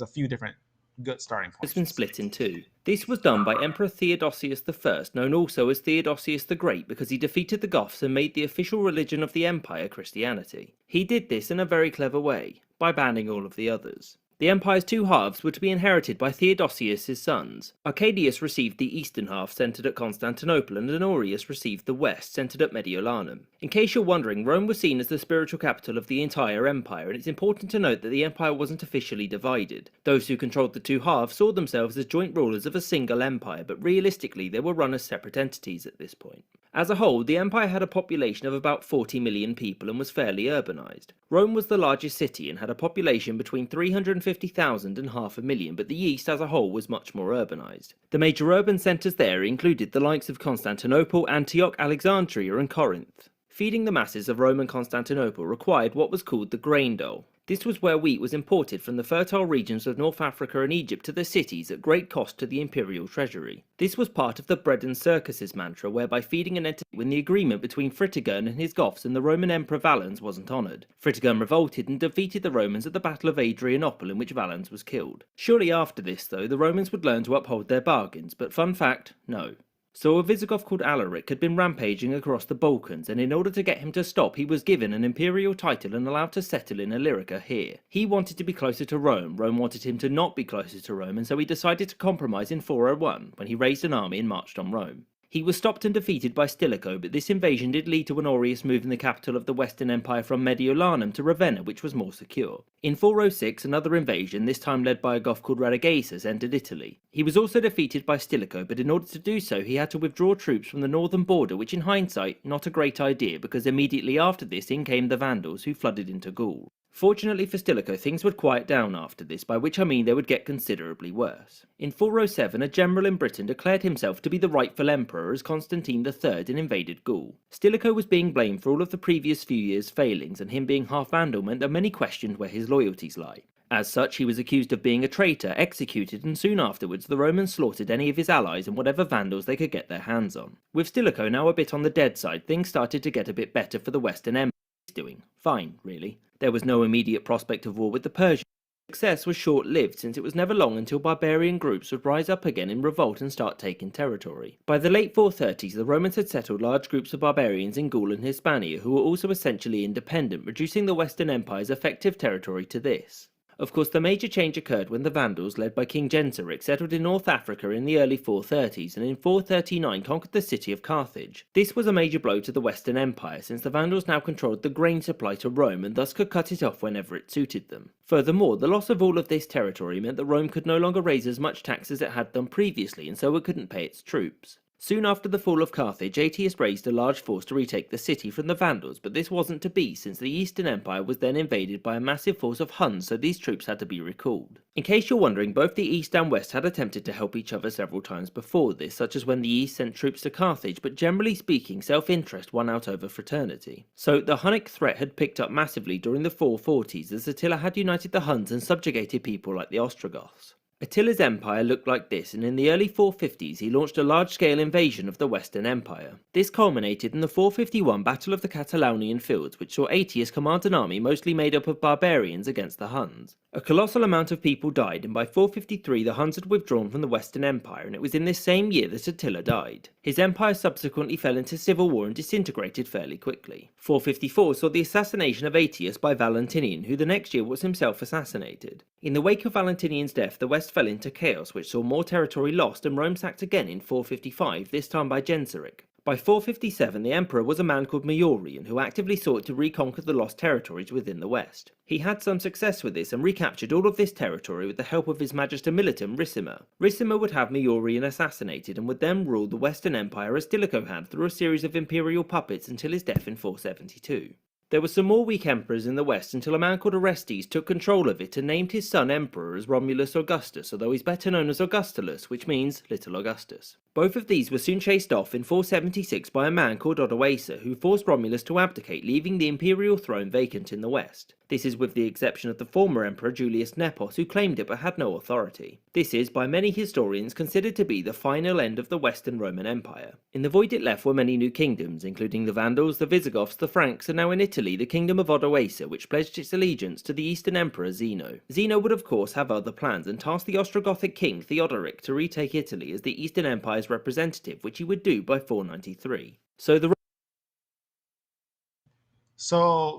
Speaker 2: a few different good starting points.
Speaker 8: It's been split in two. This was done by Emperor Theodosius I, known also as Theodosius the Great, because he defeated the Goths and made the official religion of the empire Christianity. He did this in a very clever way, by banning all of the others. The empire's two halves were to be inherited by Theodosius' sons. Arcadius received the eastern half, centred at Constantinople, and Honorius received the west, centred at Mediolanum. In case you're wondering, Rome was seen as the spiritual capital of the entire empire, and it's important to note that the empire wasn't officially divided. Those who controlled the two halves saw themselves as joint rulers of a single empire, but realistically they were run as separate entities at this point. As a whole, the empire had a population of about 40 million people and was fairly urbanized. Rome was the largest city and had a population between 350,000 and 500,000, but the east as a whole was much more urbanized. The major urban centres there included the likes of Constantinople, Antioch, Alexandria and Corinth. Feeding the masses of Rome and Constantinople required what was called the grain dole. This was where wheat was imported from the fertile regions of North Africa and Egypt to the cities at great cost to the imperial treasury. This was part of the bread and circuses mantra, whereby feeding an entity when the agreement between Fritigern and his Goths and the Roman Emperor Valens wasn't honoured. Fritigern revolted and defeated the Romans at the Battle of Adrianople, in which Valens was killed. Shortly after this, though, the Romans would learn to uphold their bargains, but fun fact, no. So a Visigoth called Alaric had been rampaging across the Balkans, and in order to get him to stop, he was given an imperial title and allowed to settle in Illyrica here. He wanted to be closer to Rome, Rome wanted him to not be closer to Rome, and so he decided to compromise in 401, when he raised an army and marched on Rome. He was stopped and defeated by Stilicho, but this invasion did lead to Honorius moving the capital of the Western Empire from Mediolanum to Ravenna, which was more secure. In 406, another invasion, this time led by a Goth called Radagaisus, entered Italy. He was also defeated by Stilicho, but in order to do so he had to withdraw troops from the northern border, which in hindsight, not a great idea, because immediately after this in came the Vandals, who flooded into Gaul. Fortunately for Stilicho, things would quiet down after this, by which I mean they would get considerably worse. In 407, a general in Britain declared himself to be the rightful emperor as Constantine III and invaded Gaul. Stilicho was being blamed for all of the previous few years' failings, and him being half Vandal meant that many questioned where his loyalties lie. As such, he was accused of being a traitor, executed, and soon afterwards the Romans slaughtered any of his allies and whatever Vandals they could get their hands on. With Stilicho now a bit on the dead side, things started to get a bit better for the Western Empire. Doing fine, really. There was no immediate prospect of war with the Persians. Success was short-lived, since it was never long until barbarian groups would rise up again in revolt and start taking territory. By the late 430s, the Romans had settled large groups of barbarians in Gaul and Hispania who were also essentially independent, reducing the Western Empire's effective territory to this. Of course, the major change occurred when the Vandals, led by King Genseric, settled in North Africa in the early 430s and in 439 conquered the city of Carthage. This was a major blow to the Western Empire, since the Vandals now controlled the grain supply to Rome and thus could cut it off whenever it suited them. Furthermore, the loss of all of this territory meant that Rome could no longer raise as much tax as it had done previously, and so it couldn't pay its troops. Soon after the fall of Carthage, Aetius raised a large force to retake the city from the Vandals, but this wasn't to be, since the Eastern Empire was then invaded by a massive force of Huns, so these troops had to be recalled. In case you're wondering, both the East and West had attempted to help each other several times before this, such as when the East sent troops to Carthage, but generally speaking, self-interest won out over fraternity. So the Hunnic threat had picked up massively during the 440s, as Attila had united the Huns and subjugated people like the Ostrogoths. Attila's empire looked like this, and in the early 450s he launched a large-scale invasion of the Western Empire. This culminated in the 451 Battle of the Catalaunian Fields, which saw Aetius command an army mostly made up of barbarians against the Huns. A colossal amount of people died, and by 453 the Huns had withdrawn from the Western Empire, and it was in this same year that Attila died. His empire subsequently fell into civil war and disintegrated fairly quickly. 454 saw the assassination of Aetius by Valentinian, who the next year was himself assassinated. In the wake of Valentinian's death, the West fell into chaos, which saw more territory lost, and Rome sacked again in 455, this time by Genseric. By 457, the emperor was a man called Maghrebian, who actively sought to reconquer the lost territories within the West. He had some success with this and recaptured all of this territory with the help of his Magister Militum Ricimer. Ricimer would have Maghrebian assassinated and would then rule the Western Empire as Stilicho had through a series of imperial puppets until his death in 472. There were some more weak emperors in the West until a man called Orestes took control of it and named his son emperor as Romulus Augustus, although he's better known as Augustulus, which means Little Augustus. Both of these were soon chased off in 476 by a man called Odoacer, who forced Romulus to abdicate, leaving the imperial throne vacant in the West. This is with the exception of the former emperor Julius Nepos, who claimed it but had no authority. This is, by many historians, considered to be the final end of the Western Roman Empire. In the void it left were many new kingdoms, including the Vandals, the Visigoths, the Franks, and now in Italy the kingdom of Odoacer, which pledged its allegiance to the Eastern Emperor Zeno. Zeno would of course have other plans and tasked the Ostrogothic king Theodoric to retake Italy as the Eastern Empire's representative, which he would do by 493. So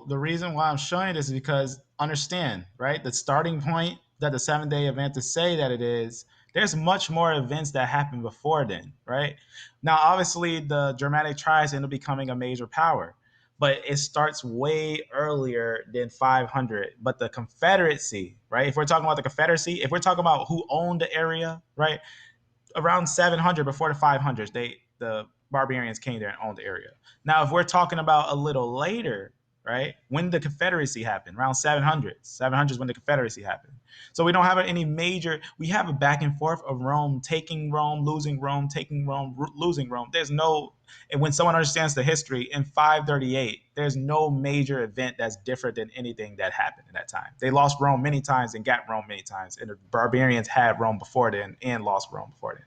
Speaker 8: the
Speaker 2: reason why I'm showing this is because understand, right? The starting point, the 7-day event to say that it is, there's much more events that happened before then, right? Now, obviously, the Germanic tribes end up becoming a major power, but it starts way earlier than 500. But the Confederacy, right? If we're talking about the Confederacy, if we're talking about who owned the area, right? Around 700 before the 500s, the barbarians came there and owned the area. Now, if we're talking about a little later, right, when the Confederacy happened, around 700s when the Confederacy happened. So we don't have any major, we have a back and forth of Rome taking Rome, losing Rome, taking Rome, losing Rome. There's no, and when someone understands the history, in 538, there's no major event that's different than anything that happened in that time. They lost Rome many times and got Rome many times, and the barbarians had Rome before then and lost Rome before then.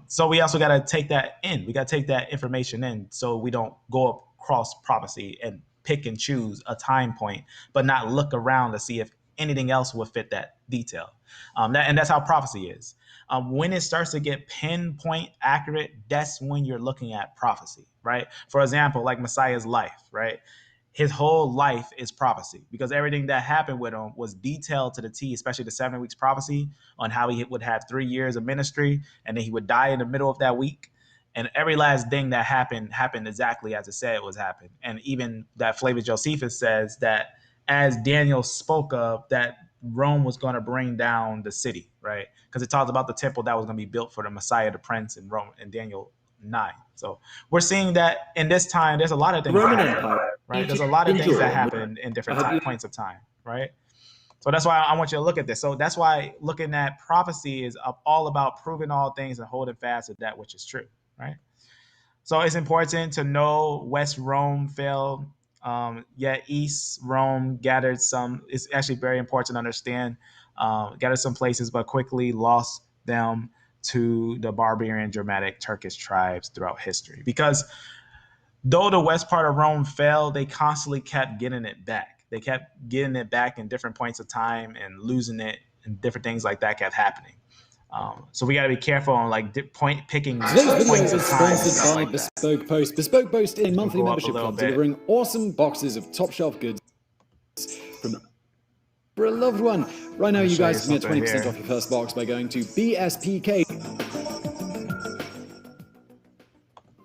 Speaker 2: So we also got to take that in. We got to take that information in so we don't go across prophecy and pick and choose a time point, but not look around to see if anything else would fit that detail. And that's how prophecy is. When it starts to get pinpoint accurate, that's when you're looking at prophecy, right? For example, like Messiah's life, right? His whole life is prophecy because everything that happened with him was detailed to the T, especially the 7 weeks prophecy on how he would have 3 years of ministry and then he would die in the middle of that week. And every last thing that happened exactly as it said it was happened. And even that Flavius Josephus says that as Daniel spoke of, that Rome was going to bring down the city, right? Because it talks about the temple that was going to be built for the Messiah, the Prince, in Rome, in Daniel 9. So we're seeing that in this time, there's a lot of things
Speaker 8: Roman
Speaker 2: that happen,
Speaker 8: Empire,
Speaker 2: right? There's a lot of things that happen in different points of time, right? So that's why I want you to look at this. So that's why looking at prophecy is all about proving all things and holding fast to that which is true, right? So it's important to know West Rome fell, yet East Rome gathered some. It's actually very important to understand, gathered some places, but quickly lost them to the barbarian Germanic Turkish tribes throughout history. Because though the west part of Rome fell, they constantly kept getting it back. They kept getting it back in different points of time and losing it, and different things like that kept happening. So we got to be careful on like picking
Speaker 9: Today's video
Speaker 2: points
Speaker 9: is
Speaker 2: of time.
Speaker 9: sponsored by
Speaker 2: Like
Speaker 9: Bespoke Post. Bespoke Post is a monthly
Speaker 2: go up a
Speaker 9: membership
Speaker 2: little
Speaker 9: club
Speaker 2: bit.
Speaker 9: delivering awesome boxes of top shelf goods from for a loved one. Right now, you
Speaker 2: show
Speaker 9: guys
Speaker 2: you
Speaker 9: can get 20%
Speaker 2: something
Speaker 9: off your first box by going to BSPK.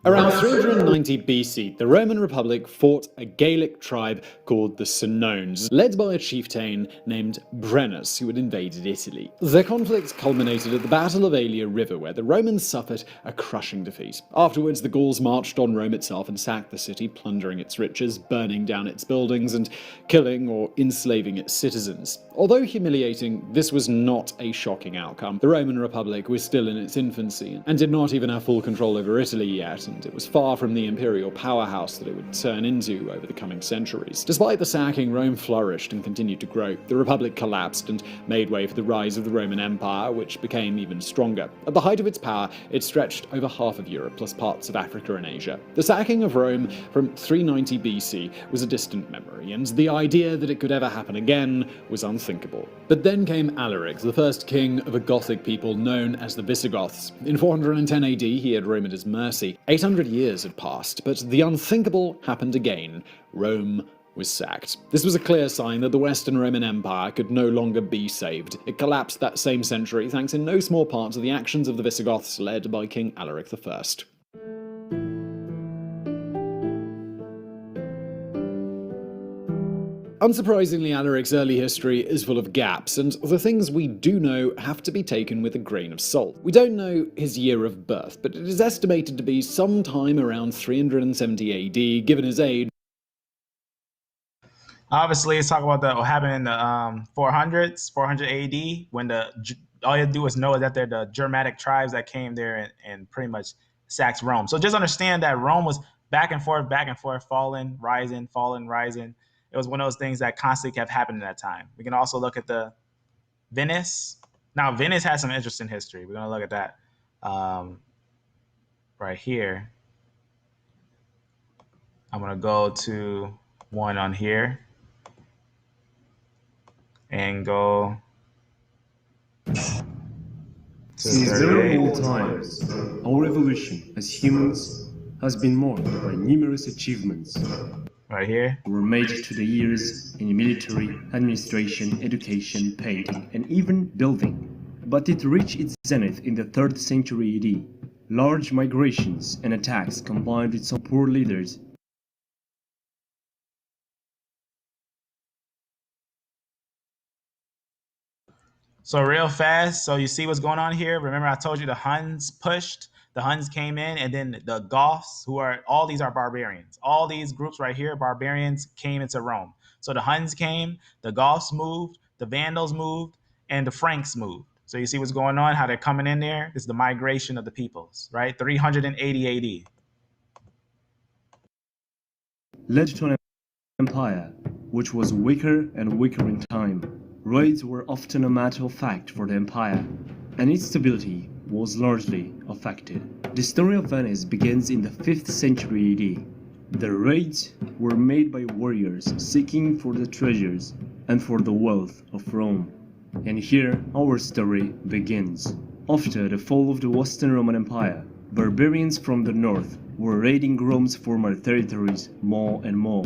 Speaker 9: Around 390 BC, the Roman Republic fought a Gaelic tribe called the Senones, led by a chieftain named Brennus, who had invaded Italy. Their conflict culminated at the Battle of Alia River, where the Romans suffered a crushing defeat. Afterwards, the Gauls marched on Rome itself and sacked the city, plundering its riches, burning down its buildings, and killing or enslaving its citizens. Although humiliating, this was not a shocking outcome. The Roman Republic was still in its infancy, and did not even have full control over Italy yet, and it was far from the imperial powerhouse that it would turn into over the coming centuries. Despite the sacking, Rome flourished and continued to grow. The Republic collapsed and made way for the rise of the Roman Empire, which became even stronger. At the height of its power, it stretched over half of Europe, plus parts of Africa and Asia. The sacking of Rome from 390 BC was a distant memory, and the idea that it could ever happen again was unthinkable. But then came Alaric, the first king of a Gothic people known as the Visigoths. In 410 AD, he had Rome at his mercy. 800 years had passed, but the unthinkable happened again. Rome was sacked. This was a clear sign that the Western Roman Empire could no longer be saved. It collapsed that same century, thanks in no small part to the actions of the Visigoths led by King Alaric I. Unsurprisingly, Alaric's early history is full of gaps, and the things we do know have to be taken with a grain of salt. We don't know his year of birth, but it is estimated to be sometime around 370 AD, given his age.
Speaker 2: Obviously, it's talking about what happened in the 400s, 400 AD, when all you do is know that they're the Germanic tribes that came there and pretty much sacked Rome. So just understand that Rome was back and forth, falling, rising, falling, rising. It was one of those things that constantly kept happening at that time. We can also look at the Venice. Now, Venice has some interesting history. We're going to look at that right here. I'm going to go to one on here and go
Speaker 10: Since very old times, our evolution as humans has been marked by numerous achievements.
Speaker 2: right here.
Speaker 10: were made to the years in military, administration, education, painting, and even building. But it reached its zenith in the 3rd century AD. Large migrations and attacks combined with some poor leaders.
Speaker 2: So real fast, so you see what's going on here. Remember I told you the Huns pushed, the Huns came in, and then the Goths, all these are barbarians. All these groups right here, barbarians, came into Rome. So the Huns came, the Goths moved, the Vandals moved, and the Franks moved. So you see what's going on, how they're coming in there. This is the migration of the peoples, right? 380 AD.
Speaker 10: Led to an empire which was weaker and weaker in time. Raids were often a matter of fact for the empire, and its stability was largely affected. The story of Venice begins in the 5th century AD. The raids were made by warriors seeking for the treasures and for the wealth of Rome. And here our story begins. After the fall of the Western Roman Empire, barbarians from the north were raiding Rome's former territories more and more.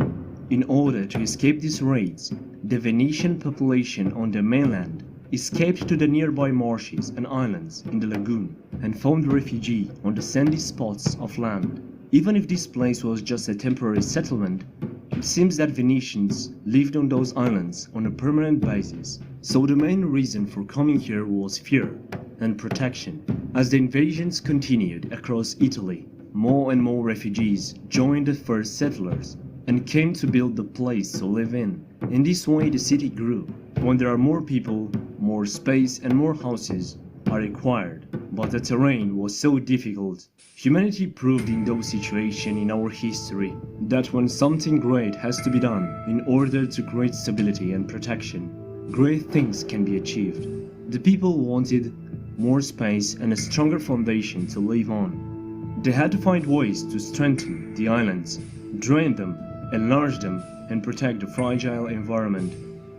Speaker 10: In order to escape these raids, the Venetian population on the mainland escaped to the nearby marshes and islands in the lagoon and found refuge on the sandy spots of land. Even if this place was just a temporary settlement, it seems that Venetians lived on those islands on a permanent basis. So the main reason for coming here was fear and protection. As the invasions continued across Italy, more and more refugees joined the first settlers and came to build the place to live in. In this way the city grew. When there are more people, more space and more houses are required. But the terrain was so difficult. Humanity proved in those situations in our history that when something great has to be done in order to create stability and protection, great things can be achieved. The people wanted more space and a stronger foundation to live on. They had to find ways to strengthen the islands, drain them, enlarge them, and protect the fragile environment.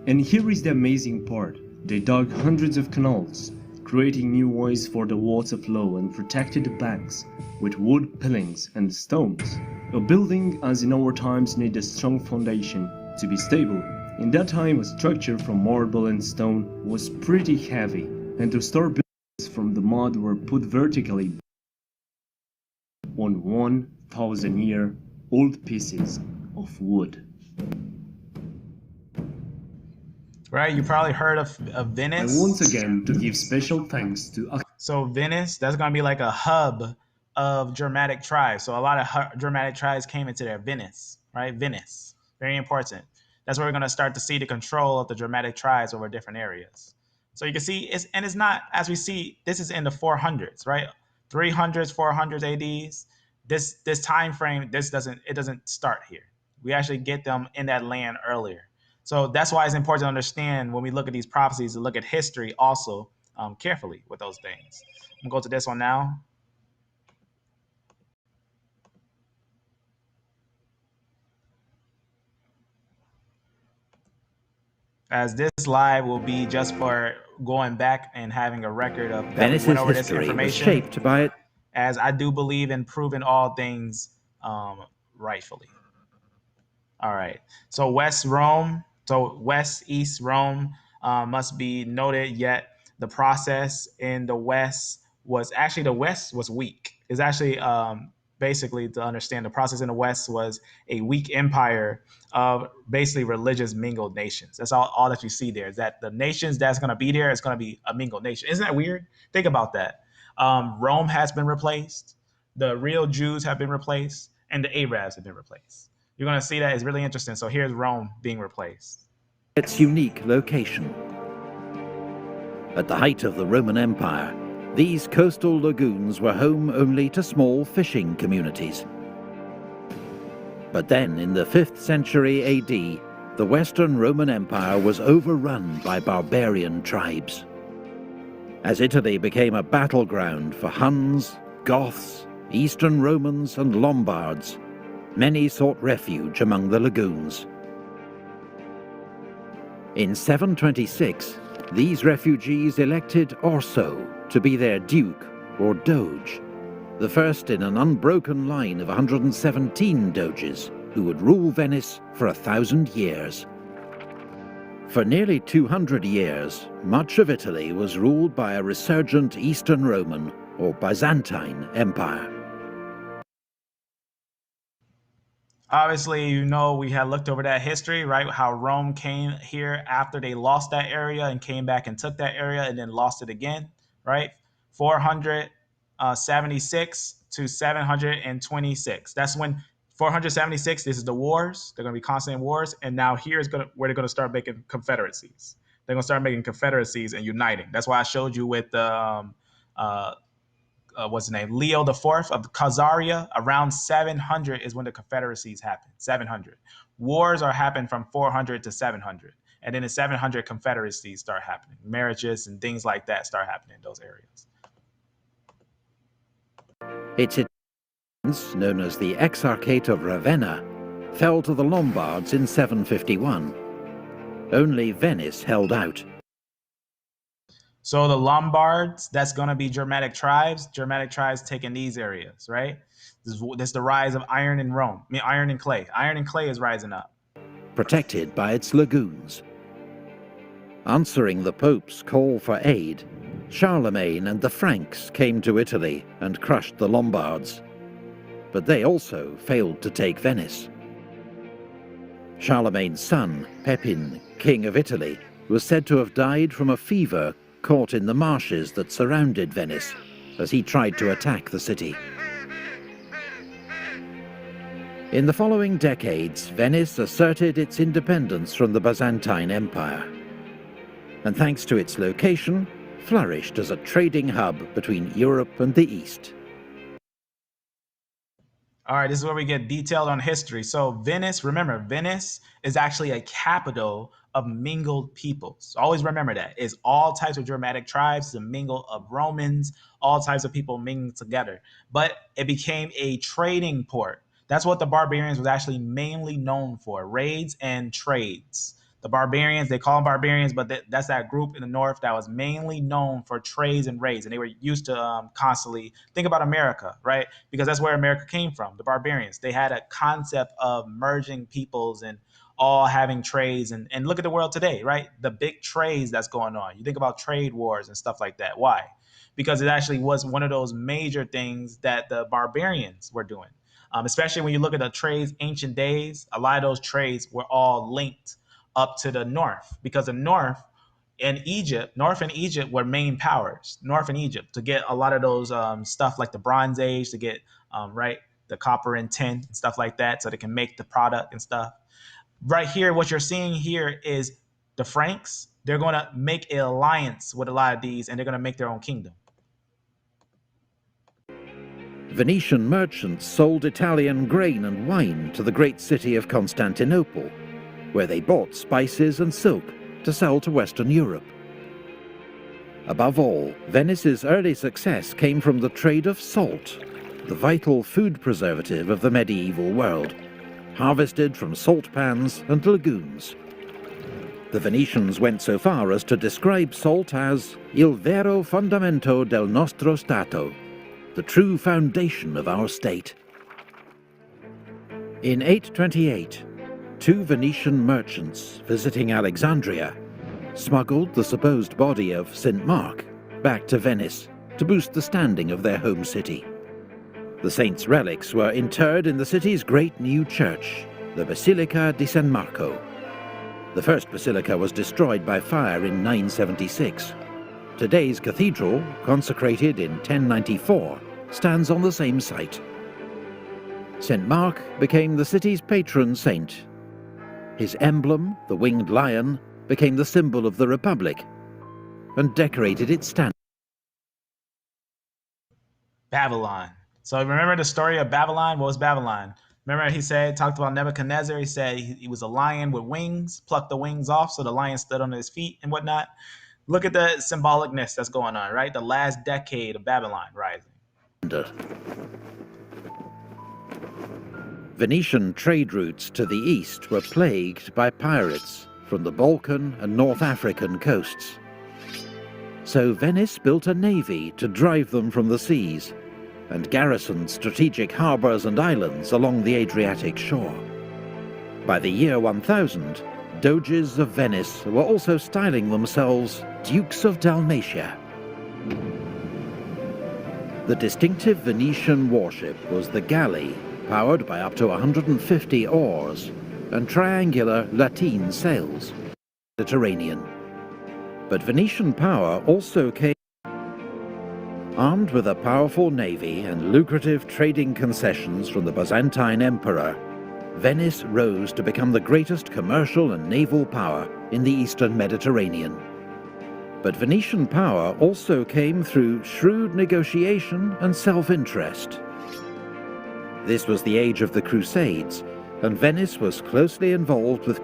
Speaker 10: And here is the amazing part. They dug hundreds of canals, creating new ways for the water flow, and protected the banks with wood pilings and stones. A building, as in our times, needs a strong foundation to be stable. In that time, a structure from marble and stone was pretty heavy, and to store buildings from the mud were put vertically on 1,000-year-old pieces of wood.
Speaker 2: Right, you probably heard of Venice.
Speaker 10: I want again to give special thanks to...
Speaker 2: So Venice, that's going to be like a hub of Germanic tribes. So a lot of Germanic tribes came into there. Venice, right? Venice, very important. That's where we're going to start to see the control of the Germanic tribes over different areas. So you can see, it's not, as we see, this is in the 400s, right? 300s, 400s ADs. This time frame, it doesn't start here. We actually get them in that land earlier. So that's why it's important to understand when we look at these prophecies, to look at history also carefully with those things. I'm going to go to this one now. As this live will be just for going back and having a record of that
Speaker 11: Venice's
Speaker 2: went over this
Speaker 11: history was
Speaker 2: information,
Speaker 11: shaped by it.
Speaker 2: as I do believe in proving all things rightfully. All right. So West East Rome must be noted, yet the process in the West was weak. It's actually basically, to understand, the process in the West was a weak empire of basically religious mingled nations. That's all that you see there, is that the nations that's going to be there is going to be a mingled nation. Isn't that weird? Think about that. Rome has been replaced. The real Jews have been replaced, and the Arabs have been replaced. You're going to see that. It's really interesting. So here's Rome being replaced.
Speaker 11: Its unique location. At the height of the Roman Empire, these coastal lagoons were home only to small fishing communities. But then, in the 5th century AD, the Western Roman Empire was overrun by barbarian tribes. As Italy became a battleground for Huns, Goths, Eastern Romans, and Lombards, many sought refuge among the lagoons. In 726, these refugees elected Orso to be their duke or doge, the first in an unbroken line of 117 doges, who would rule Venice for 1,000 years. For nearly 200 years, much of Italy was ruled by a resurgent Eastern Roman or Byzantine Empire.
Speaker 2: Obviously, you know, we had looked over that history, right? How Rome came here after they lost that area and came back and took that area and then lost it again, right? 476 to 726. That's when 476, this is the wars. They're going to be constant wars. And now here's where they're going to start making confederacies. They're going to start making confederacies and uniting. That's why I showed you with the what's the name? Leo the Fourth of Khazaria. Around 700 is when the confederacies happen. 700. Wars are happening from 400 to 700. And then in 700, confederacies start happening. Marriages and things like that start happening in those areas.
Speaker 11: Its inhabitants, known as the Exarchate of Ravenna, fell to the Lombards in 751. Only Venice held out.
Speaker 2: So the Lombards, that's going to be Germanic tribes. Germanic tribes taking these areas, right? This is the rise of iron in Rome. I mean, iron and clay. Iron and clay is rising up.
Speaker 11: Protected by its lagoons. Answering the Pope's call for aid, Charlemagne and the Franks came to Italy and crushed the Lombards. But they also failed to take Venice. Charlemagne's son, Pepin, king of Italy, was said to have died from a fever caught in the marshes that surrounded Venice as he tried to attack the city. In the following decades, Venice asserted its independence from the Byzantine Empire, and thanks to its location, flourished as a trading hub between Europe and the East.
Speaker 2: All right, this is where we get detailed on history. So Venice, remember, Venice is actually a capital of mingled peoples. Always remember that. It's all types of Germanic tribes, the mingle of Romans, all types of people mingling together. But it became a trading port. That's what the barbarians was actually mainly known for, raids and trades. The barbarians, they call them barbarians, but that's that group in the north that was mainly known for trades and raids. And they were used to constantly think about America, right? Because that's where America came from, the barbarians. They had a concept of merging peoples and all having trades. And look at the world today, right? The big trades that's going on. You think about trade wars and stuff like that. Why? Because it actually was one of those major things that the barbarians were doing. Especially when you look at the trades, ancient days, a lot of those trades were all linked up to the north, because the north and Egypt were main powers. North and Egypt to get a lot of those stuff like the Bronze Age, to get right, the copper and tin and stuff like that, so they can make the product and stuff. Right here, what you're seeing here is the Franks. They're going to make an alliance with a lot of these, and they're going to make their own kingdom.
Speaker 11: Venetian merchants sold Italian grain and wine to the great city of Constantinople, where they bought spices and silk to sell to Western Europe. Above all, Venice's early success came from the trade of salt, the vital food preservative of the medieval world, harvested from salt pans and lagoons. The Venetians went so far as to describe salt as il vero fondamento del nostro Stato, the true foundation of our state. In 828, two Venetian merchants visiting Alexandria smuggled the supposed body of St. Mark back to Venice to boost the standing of their home city. The saint's relics were interred in the city's great new church, the Basilica di San Marco. The first basilica was destroyed by fire in 976. Today's cathedral, consecrated in 1094, stands on the same site. St. Mark became the city's patron saint. His emblem, the winged lion, became the symbol of the Republic and decorated its standard.
Speaker 2: Babylon. So remember the story of Babylon? What was Babylon? Remember talked about Nebuchadnezzar. He said he was a lion with wings, plucked the wings off so the lion stood on his feet and whatnot. Look at the symbolicness that's going on, right? The last decade of Babylon rising.
Speaker 11: Venetian trade routes to the east were plagued by pirates from the Balkan and North African coasts. So Venice built a navy to drive them from the seas and garrisoned strategic harbours and islands along the Adriatic shore. By the year 1000, doges of Venice were also styling themselves Dukes of Dalmatia. The distinctive Venetian warship was the galley, powered by up to 150 oars, and triangular lateen sails. Mediterranean. But Venetian power also came armed with a powerful navy and lucrative trading concessions from the Byzantine emperor. Venice rose to become the greatest commercial and naval power in the eastern Mediterranean. But Venetian power also came through shrewd negotiation and self-interest. This was the age of the Crusades, and Venice was closely involved with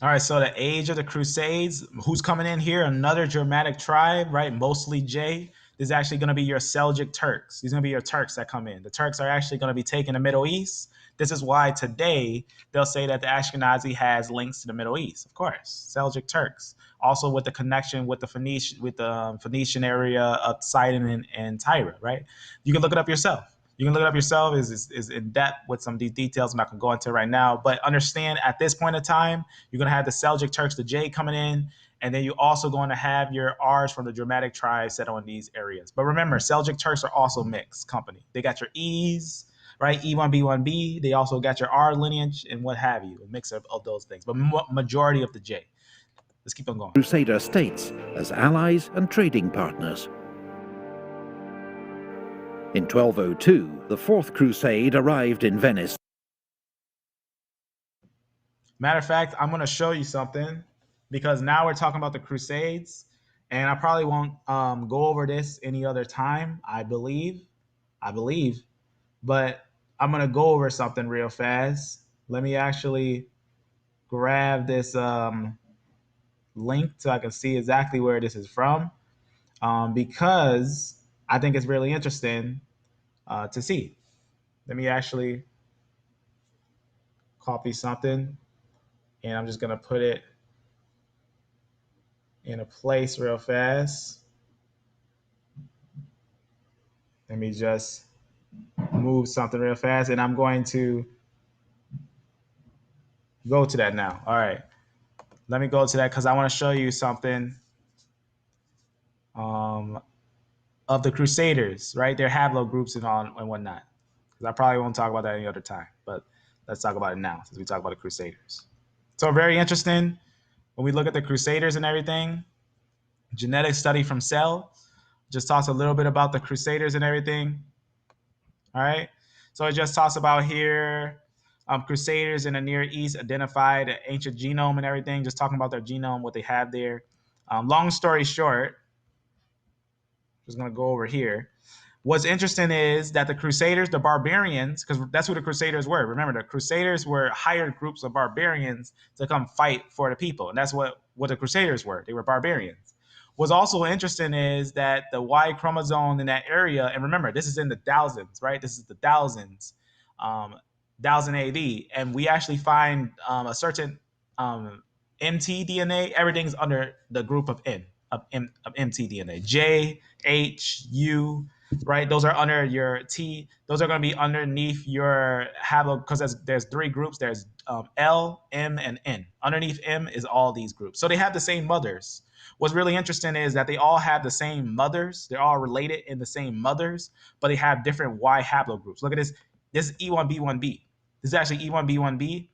Speaker 2: All right, so the age of the Crusades, who's coming in here? Another Germanic tribe, right? Mostly J. This is actually going to be your Seljuk Turks. These are going to be your Turks that come in. The Turks are actually going to be taking the Middle East. This is why today they'll say that the Ashkenazi has links to the Middle East. Of course, Seljuk Turks. Also with the connection with the Phoenician area of Sidon and Tyre, right? You can look it up yourself. You can look it up yourself. Is in depth with some of these details I'm not going to go into right now. But understand at this point in time, you're going to have the Seljuk Turks, the J coming in, and then you're also going to have your R's from the Germanic tribes set on these areas. But remember, Seljuk Turks are also mixed company. They got your E's, right? E1b1b. They also got your R lineage and what have you, a mix of those things. But majority of the J. Let's keep on going.
Speaker 11: Crusader states as allies and trading partners. In 1202, the Fourth Crusade arrived in Venice.
Speaker 2: Matter of fact, I'm going to show you something because now we're talking about the Crusades, and I probably won't go over this any other time, I believe, but I'm going to go over something real fast. Let me actually grab this link so I can see exactly where this is from because I think it's really interesting to see. Let me actually copy something, and I'm just going to put it in a place real fast. Let me just move something real fast, and I'm going to go to that now. All right. Let me go to that because I want to show you something of the Crusaders, right? Their haplogroups and all and whatnot. Because I probably won't talk about that any other time, but let's talk about it now since we talk about the Crusaders. So very interesting when we look at the Crusaders and everything. Genetic study from Cell just talks a little bit about the Crusaders and everything. All right. So it just talks about here Crusaders in the Near East identified an ancient genome and everything, just talking about their genome, what they have there. Long story short, just going to go over here. What's interesting is that the Crusaders, the barbarians, because that's who the Crusaders were. Remember, the Crusaders were hired groups of barbarians to come fight for the people. And that's what the Crusaders were. They were barbarians. What's also interesting is that the Y chromosome in that area, and remember, this is in the thousands, right? This is the thousands, 1000 AD. And we actually find a certain mtDNA. Everything's under the group of N, of mtDNA. J, H, U, right? Those are under your T. Those are going to be underneath your haplo, because there's three groups. There's L, M, and N. Underneath M is all these groups. So they have the same mothers. What's really interesting is that they all have the same mothers. They're all related in the same mothers, but they have different Y haplogroups. Look at this. This is E1b1b. This is actually E1b1b.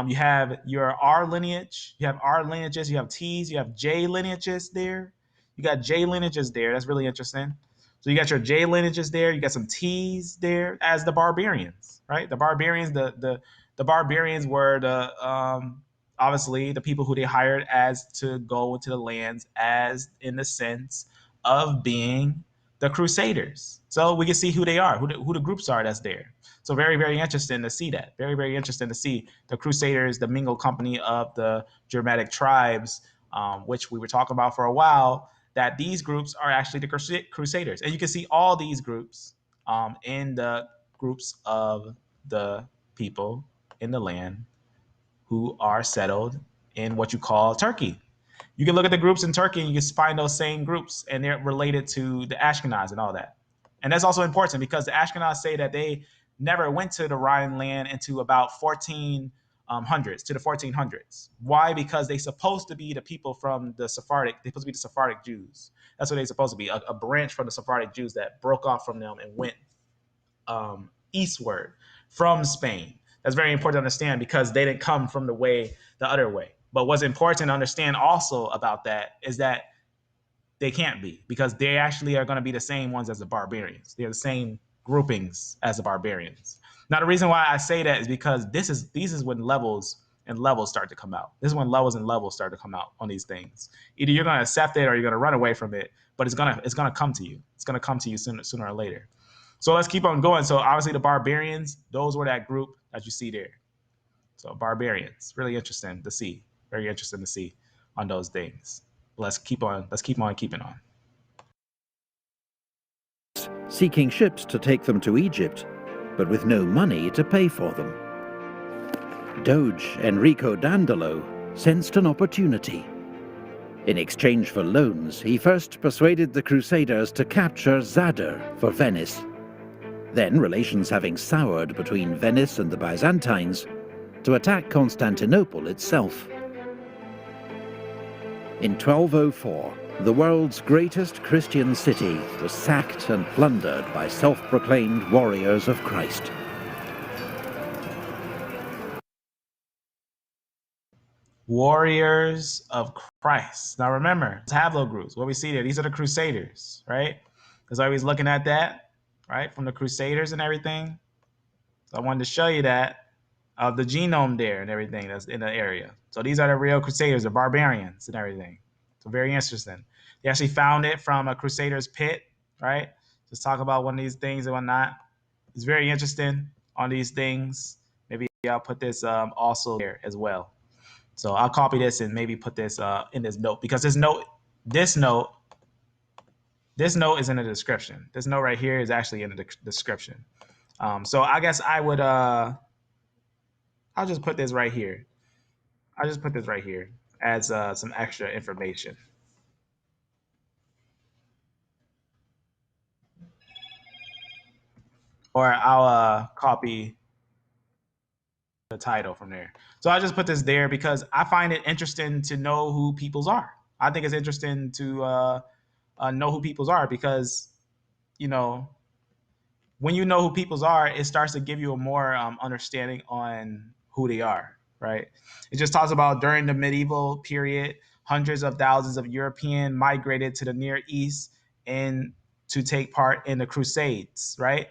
Speaker 2: You have your R lineage. You have R lineages. You have T's. You have J lineages there. You got J lineages there. That's really interesting. So you got your J lineages there. You got some T's there as the barbarians, right? The barbarians, the barbarians were the obviously the people who they hired as to go into the lands as in the sense of being the Crusaders. So we can see who they are, who the groups are that's there. So very, very interesting to see that. Very, very interesting to see the Crusaders, the mingled company of the Germanic tribes, which we were talking about for a while, that these groups are actually the Crusaders. And you can see all these groups in the groups of the people in the land who are settled in what you call Turkey. You can look at the groups in Turkey and you can find those same groups, and they're related to the Ashkenaz and all that. And that's also important because the Ashkenaz say that they never went to the Rhineland into about 1400s, to the 1400s. Why? Because they're supposed to be the people from the Sephardic, they're supposed to be the Sephardic Jews. That's what they're supposed to be, a branch from the Sephardic Jews that broke off from them and went eastward from Spain. That's very important to understand because they didn't come from the other way. But what's important to understand also about that is that they can't be, because they actually are going to be the same ones as the barbarians. They're the same groupings as the barbarians. Now, the reason why I say that is because these is when levels and levels start to come out. This is when levels and levels start to come out on these things. Either you're going to accept it or you're going to run away from it, but it's going to come to you. It's going to come to you sooner or later. So let's keep on going. So obviously the barbarians, those were that group that you see there. So barbarians, really interesting to see. Very interesting to see on those things. Let's keep on keeping on.
Speaker 11: Seeking ships to take them to Egypt, but with no money to pay for them. Doge Enrico Dandolo sensed an opportunity. In exchange for loans, he first persuaded the Crusaders to capture Zadar for Venice. Then, relations having soured between Venice and the Byzantines, to attack Constantinople itself. In 1204, the world's greatest Christian city was sacked and plundered by self-proclaimed warriors of Christ.
Speaker 2: Warriors of Christ. Now remember, haplogroups, what we see there, these are the Crusaders, right? Because I was looking at that, right, from the Crusaders and everything. So I wanted to show you that, of the genome there and everything that's in the area. So these are the real Crusaders, the barbarians and everything. So very interesting. They actually found it from a Crusader's pit, right? Just talk about one of these things and whatnot. It's very interesting on these things. Maybe I'll put this also there as well. So I'll copy this and maybe put this in this note, because this note is in the description. This note right here is actually in the description. So I guess I would, I'll just put this right here. I'll just put this right here as some extra information. Or I'll copy the title from there. So I just put this there because I find it interesting to know who peoples are. I think it's interesting to know who peoples are because, you know, when you know who peoples are, it starts to give you a more understanding on who they are, right? It just talks about during the medieval period, hundreds of thousands of Europeans migrated to the Near East and to take part in the Crusades, right?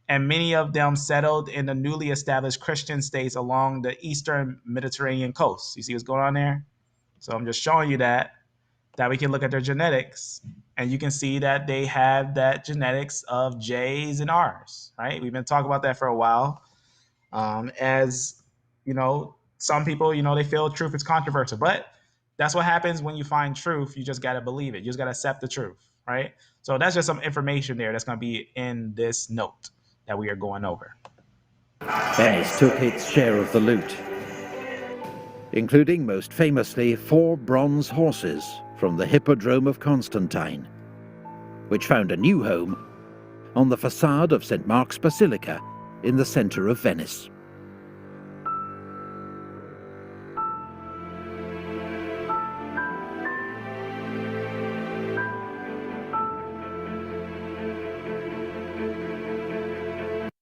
Speaker 2: And many of them settled in the newly established Christian states along the eastern Mediterranean coast. You see what's going on there? So I'm just showing you that we can look at their genetics, and you can see that they have that genetics of J's and R's, right? We've been talking about that for a while. As you know, some people, you know, they feel truth is controversial, but that's what happens when you find truth. You just got to believe it. You just got to accept the truth, right? So that's just some information there that's going to be in this note that we are going over.
Speaker 11: Venice took its share of the loot, including most famously 4 bronze horses from the Hippodrome of Constantine, which found a new home on the facade of St. Mark's Basilica in the centre of Venice.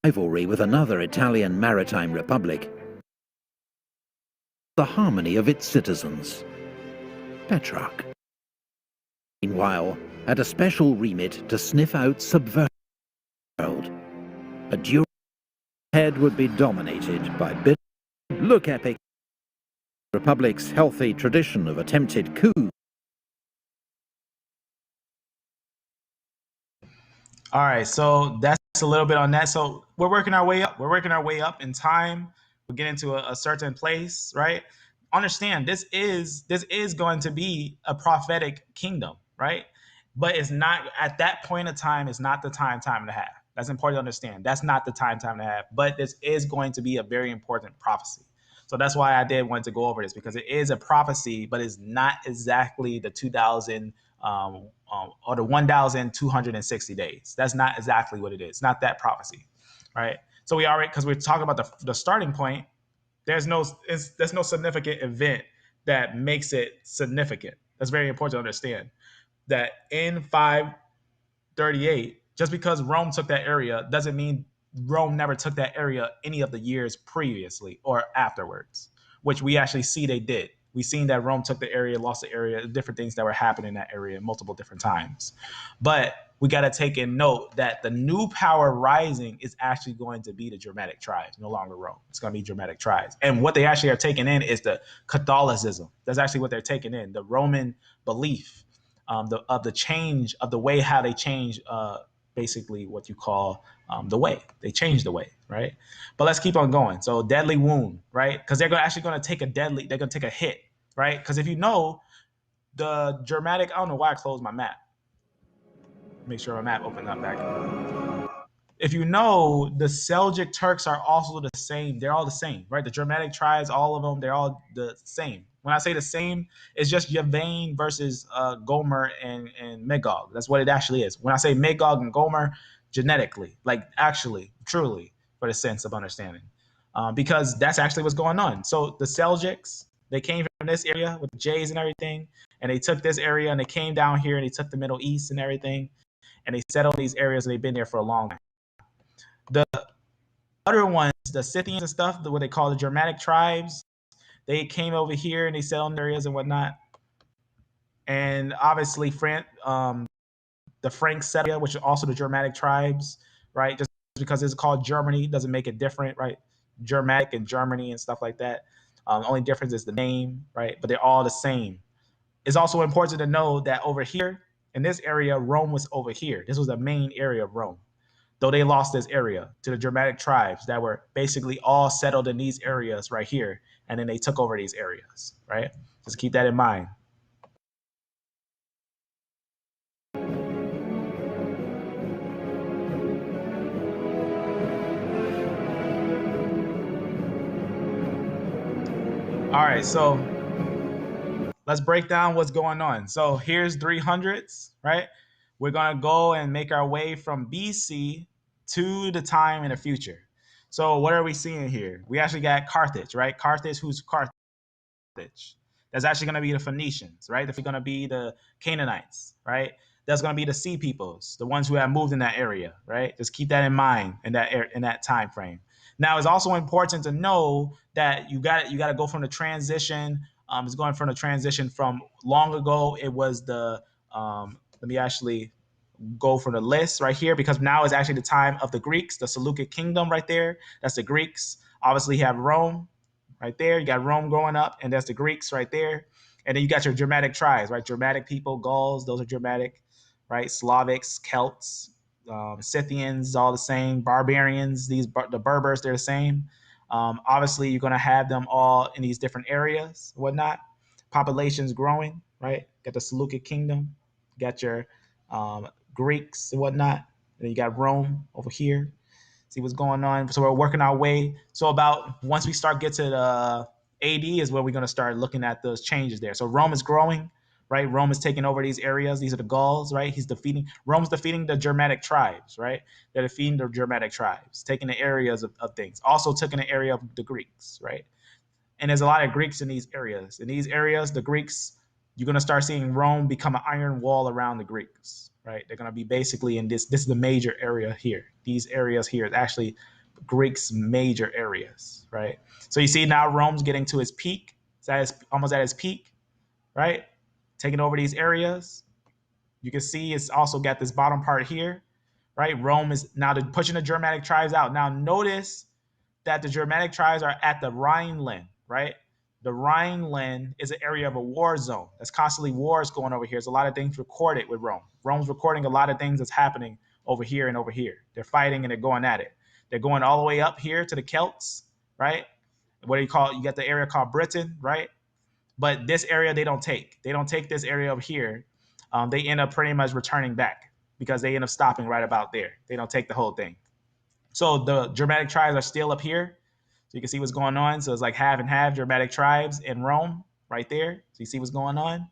Speaker 11: Rivalry with another Italian maritime republic, the harmony of its citizens. Petrarch, meanwhile, had a special remit to sniff out subversion. A dual head would be dominated by bitter, look epic, republic's healthy tradition of attempted coup.
Speaker 2: All right, so that's a little bit on that. So we're working our way up. We're working our way up in time. We're getting to a certain place, right? Understand, this is going to be a prophetic kingdom, right? But it's not, at that point of time, it's not the time and a half. That's important to understand. That's not the time and a half. But this is going to be a very important prophecy. So that's why I did want to go over this, because it is a prophecy, but it's not exactly the 2,000 or the 1,260 days. That's not exactly what it is. Not that prophecy, right? So we already, because we're talking about the starting point, there's no significant event that makes it significant. That's very important to understand. That in 538, just because Rome took that area doesn't mean Rome never took that area any of the years previously or afterwards, which we actually see they did. We've seen that Rome took the area, lost the area, different things that were happening in that area multiple different times. But we got to take in note that the new power rising is actually going to be the Germanic tribes, no longer Rome. It's going to be Germanic tribes. And what they actually are taking in is the Catholicism. That's actually what they're taking in, the Roman belief, of the change of the way how they change basically what you call the way. They change the way, right? But let's keep on going. So deadly wound, right? Because they're actually going to take they're going to take a hit, right? Because if you know the Germanic, I don't know why I closed my map. Make sure my map opened up back. If you know, the Seljuk Turks are also the same. They're all the same, right? The Germanic tribes, all of them, they're all the same. When I say the same, it's just Yavain versus Gomer and Magog. That's what it actually is. When I say Magog and Gomer, genetically, like actually, truly, for the sense of understanding, because that's actually what's going on. So the Seljuks, they came from this area with the Jays and everything, and they took this area and they came down here and they took the Middle East and everything, and they settled these areas and they've been there for a long time. The other ones, the Scythians and stuff, what they call the Germanic tribes, they came over here and they settled in areas and whatnot. And obviously, the Franks settled, which are also the Germanic tribes, right? Just because it's called Germany doesn't make it different, right? Germanic and Germany and stuff like that. The only difference is the name, right? But they're all the same. It's also important to know that over here in this area, Rome was over here. This was the main area of Rome. Though they lost this area to the Germanic tribes that were basically all settled in these areas right here, and then they took over these areas, right? Just keep that in mind. All right, so let's break down what's going on. So here's 300s, right? We're going to go and make our way from BC to the time in the future. So what are we seeing here? We actually got Carthage, right? Carthage, who's Carthage? That's actually going to be the Phoenicians, right? That's going to be the Canaanites, right? That's going to be the Sea Peoples, the ones who have moved in that area, right? Just keep that in mind in that time frame. Now, it's also important to know that you got to go from the transition. It's going from the transition from long ago. It was the let me actually go for the list right here, because now is actually the time of the Greeks, the Seleucid kingdom right there. That's the Greeks. Obviously, you have Rome right there. You got Rome growing up, and that's the Greeks right there. And then you got your Germanic tribes, right? Germanic people, Gauls, those are Germanic, right? Slavics, Celts, Scythians, all the same. Barbarians, the Berbers, they're the same. Obviously, you're going to have them all in these different areas, whatnot. Populations growing, right? Got the Seleucid kingdom, got your Greeks and whatnot. And then you got Rome over here. See what's going on. So we're working our way. So about once we start get to the AD is where we're going to start looking at those changes there. So Rome is growing, right? Rome is taking over these areas. These are the Gauls, right? Rome's defeating the Germanic tribes, right? They're defeating the Germanic tribes, taking the areas of things. Also taking the area of the Greeks, right? And there's a lot of Greeks in these areas. In these areas, the Greeks, you're going to start seeing Rome become an iron wall around the Greeks, right? They're going to be basically in this is the major area here. These areas here is actually Greeks' major areas, right? So you see now Rome's getting to its peak. It's almost at its peak, right? Taking over these areas. You can see it's also got this bottom part here, right? Rome is now pushing the Germanic tribes out. Now notice that the Germanic tribes are at the Rhineland, right? The Rhineland is an area of a war zone. There's constantly wars going over here. There's a lot of things recorded with Rome. Rome's recording a lot of things that's happening over here and over here. They're fighting and they're going at it. They're going all the way up here to the Celts, right? What do you call it? You got the area called Britain, right? But this area they don't take. They don't take this area over here. They end up pretty much returning back because they end up stopping right about there. They don't take the whole thing. So the Germanic tribes are still up here. So you can see what's going on. So it's like half and half Germanic tribes in Rome right there. So you see what's going on.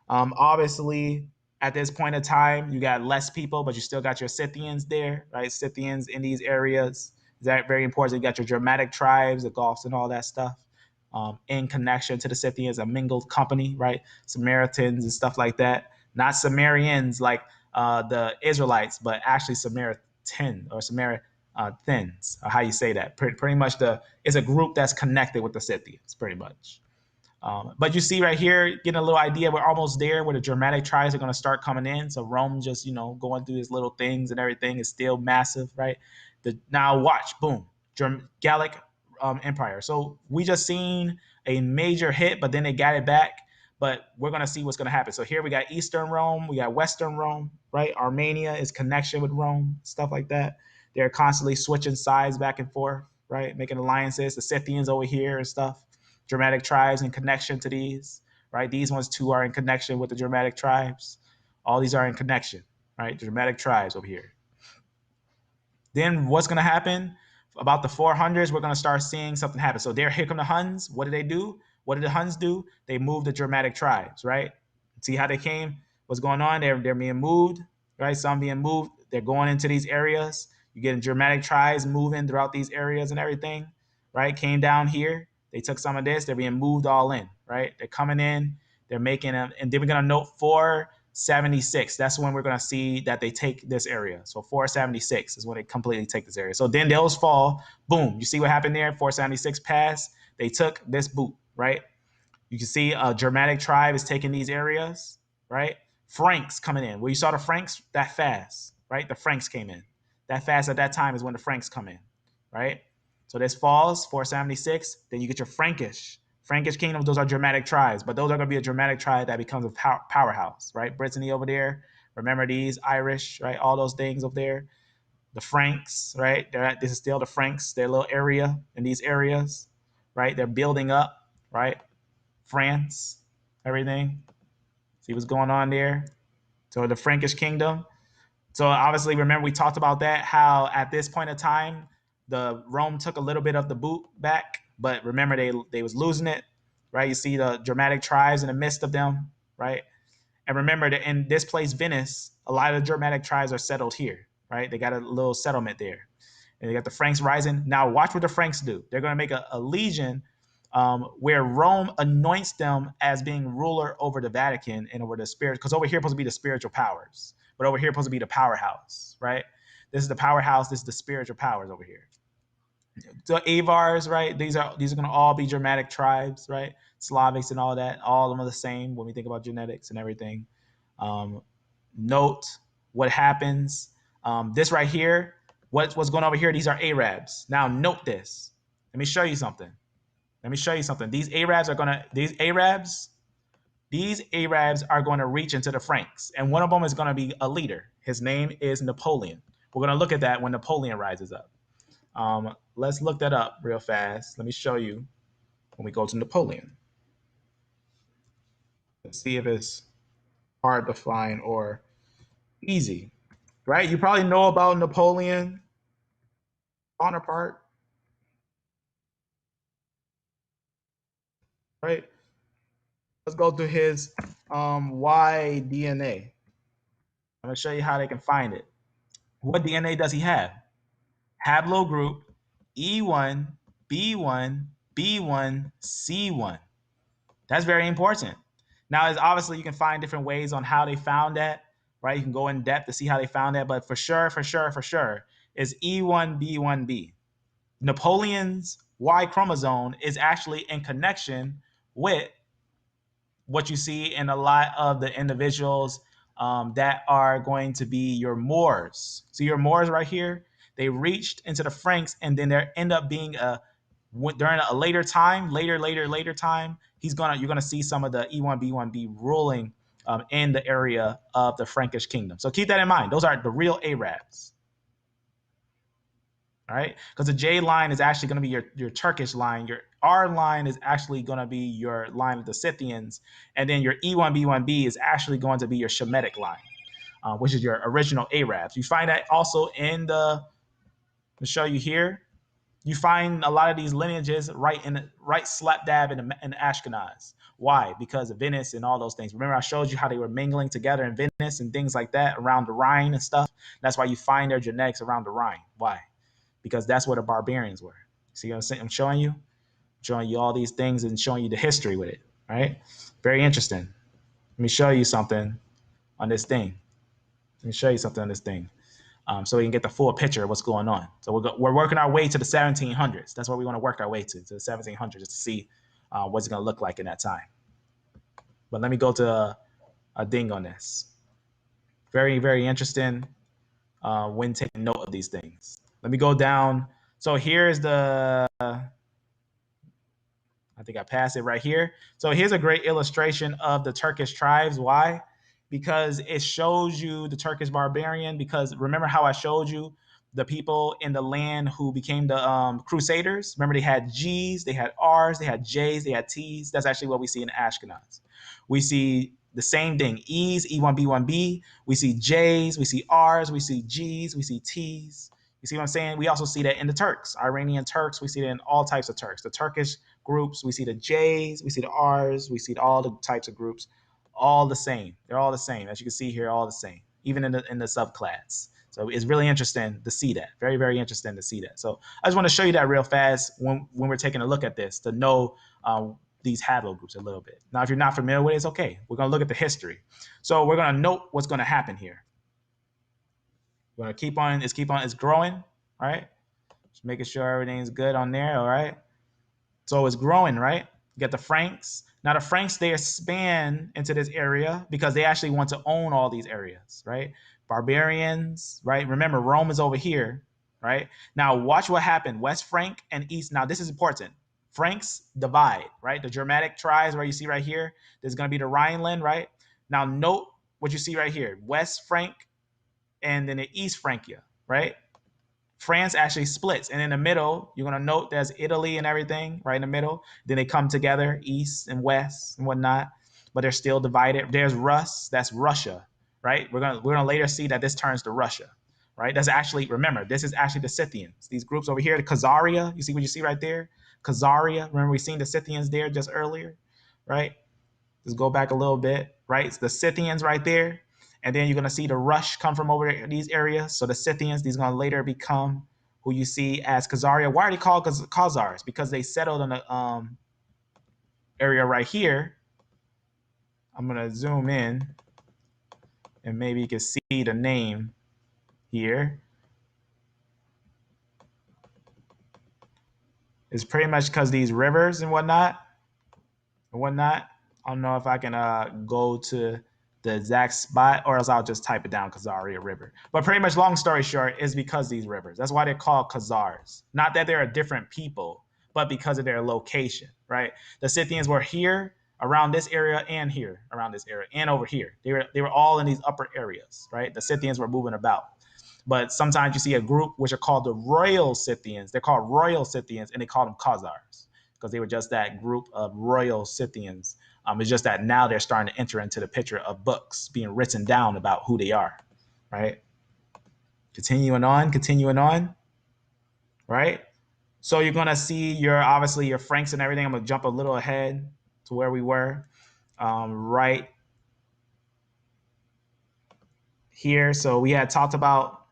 Speaker 2: Obviously, at this point in time, you got less people, but you still got your Scythians there, right? Scythians in these areas. that very important. You got your Germanic tribes, the Goths and all that stuff, in connection to the Scythians, a mingled company, right? Samaritans and stuff like that. Not Sumerians like the Israelites, but actually Samaritan or Samaritans, or how you say that. Pretty much it's a group that's connected with the Scythians, pretty much. But you see right here, getting a little idea, we're almost there where the Germanic tribes are going to start coming in. So Rome just, going through these little things and everything is still massive, right? Now watch, boom, Gallic Empire. So we just seen a major hit, but then they got it back. But we're going to see what's going to happen. So here we got Eastern Rome, we got Western Rome, right? Armenia is connection with Rome, stuff like that. They're constantly switching sides back and forth, right? Making alliances, the Scythians over here and stuff. Germanic tribes in connection to these, right? These ones too are in connection with the Germanic tribes. All these are in connection, right? The Germanic tribes over here. Then what's going to happen? About the 400s, we're going to start seeing something happen. So here come the Huns. What did they do? What did the Huns do? They moved the Germanic tribes, right? See how they came? What's going on? They're being moved, right? Some being moved. They're going into these areas. You're getting Germanic tribes moving throughout these areas and everything, right? Came down here. They took some of this. They're being moved all in, right? They're coming in. They're making them. And then we're going to note 476. That's when we're going to see that they take this area. So 476 is when they completely take this area. So then those fall. Boom. You see what happened there? 476 passed. They took this boot, right? You can see a Germanic tribe is taking these areas, right? Franks coming in. Well, you saw the Franks that fast, right? The Franks came in. That fast at that time is when the Franks come in, right? So this falls, 476. Then you get your Frankish kingdom. Those are Germanic tribes, but those are going to be a Germanic tribe that becomes a powerhouse, right? Brittany over there. Remember these, Irish, right? All those things over there. The Franks, right? This is still the Franks, their little area in these areas, right? They're building up, right? France, everything. See what's going on there? So the Frankish kingdom. So obviously, remember we talked about that, how at this point in time, the Rome took a little bit of the boot back, but remember they was losing it, right? You see the Germanic tribes in the midst of them, right? And remember that in this place, Venice, a lot of the Germanic tribes are settled here, right? They got a little settlement there. And they got the Franks rising. Now watch what the Franks do. They're going to make a legion where Rome anoints them as being ruler over the Vatican and over the spirit, because over here supposed to be the spiritual powers, but over here supposed to be the powerhouse, right? This is the powerhouse. This is the spiritual powers over here. So Avars, right? These are going to all be Germanic tribes, right? Slavics and all that. All of them are the same when we think about genetics and everything. Note what happens. This right here, what's going over here? These are Arabs. Now note this. Let me show you something. These Arabs are going to reach into the Franks, and one of them is going to be a leader. His name is Napoleon. We're going to look at that when Napoleon rises up. Let's look that up real fast. Let me show you when we go to Napoleon. Let's see if it's hard to find or easy, right? You probably know about Napoleon Bonaparte, right? Let's go to his Y-DNA. I'm going to show you how they can find it. What DNA does he have? Haplogroup E1b1b1C1. That's very important. Now, it's obviously you can find different ways on how they found that, right? You can go in depth to see how they found that, but for sure, is E1b1b. Napoleon's Y chromosome is actually in connection with what you see in a lot of the individuals that are going to be your Moors. So your Moors right here, they reached into the Franks, and then there end up being during a later time, you're gonna see some of the E1b1b ruling in the area of the Frankish kingdom. So keep that in mind. Those are the real Arabs. All right, because the J line is actually going to be your Turkish line. Your R line is actually going to be your line of the Scythians, and then your E1b1b is actually going to be your Shemitic line, which is your original Arabs. You find that also in the. To show you here, you find a lot of these lineages right slap dab in Ashkenaz. Why? Because of Venice and all those things. Remember, I showed you how they were mingling together in Venice and things like that around the Rhine and stuff. That's why you find their genetics around the Rhine. Why? because that's where the barbarians were. See what I'm showing you? Showing you all these things and showing you the history with it, right? Very interesting. Let me show you something on this thing. Let me show you something on this thing. So we can get the full picture of what's going on. So we're working our way to the 1700s. That's what we want to work our way to the 1700s, just to see what's it going to look like in that time. But let me go to a thing on this. Very, very interesting when taking note of these things. Let me go down. So here's the, I think I passed it right here. So here's a great illustration of the Turkish tribes. Why? Because it shows you the Turkish barbarian. Because remember how I showed you the people in the land who became the Crusaders? Remember, they had G's, they had R's, they had J's, they had T's. That's actually what we see in Ashkenaz. We see the same thing, E's, E1b1b. We see J's, we see R's, we see G's, we see T's. You see what I'm saying? We also see that in the Turks, Iranian Turks. We see that in all types of Turks. The Turkish groups, we see the J's, we see the R's, we see all the types of groups, all the same. They're all the same. As you can see here, all the same, even in the subclass. So it's really interesting to see that. Very, very interesting to see that. So I just want to show you that real fast when we're taking a look at this, to know these haplogroups a little bit. Now, if you're not familiar with it, it's okay. We're going to look at the history. So we're going to note what's going to happen here. We're going to keep on, it's growing, right? Just making sure everything's good on there, all right? So it's growing, right? You got the Franks. Now the Franks, they expand into this area because they actually want to own all these areas, right? Barbarians, right? Remember, Rome is over here, right? Now watch what happened. West Frank and East. Now this is important. Franks divide, right? The Germanic tribes, where you see right here, there's going to be the Rhineland, right? Now note what you see right here. West Frank and then the East Francia, right? France actually splits. And in the middle, you're going to note there's Italy and everything right in the middle. Then they come together, East and West and whatnot, but they're still divided. There's Rus, that's Russia, right? We're gonna later see that this turns to Russia, right? That's actually, remember, this is actually the Scythians. These groups over here, the Khazaria, you see what you see right there? Khazaria, remember we seen the Scythians there just earlier, right? Just go back a little bit, right? It's the Scythians right there. And then you're going to see the Rush come from over these areas. So the Scythians, these are going to later become who you see as Khazaria. Why are they called Khazars? Because they settled in the area right here. I'm going to zoom in and maybe you can see the name here. It's pretty much because these rivers and whatnot. I don't know if I can go to the exact spot, or else I'll just type it down, Khazaria River. But pretty much, long story short, is because these rivers. That's why they're called Khazars. Not that they're a different people, but because of their location, right? The Scythians were here around this area and here around this area and over here. They were all in these upper areas, right? The Scythians were moving about. But sometimes you see a group which are called the Royal Scythians. They're called Royal Scythians, and they call them Khazars because they were just that group of Royal Scythians. It's just that now they're starting to enter into the picture of books being written down about who they are, right? Continuing on, right? So you're going to see obviously your Franks and everything. I'm going to jump a little ahead to where we were right here. So we had talked about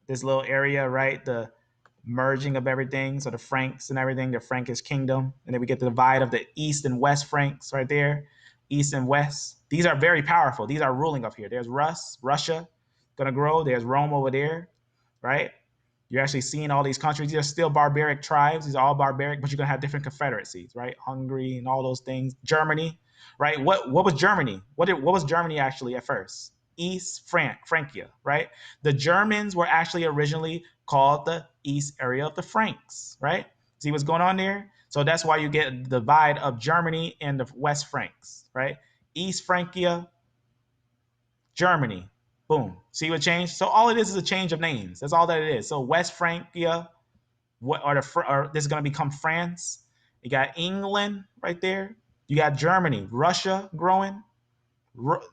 Speaker 2: this little area, right? The merging of everything. So the Franks and everything, the Frankish kingdom. And then we get the divide of the East and West Franks right there. East and West. These are very powerful. These are ruling up here. There's Russia going to grow. There's Rome over there, right? You're actually seeing all these countries. These are still barbaric tribes. These are all barbaric, but you're going to have different confederacies, right? Hungary and all those things. Germany, right? What was Germany? What was Germany actually at first? East Francia, right? The Germans were actually originally called the East area of the Franks, right? See what's going on there? So that's why you get the divide of Germany and the West Franks, right? East Francia, Germany, boom. See what changed? So all it is a change of names. That's all that it is. So West Francia, this is going to become France. You got England right there. You got Germany, Russia growing.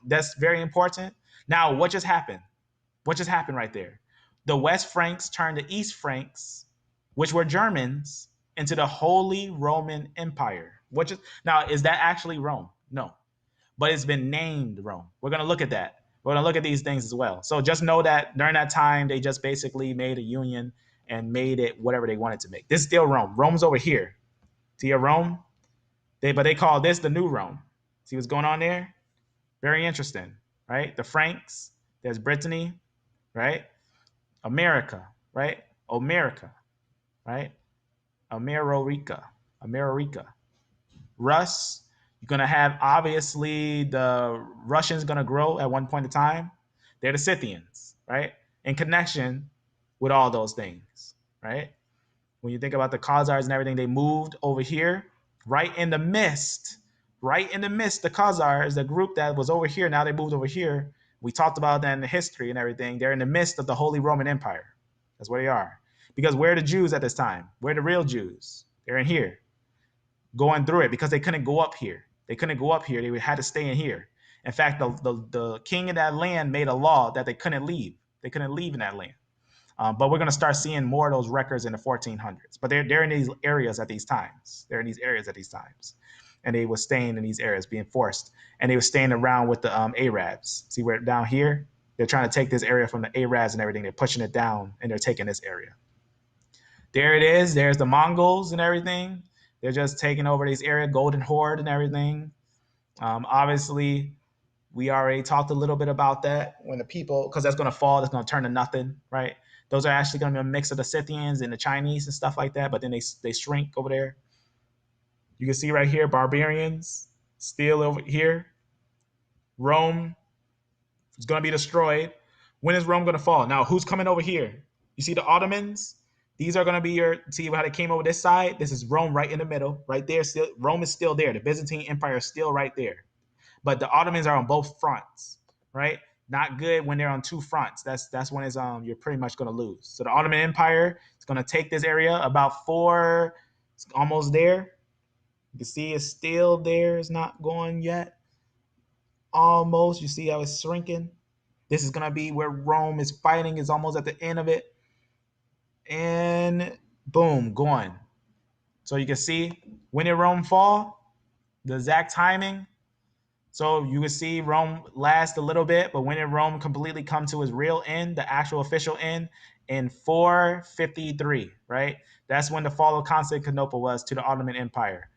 Speaker 2: That's very important. Now, what just happened? What just happened right there? The West Franks turned the East Franks, which were Germans, into the Holy Roman Empire. Now, is that actually Rome? No, but it's been named Rome. We're going to look at that. We're going to look at these things as well. So just know that during that time, they just basically made a union and made it whatever they wanted to make. This is still Rome. Rome's over here. See Rome? But they call this the New Rome. See what's going on there? Very interesting, right? The Franks, there's Brittany, right? America, right? Omerica, right? America. Rus, you're going to have, obviously, the Russians going to grow at one point in time. They're the Scythians, right? In connection with all those things, right? When you think about the Khazars and everything, they moved over here, right in the midst, the Khazars, the group that was over here, now they moved over here. We talked about that in the history and everything. They're in the midst of the Holy Roman Empire. That's where they are. Because where are the Jews at this time? Where are the real Jews? They're in here, going through it, because they couldn't go up here. They had to stay in here. In fact, the king of that land made a law that they couldn't leave. They couldn't leave in that land. But we're going to start seeing more of those records in the 1400s. But they're in these areas at these times. And they were staying in these areas, being forced. And they were staying around with the Arabs. See where down here? They're trying to take this area from the Arabs and everything. They're pushing it down, and they're taking this area. There it is. There's the Mongols and everything. They're just taking over this area, Golden Horde and everything. Obviously, we already talked a little bit about that when the people, because that's going to fall, that's going to turn to nothing, right? Those are actually going to be a mix of the Scythians and the Chinese and stuff like that, but then they shrink over there. You can see right here, barbarians still over here. Rome is going to be destroyed. When is Rome going to fall? Now, who's coming over here? You see the Ottomans? These are going to be see how they came over this side? This is Rome right in the middle, right there. Still, Rome is still there. The Byzantine Empire is still right there. But the Ottomans are on both fronts, right? Not good when they're on two fronts. That's when you're pretty much going to lose. So the Ottoman Empire is going to take this area about 4, it's almost there. You can see it's still there. It's not going yet. Almost. You see how it's shrinking? This is going to be where Rome is fighting. It's almost at the end of it. And boom, going. So you can see when did Rome fall? The exact timing. So you can see Rome last a little bit, but when did Rome completely come to its real end, the actual official end? In 453, right? That's when the fall of Constantinople was to the Ottoman Empire.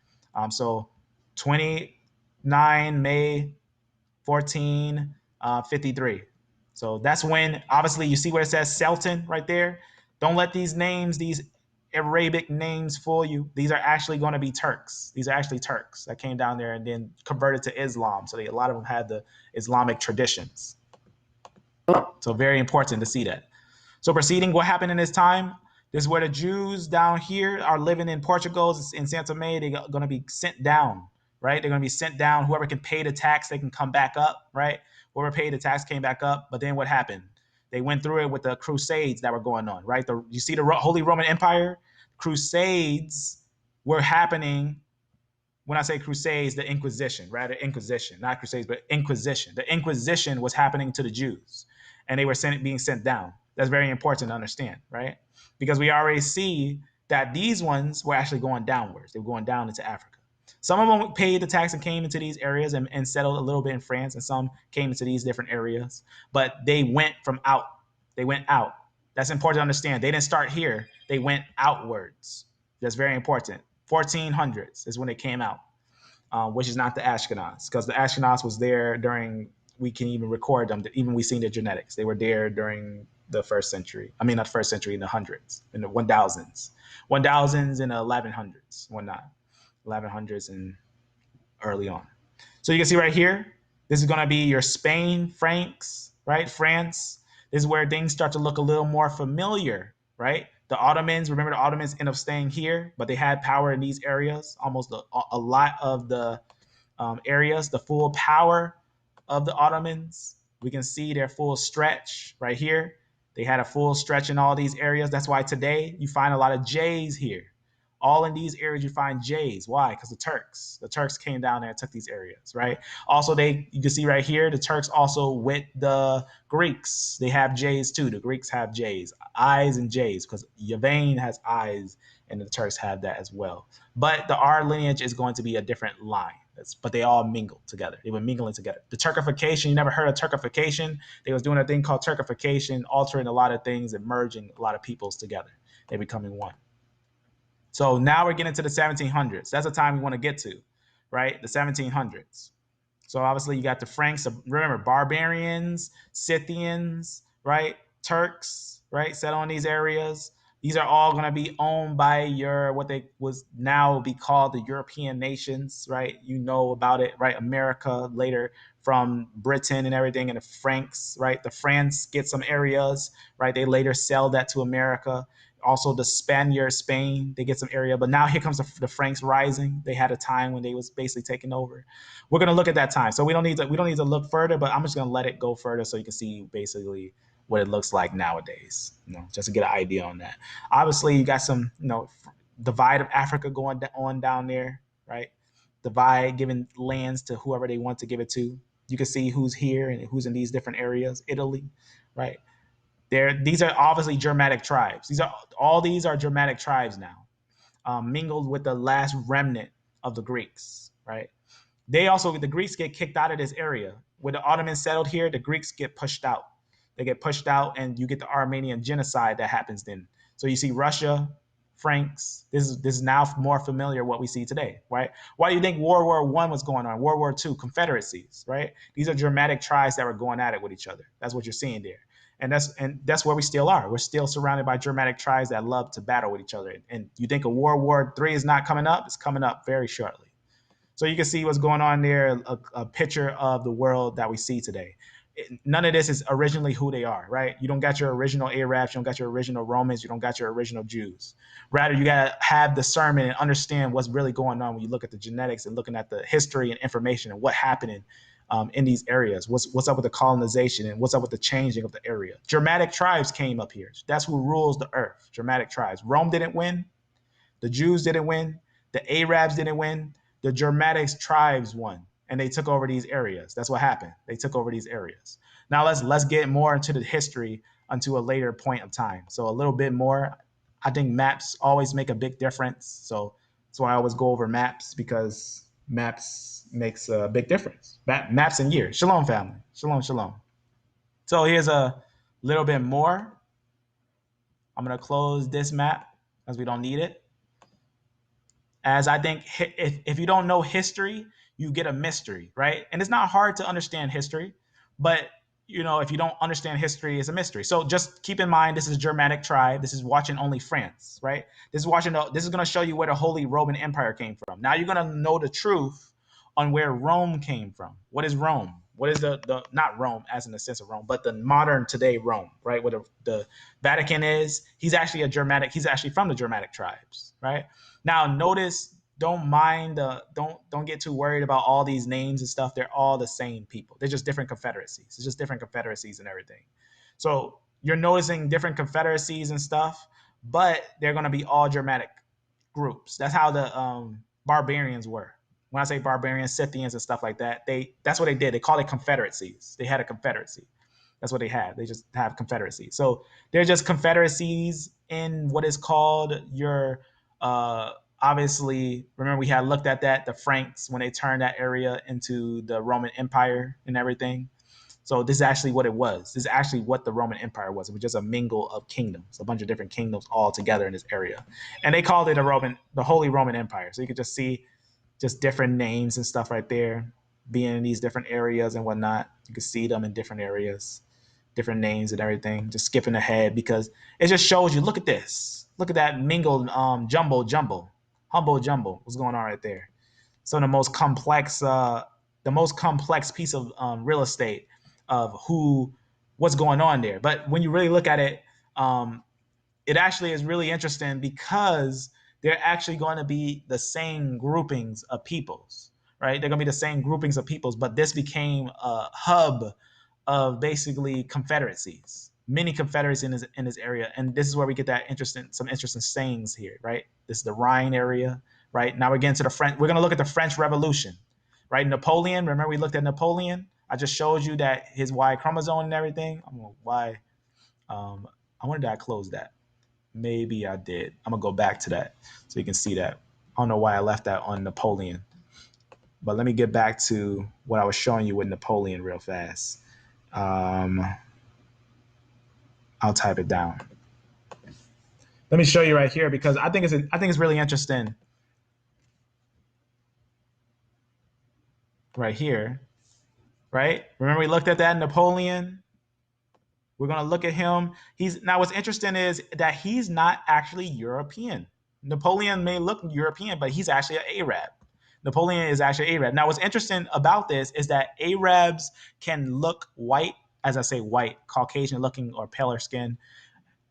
Speaker 2: So 29 May 1453. So that's when, obviously, you see where it says Sultan right there? Don't let these names, these Arabic names fool you. These are actually going to be Turks. These are actually Turks that came down there and then converted to Islam. So a lot of them had the Islamic traditions. So very important to see that. So proceeding, what happened in this time? This is where the Jews down here are living in Portugal, in Santa May. They're going to be sent down, right? They're going to be sent down. Whoever can pay the tax, they can come back up, right? Whoever paid the tax came back up. But then what happened? They went through it with the Crusades that were going on, right? You see the Holy Roman Empire? Crusades were happening. When I say Crusades, the Inquisition, right? The Inquisition, not Crusades, but Inquisition. The Inquisition was happening to the Jews, and they were being sent down. That's very important to understand, right? Because we already see that these ones were actually going downwards. They were going down into Africa. Some of them paid the tax and came into these areas and settled a little bit in France, and some came into these different areas. But they went out. They went out. That's important to understand. They didn't start here. They went outwards. That's very important. 1400s is when they came out, which is not the Ashkenaz, because the Ashkenaz was there during, we can even record them, even we seen their genetics. They were there during the first century. I mean, not first century, in the hundreds, in the 1000s. 1000s and the 1100s, whatnot. 1100s and early on. So you can see right here, this is going to be your Spain, Franks, right? France. This is where things start to look a little more familiar, right? The Ottomans, remember the Ottomans end up staying here, but they had power in these areas, almost a lot of the areas, the full power of the Ottomans. We can see their full stretch right here. They had a full stretch in all these areas. That's why today you find a lot of J's here. All in these areas you find J's. Why? Because the Turks came down there and took these areas, right? Also, you can see right here, the Turks also with the Greeks, they have J's too. The Greeks have J's, I's and J's, because Yavain has I's and the Turks have that as well. But our lineage is going to be a different line. But they all mingled together. They were mingling together. The Turkification, you never heard of Turkification? They was doing a thing called Turkification, altering a lot of things and merging a lot of peoples together. they're becoming one. So now we're getting to the 1700s. That's the time we want to get to, right? The 1700s. So obviously you got the Franks, remember, barbarians, Scythians, right? Turks, right? Settle in these areas. These are all going to be owned by what they was now be called the European nations, right? You know about it, right? America later from Britain and everything, and the Franks, right? The France get some areas, right? They later sell that to America. Also the Spaniards, Spain, they get some area. But now here comes the Franks rising. They had a time when they was basically taking over. We're going to look at that time. So we don't need to look further, but I'm just going to let it go further so you can see basically what it looks like nowadays, just to get an idea on that. Obviously, you got some, divide of Africa going on down there, right? Divide, giving lands to whoever they want to give it to. You can see who's here and who's in these different areas. Italy, right? These are obviously Germanic tribes. These are Germanic tribes now, mingled with the last remnant of the Greeks, right? The Greeks get kicked out of this area. When the Ottomans settled here, the Greeks get pushed out. They get pushed out, and you get the Armenian genocide that happens then. So you see Russia, Franks. This is now more familiar what we see today, right? Why do you think World War I was going on? World War II, confederacies, right? These are Germanic tribes that were going at it with each other. That's what you're seeing there. And that's where we still are. We're still surrounded by Germanic tribes that love to battle with each other. And you think a World War III is not coming up? It's coming up very shortly. So you can see what's going on there, a picture of the world that we see today. None of this is originally who they are, right? You don't got your original Arabs, you don't got your original Romans, you don't got your original Jews. Rather, you got to have discernment and understand what's really going on when you look at the genetics and looking at the history and information and what happened in these areas. What's up with the colonization and what's up with the changing of the area. Germanic tribes came up here. That's who rules the earth, Germanic tribes. Rome didn't win. The Jews didn't win. The Arabs didn't win. The Germanic tribes won, and they took over these areas. That's what happened. They took over these areas. Now let's get more into the history unto a later point of time. So a little bit more. I think maps always make a big difference. So that's why I always go over maps, because maps makes a big difference. Maps and years. Shalom, family. Shalom, shalom. So here's a little bit more. I'm going to close this map as we don't need it. As I think if you don't know history, you get a mystery, right? And it's not hard to understand history, but if you don't understand history, it's a mystery. So just keep in mind, this is a Germanic tribe. This is watching only France, right? This is going to show you where the Holy Roman Empire came from. Now you're going to know the truth on where Rome came from. What is Rome? What is the not Rome as in the sense of Rome, but the modern today Rome, right? Where the Vatican is. He's actually from the Germanic tribes, right? Now notice, don't get too worried about all these names and stuff. They're all the same people. They're just different confederacies. It's just different confederacies and everything. So you're noticing different confederacies and stuff, but they're going to be all Germanic groups. That's how the barbarians were. When I say barbarians, Scythians and stuff like that, that's what they did. They called it confederacies. They had a confederacy. That's what they had. They just have confederacies. So they're just confederacies in what is called your obviously, remember we had looked at that, the Franks, when they turned that area into the Roman Empire and everything. So this is actually what it was. This is actually what the Roman Empire was. It was just a mingle of kingdoms, a bunch of different kingdoms all together in this area. And they called it the Holy Roman Empire. So you could just see just different names and stuff right there, being in these different areas and whatnot. You can see them in different areas, different names and everything, just skipping ahead because it just shows you, look at this. Look at that mingled humble jumble. What's going on right there? So the most complex piece of real estate of what's going on there. But when you really look at it, it actually is really interesting because they're actually going to be the same groupings of peoples, right? They're going to be the same groupings of peoples, but this became a hub of basically confederacies, many confederacies in this area. And this is where we get some interesting sayings here, right? This is the Rhine area, right? Now we're getting to the French. We're going to look at the French Revolution, right? Napoleon, remember we looked at Napoleon? I just showed you that his Y chromosome and everything. I wonder did I close that? Maybe I did. I'm gonna go back to that so you can see that. I don't know why I left that on Napoleon, but let me get back to what I was showing you with Napoleon real fast. I'll type it down. Let me show you right here because I think it's really interesting. Right here, right? Remember we looked at that Napoleon. We're going to look at him. Now what's interesting is that he's not actually European. Napoleon may look European, but he's actually an Arab. Napoleon is actually Arab. Now what's interesting about this is that Arabs can look white, as I say white, Caucasian looking or paler skin,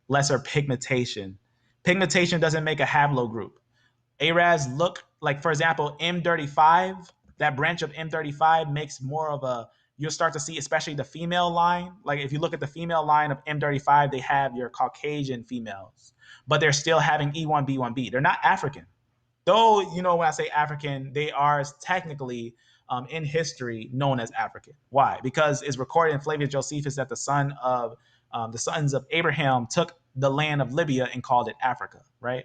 Speaker 2: lesser pigmentation. Pigmentation doesn't make a haplogroup. Arabs look like, for example, M35, that branch of M35 makes more of a, you'll start to see, especially the female line. Like if you look at the female line of M35, they have your Caucasian females, but they're still having E1b1b. They're not African. Though, when I say African, they are technically in history known as African. Why? Because it's recorded in Flavius Josephus that the sons of Abraham took the land of Libya and called it Africa, right?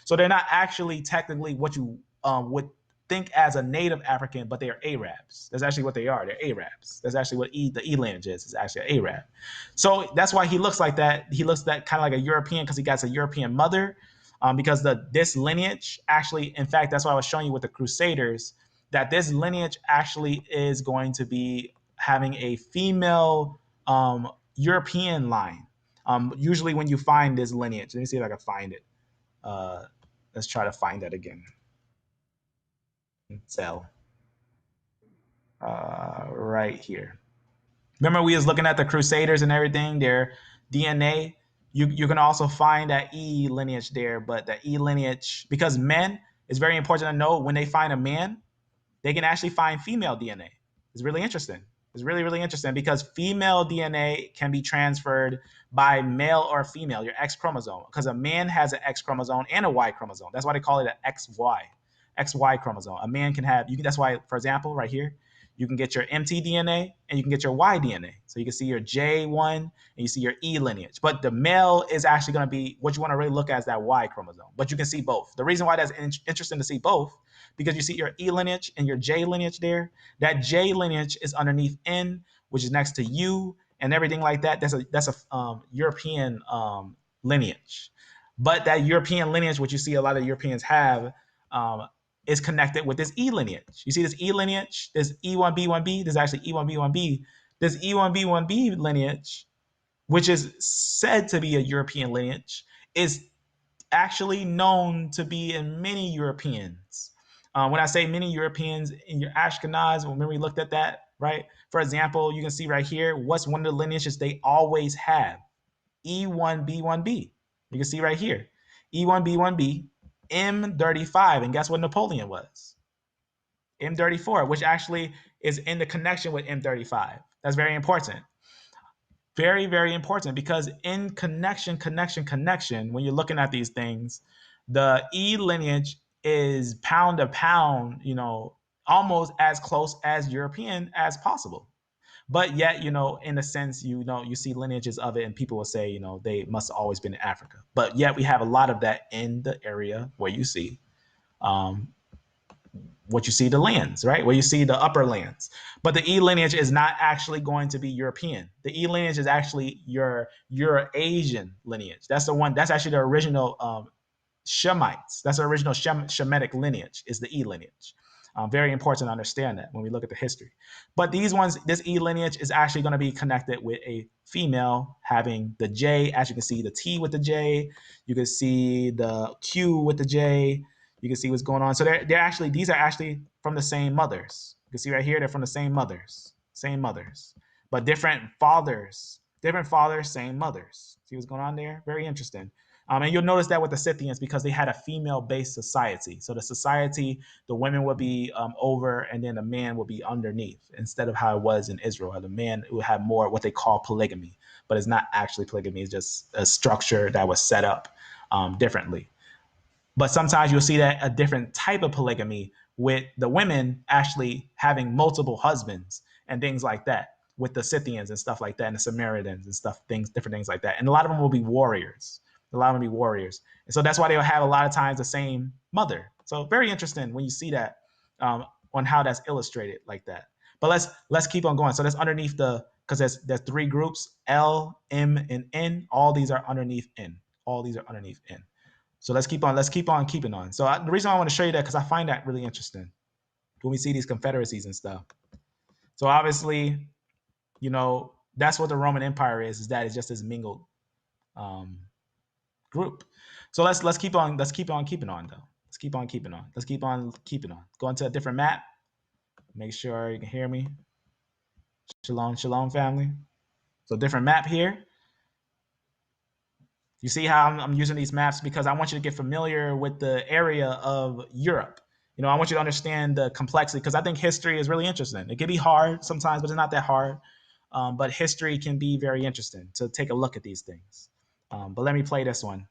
Speaker 2: So they're not actually technically what you would think as a native African, but they are Arabs. That's actually what they are. They're Arabs. That's actually what the E lineage is actually an Arab. So that's why he looks like that. He looks that kind of like a European because he got a European mother. Because this lineage actually, in fact, that's why I was showing you with the Crusaders, that this lineage actually is going to be having a female European line. Usually when you find this lineage, let me see if I can find it. Let's try to find that again. Cell. Right here. Remember we was looking at the Crusaders and everything, their DNA. You can also find that E lineage there, but the E lineage, because men, it's very important to know when they find a man, they can actually find female DNA. It's really interesting. It's really, really interesting because female DNA can be transferred by male or female, your X chromosome, because a man has an X chromosome and a Y chromosome. That's why they call it an XY chromosome. A man can have, that's why, for example, right here, you can get your mtDNA and you can get your Y-DNA. So you can see your J1 and you see your E lineage. But the male is actually going to be, what you want to really look at is that Y chromosome. But you can see both. The reason why that's interesting to see both, because you see your E lineage and your J lineage there. That J lineage is underneath N, which is next to U and everything like that. That's a European lineage. But that European lineage, which you see a lot of Europeans have, is connected with this E lineage. You see this E lineage, this E1b1b, this is actually E1b1b. This E1b1b lineage, which is said to be a European lineage, is actually known to be in many Europeans. When I say many Europeans, in your Ashkenaz, remember we looked at that, right? For example, you can see right here, what's one of the lineages they always have? E1b1b. You can see right here, E1b1b, M35, and guess what Napoleon was? M34, which actually is in the connection with M35. That's very important. Very, very important because in connection, when you're looking at these things, the E lineage is pound to pound, almost as close as European as possible. But yet, in a sense, you see lineages of it and people will say, they must have always been in Africa. But yet we have a lot of that in the area where you see the lands, right? Where you see the upper lands. But the E lineage is not actually going to be European. The E lineage is actually your Eurasian lineage. That's actually the original Shemites. That's the original Shemitic lineage, is the E lineage. Very important to understand that when we look at the history. But this E lineage is actually going to be connected with a female having the J. As you can see, the T with the J. You can see the Q with the J. You can see what's going on. So these are actually from the same mothers. You can see right here, they're from the same mothers, but different fathers, same mothers. See what's going on there? Very interesting. And you'll notice that with the Scythians because they had a female-based society. So the society, the women would be over and then the man would be underneath instead of how it was in Israel. The man would have more what they call polygamy, but it's not actually polygamy. It's just a structure that was set up differently. But sometimes you'll see that a different type of polygamy with the women actually having multiple husbands and things like that with the Scythians and stuff like that and the Samaritans and different things like that. And a lot of them will be warriors. And so that's why they'll have a lot of times the same mother. So very interesting when you see that on how that's illustrated like that. But let's keep on going. So that's underneath because there's three groups, L, M, and N. All these are underneath N. So let's keep on keeping on. So the reason I want to show you that, because I find that really interesting when we see these confederacies and stuff. So obviously, that's what the Roman Empire is that it's just this mingled group. So let's keep on keeping on though. Let's keep on keeping on. Let's keep on keeping on. Go into a different map. Make sure you can hear me. Shalom, shalom, family. So different map here. You see how I'm using these maps because I want you to get familiar with the area of Europe. I want you to understand the complexity because I think history is really interesting. It can be hard sometimes, but it's not that hard. But history can be very interesting to take a look at these things. But let me play this one.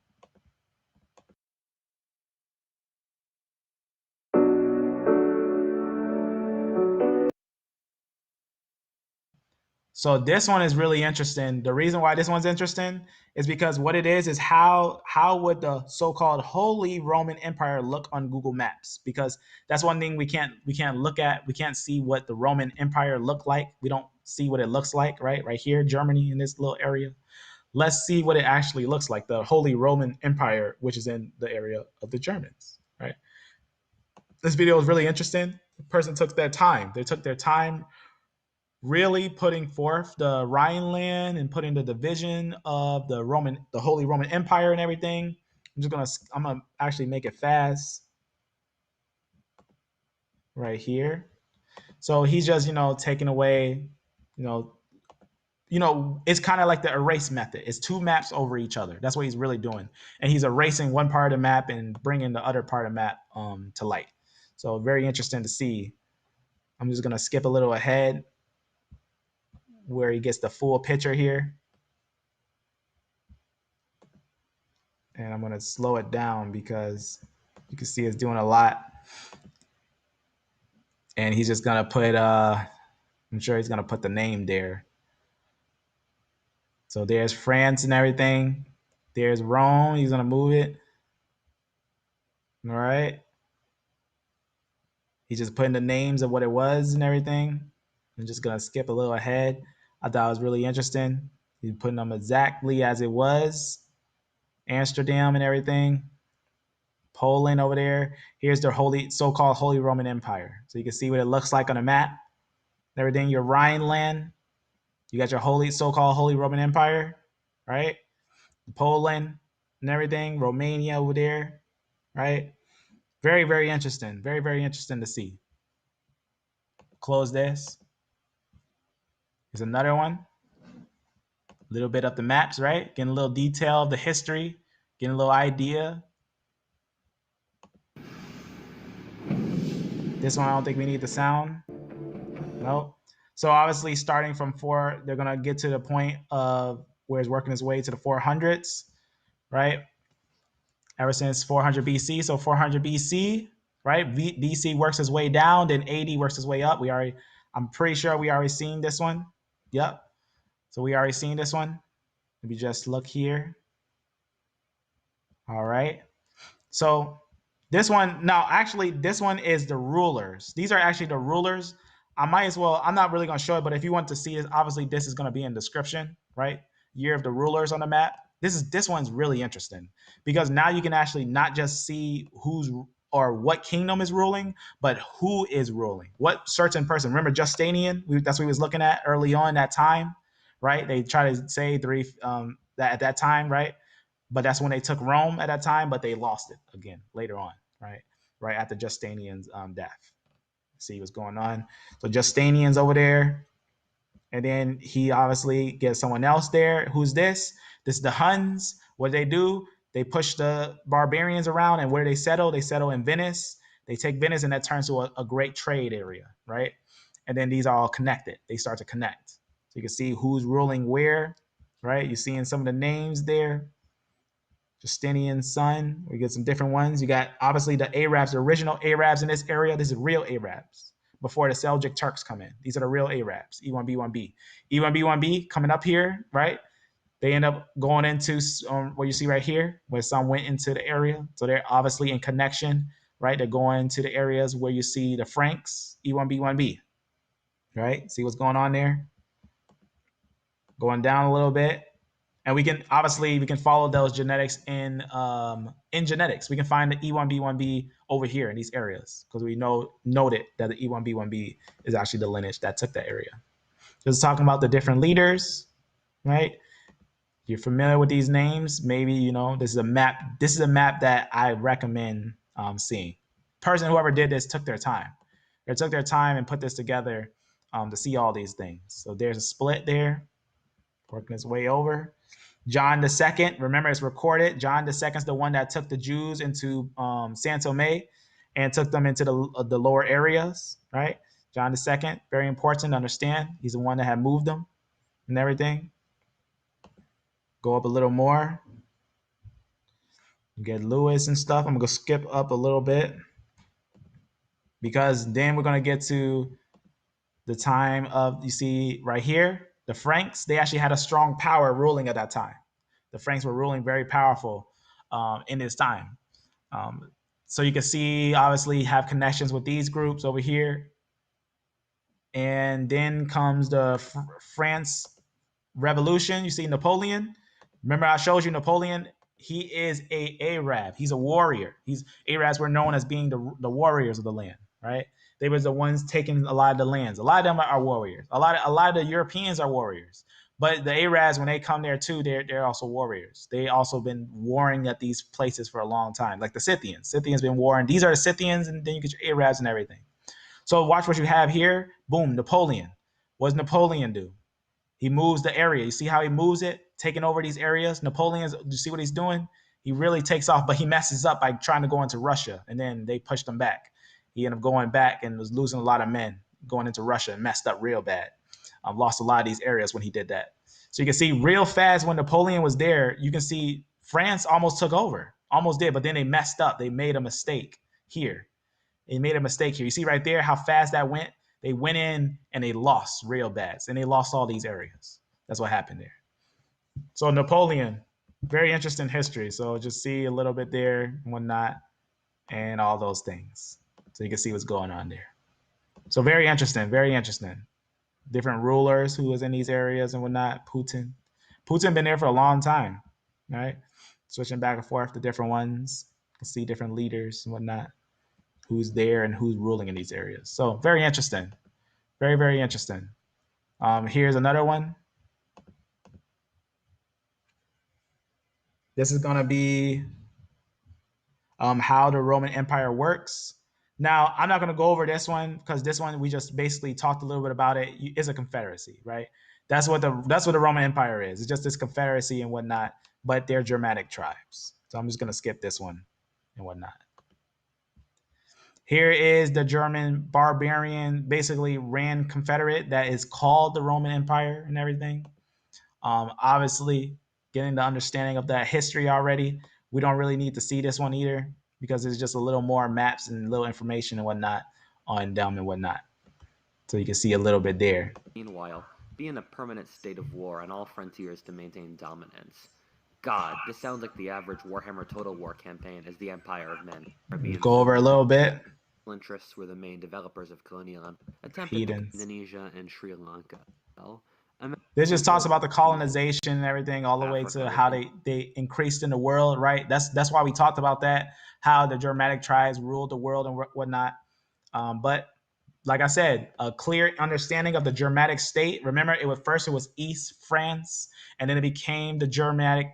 Speaker 2: So this one is really interesting. The reason why this one's interesting is because what it is how would the so-called Holy Roman Empire look on Google Maps? Because that's one thing we can't look at. We can't see what the Roman Empire looked like. We don't see what it looks like, right? Right here, Germany in this little area. Let's see what it actually looks like. The Holy Roman Empire, which is in the area of the Germans, right? This video is really interesting. The person took their time. They took their time really putting forth the Rhineland and putting the division of the Holy Roman Empire and everything. I'm gonna actually make it fast right here. So he's just, taking away, it's kind of like the erase method. It's two maps over each other. That's what he's really doing. And he's erasing one part of the map and bringing the other part of the map to light. So very interesting to see. I'm just gonna skip a little ahead where he gets the full picture here. And I'm going to slow it down because you can see it's doing a lot. And he's just going to put, I'm sure he's going to put the name there. So there's France and everything. There's Rome. He's going to move it. All right. He's just putting the names of what it was and everything. I'm just going to skip a little ahead. I thought it was really interesting. He's putting them exactly as it was. Amsterdam and everything. Poland over there. Here's their so-called Holy Roman Empire. So you can see what it looks like on a map. Everything, your Rhineland. You got your so-called Holy Roman Empire, right? Poland and everything. Romania over there, right? Very, very interesting. Very, very interesting to see. Close this. Here's another one. A little bit of the maps, right? Getting a little detail of the history. Getting a little idea. This one, I don't think we need the sound. Nope. So obviously starting from 4, they're going to get to the point of where it's working its way to the 400s, right? Ever since 400 BC. So 400 BC, right? BC works its way down, then AD works its way up. I'm pretty sure we already seen this one. Yep. So we already seen this one. Let me just look here. All right. So this one, this one is the rulers. These are actually the rulers. I'm not really going to show it, but if you want to see it, obviously this is going to be in the description, right? Year of the rulers on the map. This one's really interesting because now you can actually not just see who's or what kingdom is ruling, but who is ruling, what certain person. Remember Justinian? That's what he was looking at early on that time, right? They try to say that at that time, right? But that's when they took Rome at that time, but they lost it again later on, right? Right after Justinian's death. See what's going on. So Justinian's over there. And then he obviously gets someone else there. Who's this? This is the Huns. What do? They push the barbarians around, and where they settle? They settle in Venice. They take Venice, and that turns to a great trade area, right? And then these are all connected. They start to connect. So you can see who's ruling where, right? You're seeing some of the names there. Justinian's son. We get some different ones. You got obviously the Arabs, the original Arabs in this area. This is real Arabs before the Seljuk Turks come in. These are the real Arabs. E1b1b. E1b1b coming up here, right? They end up going into what you see right here, where some went into the area. So they're obviously in connection, right? They're going to the areas where you see the Franks, E1b1b, right? See what's going on there? Going down a little bit. And we can follow those genetics in genetics. We can find the E1b1b over here in these areas because we noted that the E1b1b is actually the lineage that took that area. Just talking about the different leaders, right? You're familiar with these names. Maybe, you know, this is a map. This is a map that I recommend seeing. Person, whoever did this, took their time. They took their time and put this together to see all these things. So there's a split there, working its way over. John II, remember it's recorded. John II is the one that took the Jews into San Tome and took them into the lower areas, right? John II, very important to understand. He's the one that had moved them and everything. Go up a little more. Get Lewis and stuff. I'm going to skip up a little bit because then we're going to get to the time of, you see right here, the Franks. They actually had a strong power ruling at that time. The Franks were ruling very powerful in this time. So you can see, obviously, have connections with these groups over here. And then comes the France Revolution. You see Napoleon. Remember I showed you Napoleon? He is a Arab. He's a warrior. Arabs were known as being the warriors of the land, right? They were the ones taking a lot of the lands. A lot of them are warriors. A lot of the Europeans are warriors. But the Arabs, when they come there too, they're also warriors. They also been warring at these places for a long time, like the Scythians. Scythians been warring. These are the Scythians, and then you get your Arabs and everything. So watch what you have here. Boom, Napoleon. What does Napoleon do? He moves the area. You see how he moves it, taking over these areas? Napoleon's, you see what he's doing? He really takes off, but he messes up by trying to go into Russia, and then they pushed him back. He ended up going back and was losing a lot of men going into Russia and messed up real bad. Lost a lot of these areas when he did that. So you can see real fast when Napoleon was there, you can see France almost took over, almost did, but then they messed up. They made a mistake here. They made a mistake here. You see right there how fast that went? They went in and they lost real bad. And they lost all these areas. That's what happened there. So Napoleon, very interesting history. So just see a little bit there and whatnot and all those things. So you can see what's going on there. So very interesting, very interesting. Different rulers who was in these areas and whatnot. Putin been there for a long time, right? Switching back and forth to different ones. You can see different leaders and whatnot. Who's there and who's ruling in these areas. So very interesting. Very, very interesting. Here's another one. This is going to be how the Roman Empire works. Now, I'm not going to go over this one because this one we just basically talked a little bit about it. It's a confederacy, right? That's what the Roman Empire is. It's just this confederacy and whatnot, but they're Germanic tribes. So I'm just going to skip this one and whatnot. Here is the German barbarian, basically ran confederate that is called the Roman Empire and everything. Obviously, getting the understanding of that history already. We don't really need to see this one either because there's just a little more maps and little information and whatnot on them and whatnot. So you can see a little bit there.
Speaker 12: Meanwhile, be in a permanent state of war on all frontiers to maintain dominance. God, this sounds like the average Warhammer Total War campaign as the Empire of Men.
Speaker 2: Go over a little bit.
Speaker 12: Interests were the main developers of colonial attempted Indonesia and Sri Lanka.
Speaker 2: This just talks about the colonization and everything, all the way to how they increased in the world, right? That's why we talked about that, how the Germanic tribes ruled the world and whatnot. But like I said, a clear understanding of the Germanic state. Remember, it was East France, and then it became the Germanic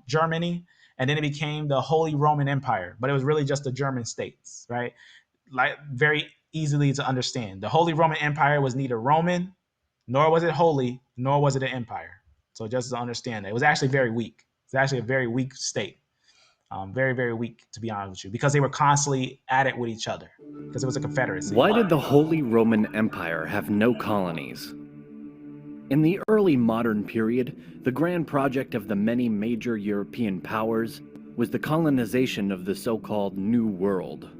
Speaker 2: Germany, and then it became the Holy Roman Empire. But it was really just the German states, right? Like very easily to understand. The Holy Roman Empire was neither Roman, nor was it holy, nor was it an empire. So just to understand that, it was actually very weak. It's actually a very weak state. Very, very weak, to be honest with you, because they were constantly at it with each other, because it was a confederacy.
Speaker 13: Why did the Holy Roman Empire have no colonies? In the early modern period, the grand project of the many major European powers was the colonization of the so-called New World.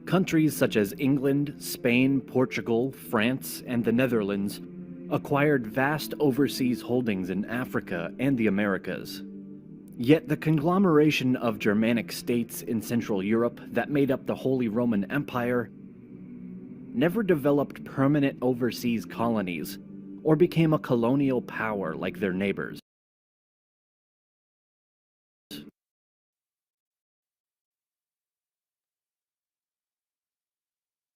Speaker 13: Countries such as England, Spain, Portugal, France, and the Netherlands acquired vast overseas holdings in Africa and the Americas. Yet the conglomeration of Germanic states in Central Europe that made up the Holy Roman Empire never developed permanent overseas colonies or became a colonial power like their neighbors.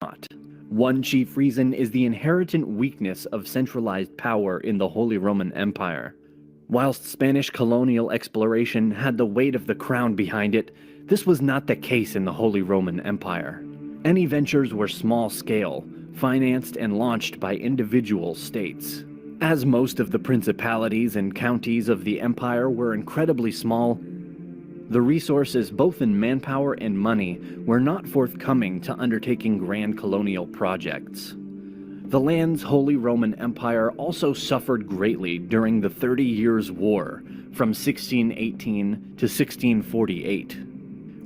Speaker 13: not. One chief reason is the inherent weakness of centralized power in the Holy Roman Empire. Whilst Spanish colonial exploration had the weight of the crown behind it, this was not the case in the Holy Roman Empire. Any ventures were small-scale, financed and launched by individual states. As most of the principalities and counties of the empire were incredibly small, the resources both in manpower and money were not forthcoming to undertaking grand colonial projects. The land's Holy Roman Empire also suffered greatly during the 30 Years' War from 1618 to 1648.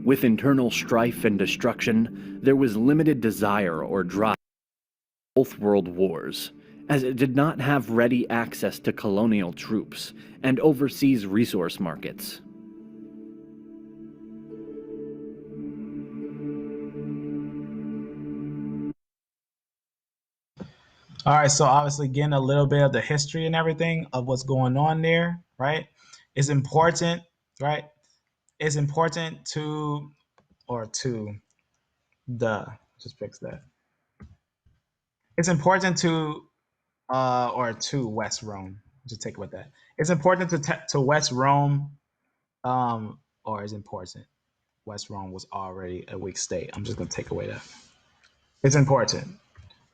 Speaker 13: With internal strife and destruction, there was limited desire or drive in both world wars, as it did not have ready access to colonial troops and overseas resource markets.
Speaker 2: All right, so obviously getting a little bit of the history and everything of what's going on there, right? It's important, right? It's important to just fix that. It's important to West Rome. Just take it with that. It's important to West Rome, or is important. West Rome was already a weak state. I'm just gonna take away that. It's important.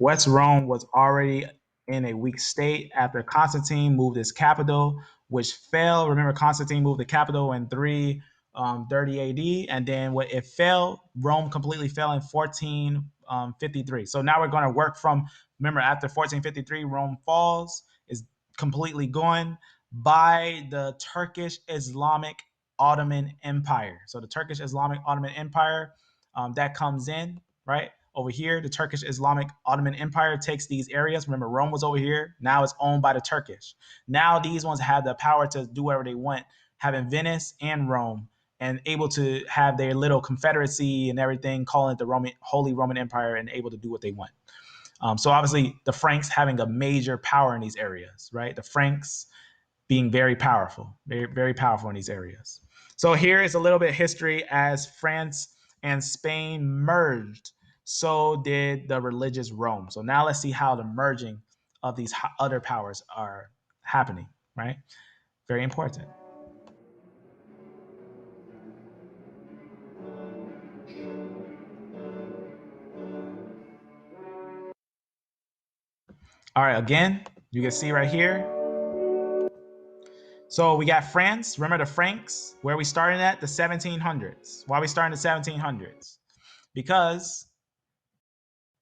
Speaker 2: West Rome was already in a weak state after Constantine moved his capital, which fell. Remember, Constantine moved the capital in 330 AD, and then when it fell, Rome completely fell in 1453. So now we're going to work from, remember, after 1453, Rome falls, is completely gone by the Turkish Islamic Ottoman Empire. So the Turkish Islamic Ottoman Empire, that comes in, right? Over here, the Turkish Islamic Ottoman Empire takes these areas. Remember, Rome was over here. Now it's owned by the Turkish. Now these ones have the power to do whatever they want, having Venice and Rome, and able to have their little confederacy and everything, calling it the Holy Roman Empire, and able to do what they want. So obviously, the Franks having a major power in these areas, right? The Franks being very powerful, very, very powerful in these areas. So here is a little bit of history. As France and Spain merged, so did the religious Rome. So now let's see how the merging of these other powers are happening, right? Very important. All right, again, you can see right here. So we got France. Remember the Franks, where we started at? The 1700s. Why are we starting the 1700s? Because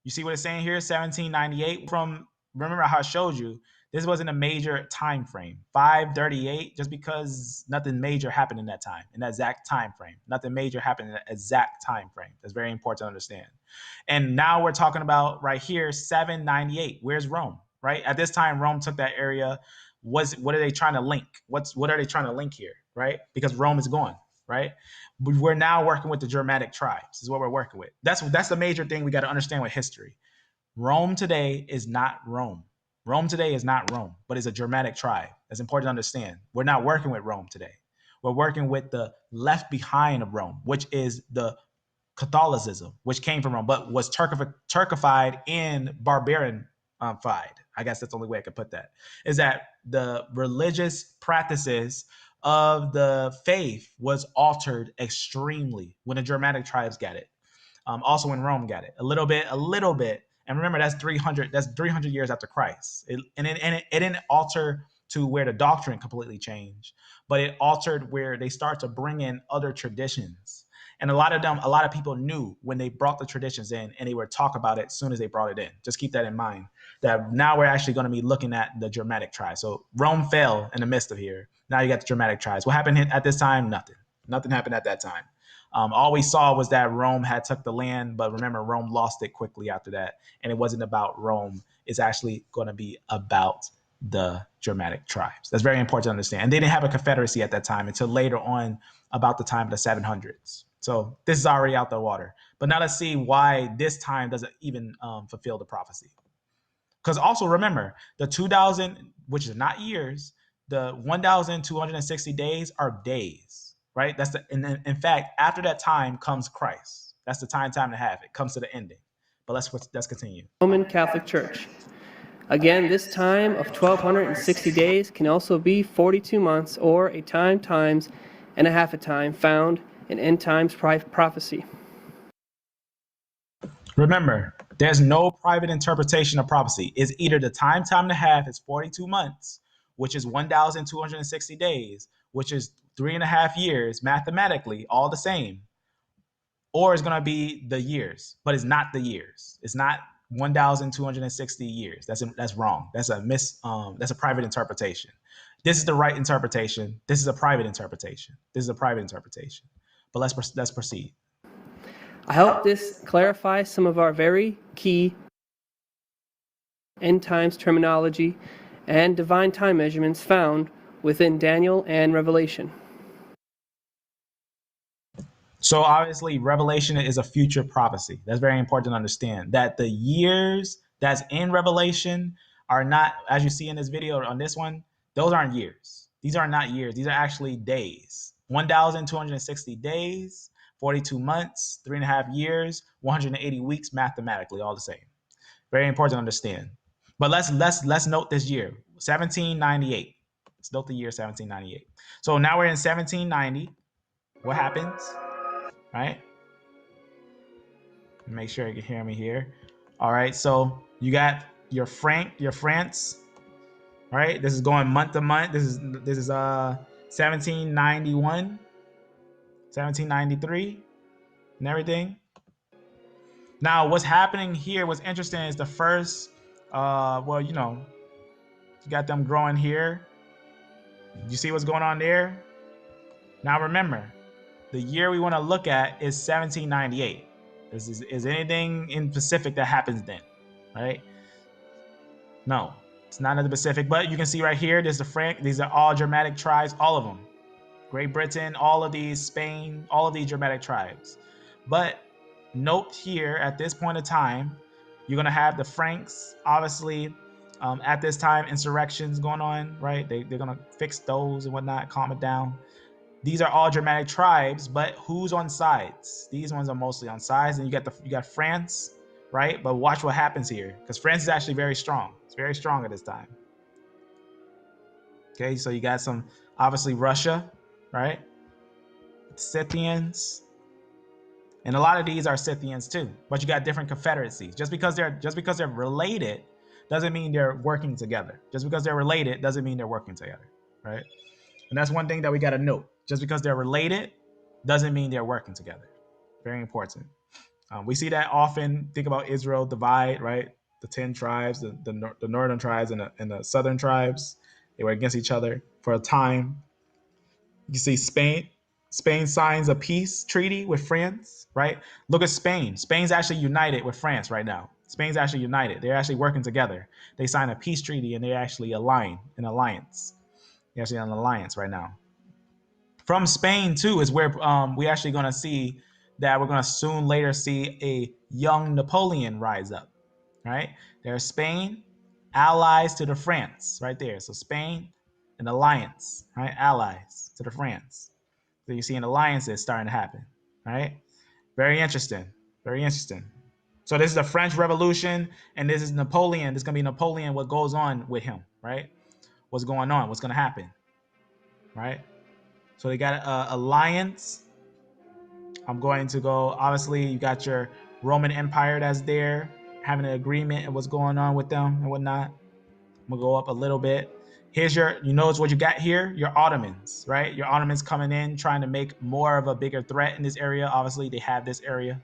Speaker 2: you see what it's saying here, 1798. Remember how I showed you, this wasn't a major time frame. 538, just because nothing major happened in that time, in that exact time frame. Nothing major happened in that exact time frame. That's very important to understand. And now we're talking about right here, 798. Where's Rome, right? At this time, Rome took that area. What are they trying to link? What are they trying to link here, right? Because Rome is gone, right? We're now working with the Germanic tribes, is what we're working with. That's the major thing we got to understand with history. Rome today is not Rome. Rome today is not Rome, but it's a Germanic tribe. That's important to understand. We're not working with Rome today. We're working with the left behind of Rome, which is the Catholicism, which came from Rome, but was Turkified and barbarian I guess that's the only way I could put that, is that the religious practices of the faith was altered extremely when the Germanic tribes got it. Also when Rome got it, a little bit. And remember, that's 300 years after Christ. It didn't alter to where the doctrine completely changed, but it altered where they start to bring in other traditions. And a lot of people knew when they brought the traditions in, and they would talk about it as soon as they brought it in. Just keep that in mind, that now we're actually going to be looking at the Germanic tribes. So Rome fell in the midst of here. Now you got the Germanic tribes. What happened at this time? Nothing happened at that time. All we saw was that Rome had took the land, but remember, Rome lost it quickly after that. And it wasn't about Rome. It's actually going to be about the Germanic tribes. That's very important to understand. And they didn't have a confederacy at that time until later on, about the time of the 700s. So this is already out the water. But now let's see why this time doesn't even fulfill the prophecy. Because also remember, the 2000, which is not years, the 1,260 days are days, right? And in fact, after that time comes Christ. That's the time to have it. Comes to the ending. But let's continue.
Speaker 3: Roman Catholic Church. Again, this time of 1260 days can also be 42 months or a time times and a half a time found in end times prophecy.
Speaker 2: Remember, there's no private interpretation of prophecy. It's either the time and a half is 42 months, which is 1,260 days, which is 3.5 years, mathematically, all the same. Or it's going to be the years, but it's not the years. It's not 1,260 years. That's wrong. That's a private interpretation. This is the right interpretation. This is a private interpretation. This is a private interpretation. But let's proceed.
Speaker 3: I hope this clarifies some of our very key end times terminology and divine time measurements found within Daniel and Revelation.
Speaker 2: So obviously, Revelation is a future prophecy. That's very important to understand, that the years that's in Revelation are not, as you see in this video on this one, those aren't years. These are not years. These are actually days. 1,260 days, 42 months, 3.5 years, 180 weeks, mathematically, all the same. Very important to understand. But let's note this year, 1798. Let's note the year 1798. So now we're in 1790. What happens? Right? Make sure you can hear me here. All right, so you got your France. All right, this is going month to month. This is 1791, 1793, and everything. Now, what's happening here, what's interesting is the first, you got them growing here. You see what's going on there? Now remember, the year we want to look at is 1798. This is anything in Pacific that happens then, right? No, it's not in the Pacific, but you can see right here, there's the Frank. These are all Germanic tribes, all of them. Great Britain, all of these, Spain, all of these Germanic tribes. But note here, at this point in time, you're going to have the Franks, obviously, at this time, insurrections going on, right? They're going to fix those and whatnot, calm it down. These are all Germanic tribes, but who's on sides? These ones are mostly on sides, and you got France, right? But watch what happens here, because France is actually very strong. It's very strong at this time. Okay, so you got some, obviously, Russia, right? Scythians, and a lot of these are Scythians too. But you got different confederacies. Just because they're related doesn't mean they're working together. Just because they're related doesn't mean they're working together, right? And that's one thing that we got to note. Just because they're related doesn't mean they're working together. Very important. We see that often. Think about Israel divide, right? The 10 tribes, the northern tribes and the southern tribes, they were against each other for a time. You see Spain signs a peace treaty with France, right? Look at Spain. Spain's actually united with France right now. Spain's actually united. They're actually working together. They signed a peace treaty and they actually align an alliance. They're actually in an alliance right now. From Spain too is where we actually going to see that we're going to soon later see a young Napoleon rise up, right? There's Spain, allies to the France right there. So Spain, an alliance, right? Allies to the France. So you see an alliance is starting to happen, right? Very interesting. Very interesting. So this is the French Revolution, and this is Napoleon. This is going to be Napoleon, what goes on with him, right? What's going on? What's going to happen, right? So they got an alliance. I'm going to go, obviously, you got your Roman Empire that's there, having an agreement and what's going on with them and whatnot. I'm going to go up a little bit. Here's you notice what you got here? Your Ottomans, right? Your Ottomans coming in, trying to make more of a bigger threat in this area. Obviously, they have this area.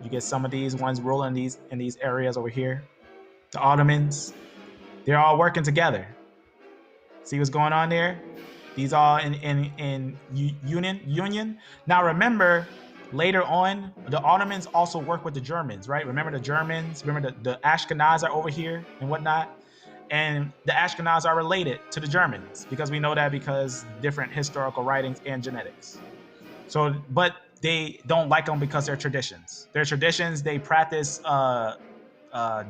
Speaker 2: You get some of these ones rolling in these areas over here. The Ottomans, they're all working together. See what's going on there? These all in union. Now remember, later on, the Ottomans also work with the Germans, right? Remember the Germans, remember the Ashkenaz are over here and whatnot. And the Ashkenaz are related to the Germans because we know that because different historical writings and genetics. So, but they don't like them because they're traditions. Their traditions, they practice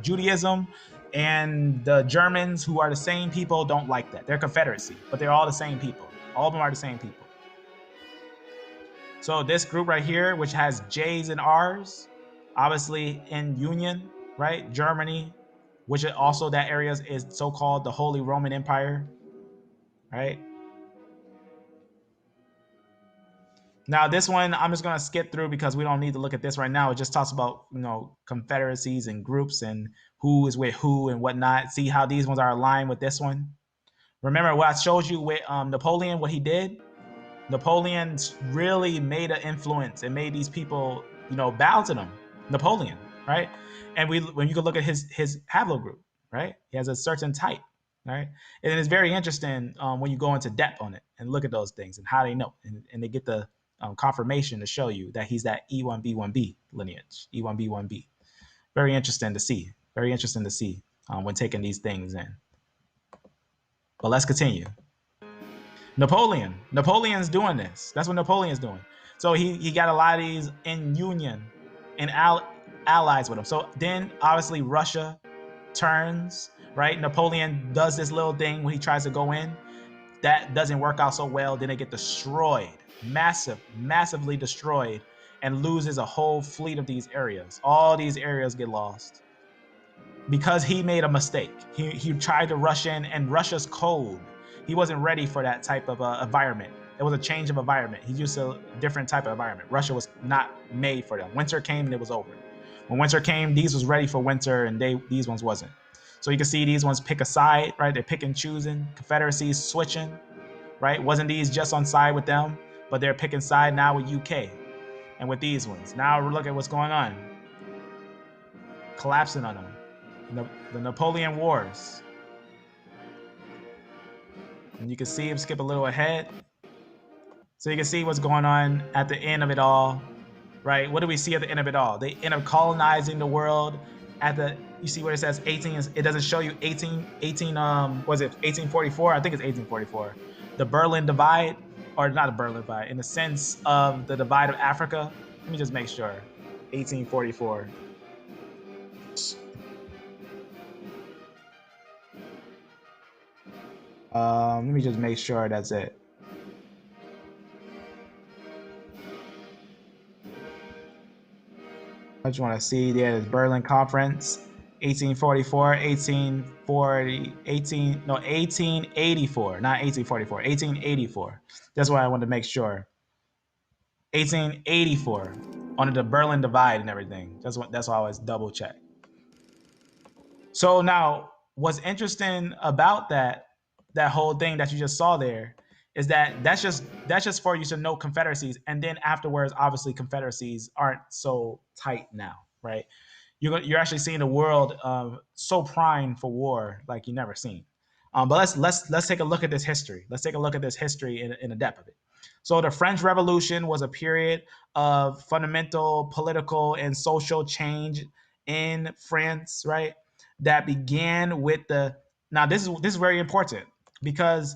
Speaker 2: Judaism, and the Germans, who are the same people, don't like that. They're Confederacy, but they're all the same people. All of them are the same people. So this group right here, which has J's and R's, obviously in union, right? Germany, which is also that area is so-called the Holy Roman Empire, right? Now, this one I'm just going to skip through because we don't need to look at this right now. It just talks about, confederacies and groups and who is with who and whatnot. See how these ones are aligned with this one. Remember what I showed you with Napoleon, what he did? Napoleon really made an influence and made these people, bow to them. Napoleon, right? And when you can look at his haplogroup, right? He has a certain type, right? And it's very interesting when you go into depth on it and look at those things and how they know, and they get the confirmation to show you that he's that E1b1b lineage, E1b1b. Very interesting to see. Very interesting to see when taking these things in. But let's continue. Napoleon's doing this. That's what Napoleon's doing. So he got a lot of these in union and allies with him. So then obviously Russia turns, right? Napoleon does this little thing when he tries to go in. That doesn't work out so well. Then they get destroyed, massively destroyed, and loses a whole fleet of these areas. All these areas get lost because he made a mistake. He tried to rush in, and Russia's cold. He wasn't ready for that type of environment. It was a change of environment. He used a different type of environment. Russia was not made for them. Winter came and it was over. When winter came, these was ready for winter and these ones wasn't. So you can see these ones pick a side, right? They're picking, choosing. Confederacies switching, right? Wasn't these just on side with them, but they're picking side now with UK and with these ones. Now we're looking at what's going on. Collapsing on them. The Napoleon Wars. And you can see him skip a little ahead. So you can see what's going on at the end of it all, right? What do we see at the end of it all? They end up colonizing the world you see where it says 18, it doesn't show you 1844? I think it's 1844. The Berlin Divide, or not the Berlin Divide, in the sense of the divide of Africa. Let me just make sure. 1844. Let me just make sure that's it. I just want to see there's Berlin Conference, 1844, 1884, not 1844, 1884. That's why I wanted to make sure. 1884, under the Berlin Divide and everything. That's why I always double check. So now, what's interesting about that whole thing that you just saw there is that's just for you to know confederacies, and then afterwards, obviously, confederacies aren't so tight now, right? You're actually seeing the world so primed for war like you never seen. But let's take a look at this history. Let's take a look at this history in the depth of it. So the French Revolution was a period of fundamental political and social change in France, right? That began with now this is very important because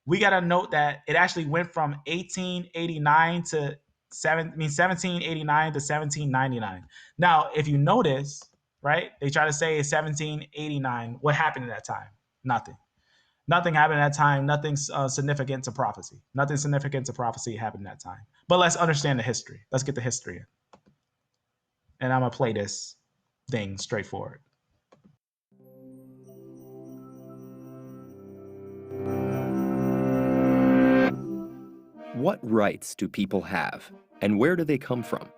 Speaker 2: we got to note that it actually went from 1789 to 1799. Now, if you notice, right, they try to say 1789. What happened at that time? Nothing. Nothing happened at that time. Nothing significant to prophecy. Nothing significant to prophecy happened at that time. But let's understand the history. Let's get the history in. And I'm going to play this thing straightforward.
Speaker 14: What rights do people have, and where do they come from?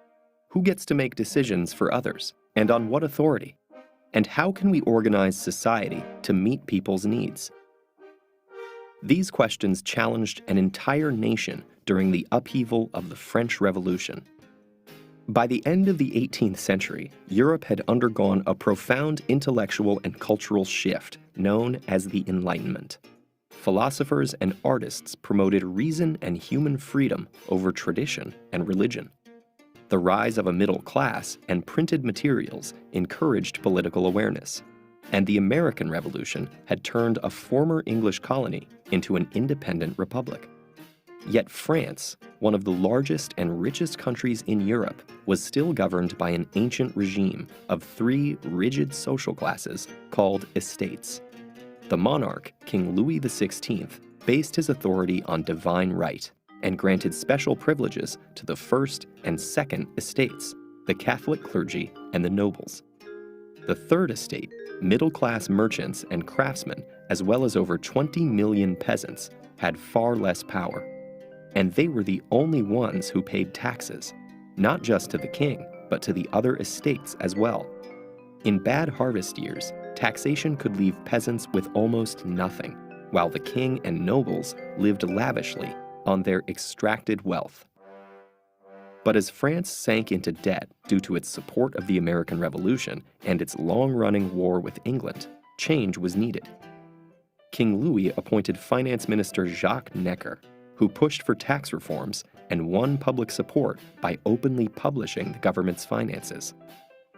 Speaker 14: Who gets to make decisions for others, and on what authority? And how can we organize society to meet people's needs? These questions challenged an entire nation during the upheaval of the French Revolution. By the end of the 18th century, Europe had undergone a profound intellectual and cultural shift known as the Enlightenment. Philosophers and artists promoted reason and human freedom over tradition and religion. The rise of a middle class and printed materials encouraged political awareness, and the American Revolution had turned a former English colony into an independent republic. Yet France, one of the largest and richest countries in Europe, was still governed by an ancient regime of 3 rigid social classes called estates. The monarch, King Louis XVI, based his authority on divine right and granted special privileges to the first and second estates, the Catholic clergy, and the nobles. The Third Estate, middle-class merchants and craftsmen, as well as over 20 million peasants, had far less power. And they were the only ones who paid taxes, not just to the king, but to the other estates as well. In bad harvest years, taxation could leave peasants with almost nothing, while the king and nobles lived lavishly on their extracted wealth. But as France sank into debt due to its support of the American Revolution and its long-running war with England, change was needed. King Louis appointed Finance Minister Jacques Necker, who pushed for tax reforms and won public support by openly publishing the government's finances.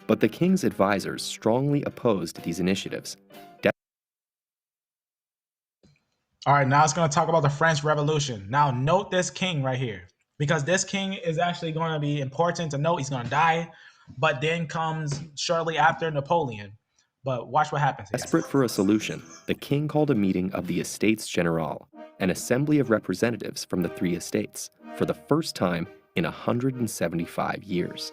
Speaker 14: But the king's advisors strongly opposed these initiatives.
Speaker 2: All right, now it's going to talk about the French Revolution. Now, note this king right here, because this king is actually going to be important to note. He's going to die, but then comes shortly after Napoleon. But watch what happens here.
Speaker 14: Desperate for a solution, the king called a meeting of the Estates General, an assembly of representatives from the three estates, for the first time in 175 years.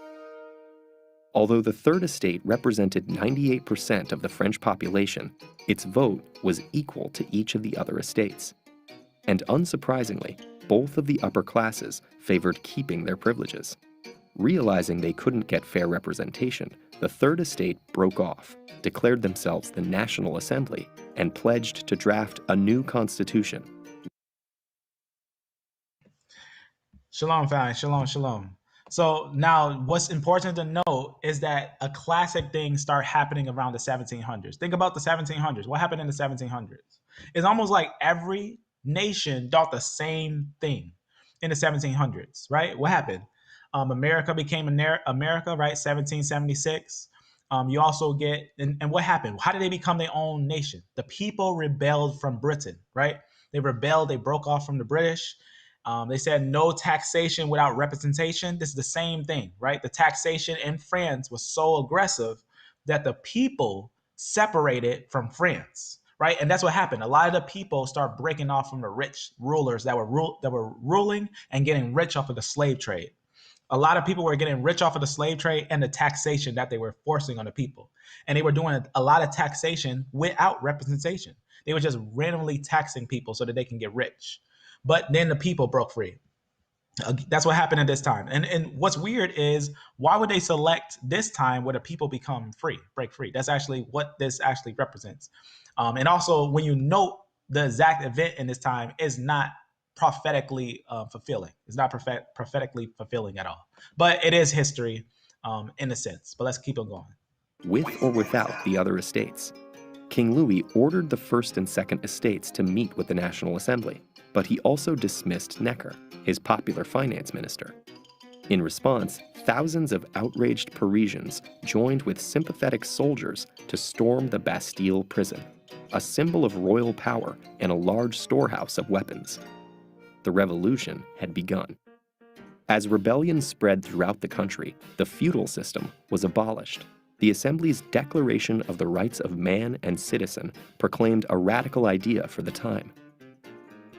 Speaker 14: Although the Third Estate represented 98% of the French population, its vote was equal to each of the other estates. And unsurprisingly, both of the upper classes favored keeping their privileges. Realizing they couldn't get fair representation, the Third Estate broke off, declared themselves the National Assembly, and pledged to draft a new constitution.
Speaker 2: Shalom, fam. Shalom, shalom. So now what's important to note is that a classic thing started happening around the 1700s. Think about the 1700s. What happened in the 1700s? It's almost like every nation thought the same thing in the 1700s, right? What happened? America became America, right? 1776. You also get, and what happened? How did they become their own nation? The people rebelled from Britain, right? They rebelled, they broke off from the British. They said no taxation without representation. This is the same thing, right? The taxation in France was so aggressive that the people separated from France, right? And that's what happened. A lot of the people start breaking off from the rich rulers that were ruling and getting rich off of the slave trade. A lot of people were getting rich off of the slave trade and the taxation that they were forcing on the people. And they were doing a lot of taxation without representation. They were just randomly taxing people so that they can get rich. But then the people broke free. That's what happened at this time. And what's weird is, why would they select this time where the people become free, break free? That's actually what this actually represents. And also, when you note the exact event in this time is not prophetically fulfilling. It's not prophetically fulfilling at all. But it is history in a sense. But let's keep on going.
Speaker 14: With or without the other estates, King Louis ordered the First and Second Estates to meet with the National Assembly, but he also dismissed Necker, his popular finance minister. In response, thousands of outraged Parisians joined with sympathetic soldiers to storm the Bastille prison, a symbol of royal power and a large storehouse of weapons. The revolution had begun. As rebellion spread throughout the country, the feudal system was abolished. The Assembly's Declaration of the Rights of Man and Citizen proclaimed a radical idea for the time: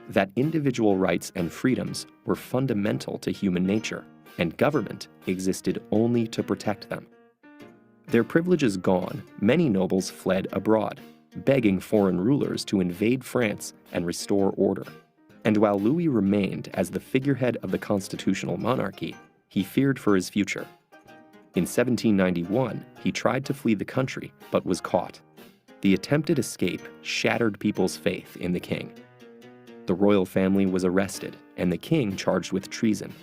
Speaker 14: that individual rights and freedoms were fundamental to human nature, and government existed only to protect them. Their privileges gone, many nobles fled abroad, begging foreign rulers to invade France and restore order. And while Louis remained as the figurehead of the constitutional monarchy, he feared for his future. In 1791, he tried to flee the country, but was caught. The attempted escape shattered people's faith in the king. The royal family was arrested, and the king charged with treason.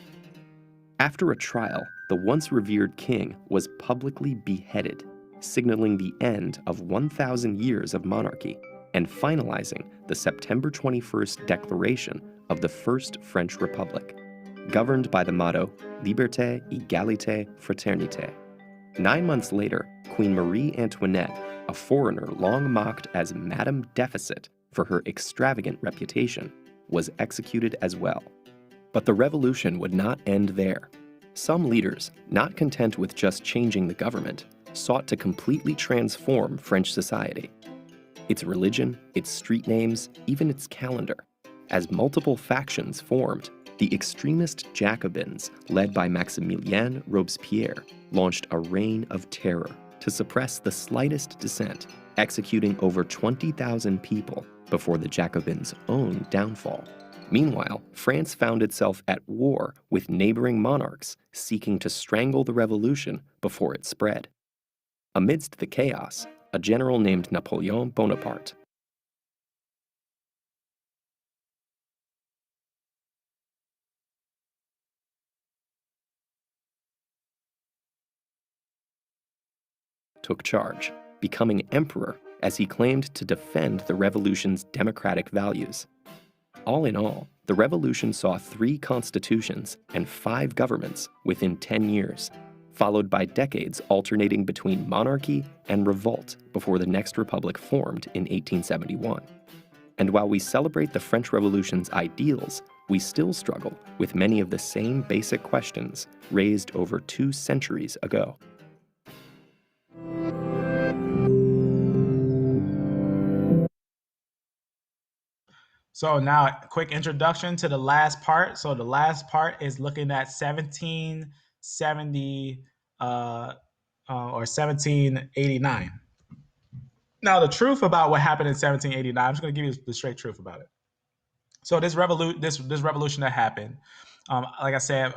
Speaker 14: After a trial, the once revered king was publicly beheaded, signaling the end of 1,000 years of monarchy and finalizing the September 21st declaration of the First French Republic, governed by the motto Liberté, Égalité, Fraternité. 9 months later, Queen Marie Antoinette, a foreigner long mocked as Madame Deficit for her extravagant reputation, was executed as well. But the revolution would not end there. Some leaders, not content with just changing the government, sought to completely transform French society. Its religion, its street names, even its calendar. As multiple factions formed, the extremist Jacobins, led by Maximilien Robespierre, launched a reign of terror to suppress the slightest dissent, executing over 20,000 people before the Jacobins' own downfall. Meanwhile, France found itself at war with neighboring monarchs seeking to strangle the revolution before it spread. Amidst the chaos, a general named Napoleon Bonaparte took charge, becoming emperor as he claimed to defend the revolution's democratic values. All in all, the revolution saw 3 constitutions and 5 governments within 10 years, followed by decades alternating between monarchy and revolt before the next republic formed in 1871. And while we celebrate the French Revolution's ideals, we still struggle with many of the same basic questions raised over 2 centuries ago.
Speaker 2: So now a quick introduction to the last part. So the last part is looking at 1770 or 1789. Now the truth about what happened in 1789, I'm just going to give you the straight truth about it. So this revolution that happened, like I said,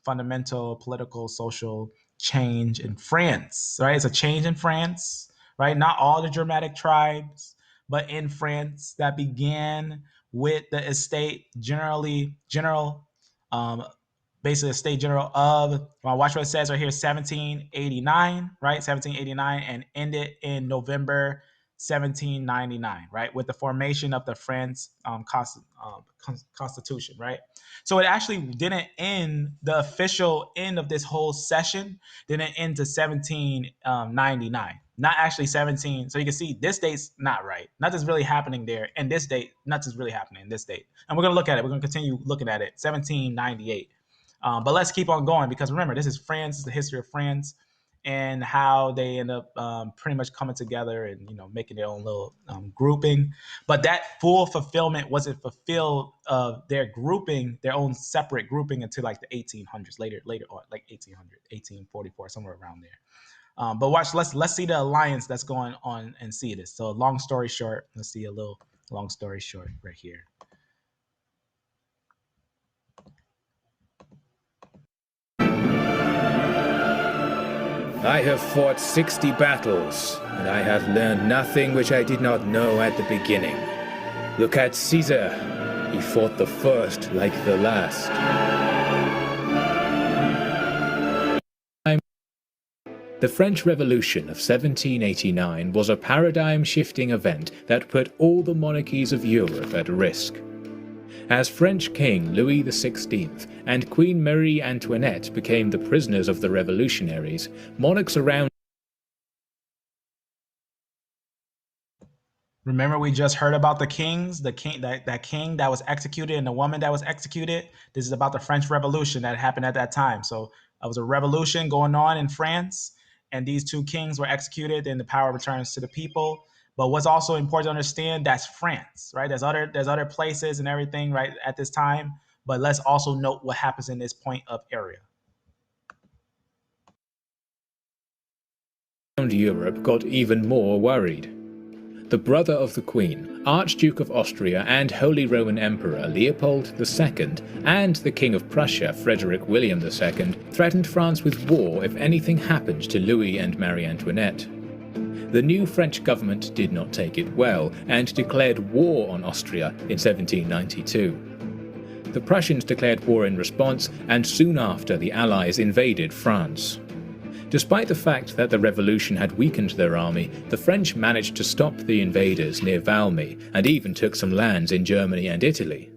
Speaker 2: fundamental political, social change in France, right? It's a change in France, right? Not all the Germanic tribes, but in France that began with the basically the State General of, watch what it says right here, 1789, right? 1789, and ended in November 1799, right? With the formation of the French Constitution, right? So it actually didn't end, the official end of this whole session didn't end to 1799. Not actually 17. So you can see this date's not right. Nothing's really happening there. And this date, nothing's really happening in this date. And we're going to look at it. We're going to continue looking at it. 1798. But let's keep on going because remember, this is France. This is the history of France and how they end up pretty much coming together and, making their own little grouping. But that full fulfillment wasn't fulfilled of their grouping, their own separate grouping until like the 1800s, later on, like 1800, 1844, somewhere around there. But watch, let's see the alliance that's going on and see this. So long story short, let's see a little long story short right here.
Speaker 4: I have fought 60 battles, and I have learned nothing which I did not know at the beginning. Look at Caesar. He fought the first like the last. The French Revolution of 1789 was a paradigm-shifting event that put all the monarchies of Europe at risk. As French King Louis XVI and Queen Marie Antoinette became the prisoners of the revolutionaries, monarchs around.
Speaker 2: Remember, we just heard about the kings, that king that was executed and the woman that was executed. This is about the French Revolution that happened at that time. So it was a revolution going on in France, and these 2 kings were executed, and the power returns to the people. But what's also important to understand, that's France, right? There's other places and everything, right, at this time. But let's also note what happens in this point of area.
Speaker 4: Europe got even more worried. The brother of the Queen, Archduke of Austria and Holy Roman Emperor Leopold II, and the King of Prussia, Frederick William II, threatened France with war if anything happened to Louis and Marie Antoinette. The new French government did not take it well and declared war on Austria in 1792. The Prussians declared war in response, and soon after the Allies invaded France. Despite the fact that the revolution had weakened their army, the French managed to stop the invaders near Valmy and even took some lands in Germany and Italy.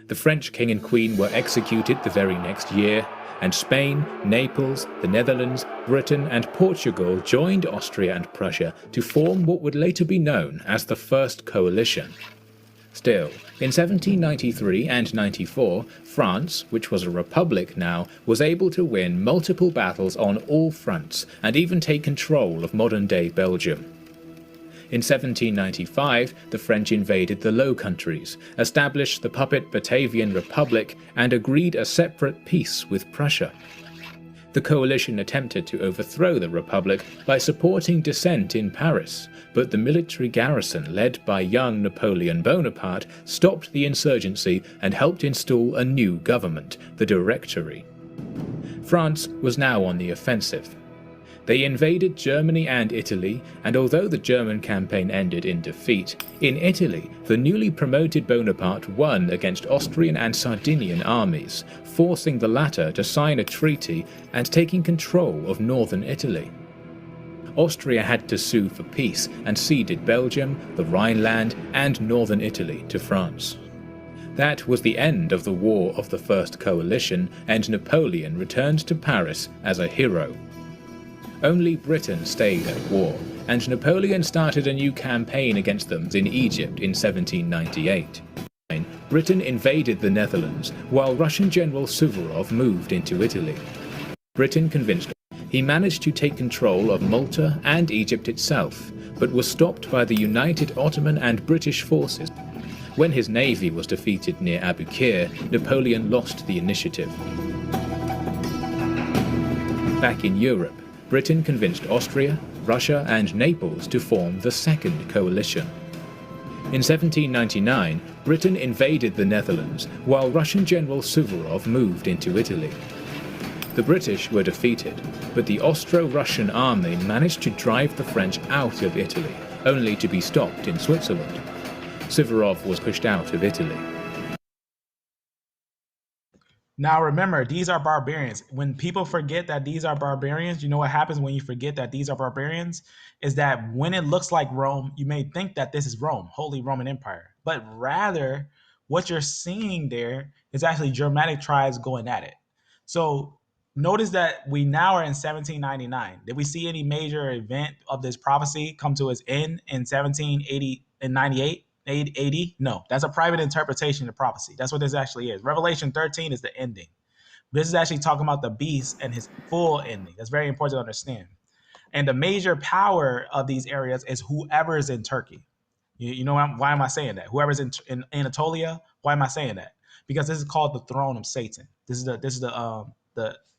Speaker 4: The French king and queen were executed the very next year, and Spain, Naples, the Netherlands, Britain and Portugal joined Austria and Prussia to form what would later be known as the First Coalition. Still, in 1793 and 94, France, which was a republic now, was able to win multiple battles on all fronts and even take control of modern-day Belgium. In 1795, the French invaded the Low Countries, established the puppet Batavian Republic, and agreed a separate peace with Prussia. The coalition attempted to overthrow the Republic by supporting dissent in Paris, but the military garrison led by young Napoleon Bonaparte stopped the insurgency and helped install a new government, the Directory. France was now on the offensive. They invaded Germany and Italy, and although the German campaign ended in defeat, in Italy the newly promoted Bonaparte won against Austrian and Sardinian armies, forcing the latter to sign a treaty and taking control of northern Italy. Austria had to sue for peace and ceded Belgium, the Rhineland, and northern Italy to France. That was the end of the War of the First Coalition, and Napoleon returned to Paris as a hero. Only Britain stayed at war, and Napoleon started a new campaign against them in Egypt in 1798. Britain invaded the Netherlands, while Russian General Suvorov moved into Italy. Britain convinced he managed to take control of Malta and Egypt itself, but was stopped by the united Ottoman and British forces. When his navy was defeated near Abukir, Napoleon lost the initiative. Back in Europe, Britain convinced Austria, Russia, and Naples to form the Second Coalition. In 1799, Britain invaded the Netherlands, while Russian General Suvorov moved into Italy. The British were defeated, but the Austro-Russian army managed to drive the French out of Italy, only to be stopped in Switzerland. Suvorov was pushed out of Italy.
Speaker 2: Now remember, these are barbarians. When people forget that these are barbarians, you know what happens when you forget that these are barbarians? Is that when it looks like Rome, you may think that this is Rome, Holy Roman Empire. But rather, what you're seeing there is actually Germanic tribes going at it. So notice that we now are in 1799. Did we see any major event of this prophecy come to its end in 1780 and 98? 80? No, that's a private interpretation of prophecy. That's what this actually is. Revelation 13 is the ending. This is actually talking about the beast and his full ending. That's very important to understand. And the major power of these areas is whoever is in Turkey. You know why am I saying that? Whoever's in Anatolia. Why am I saying that? Because this is called the throne of Satan. This is the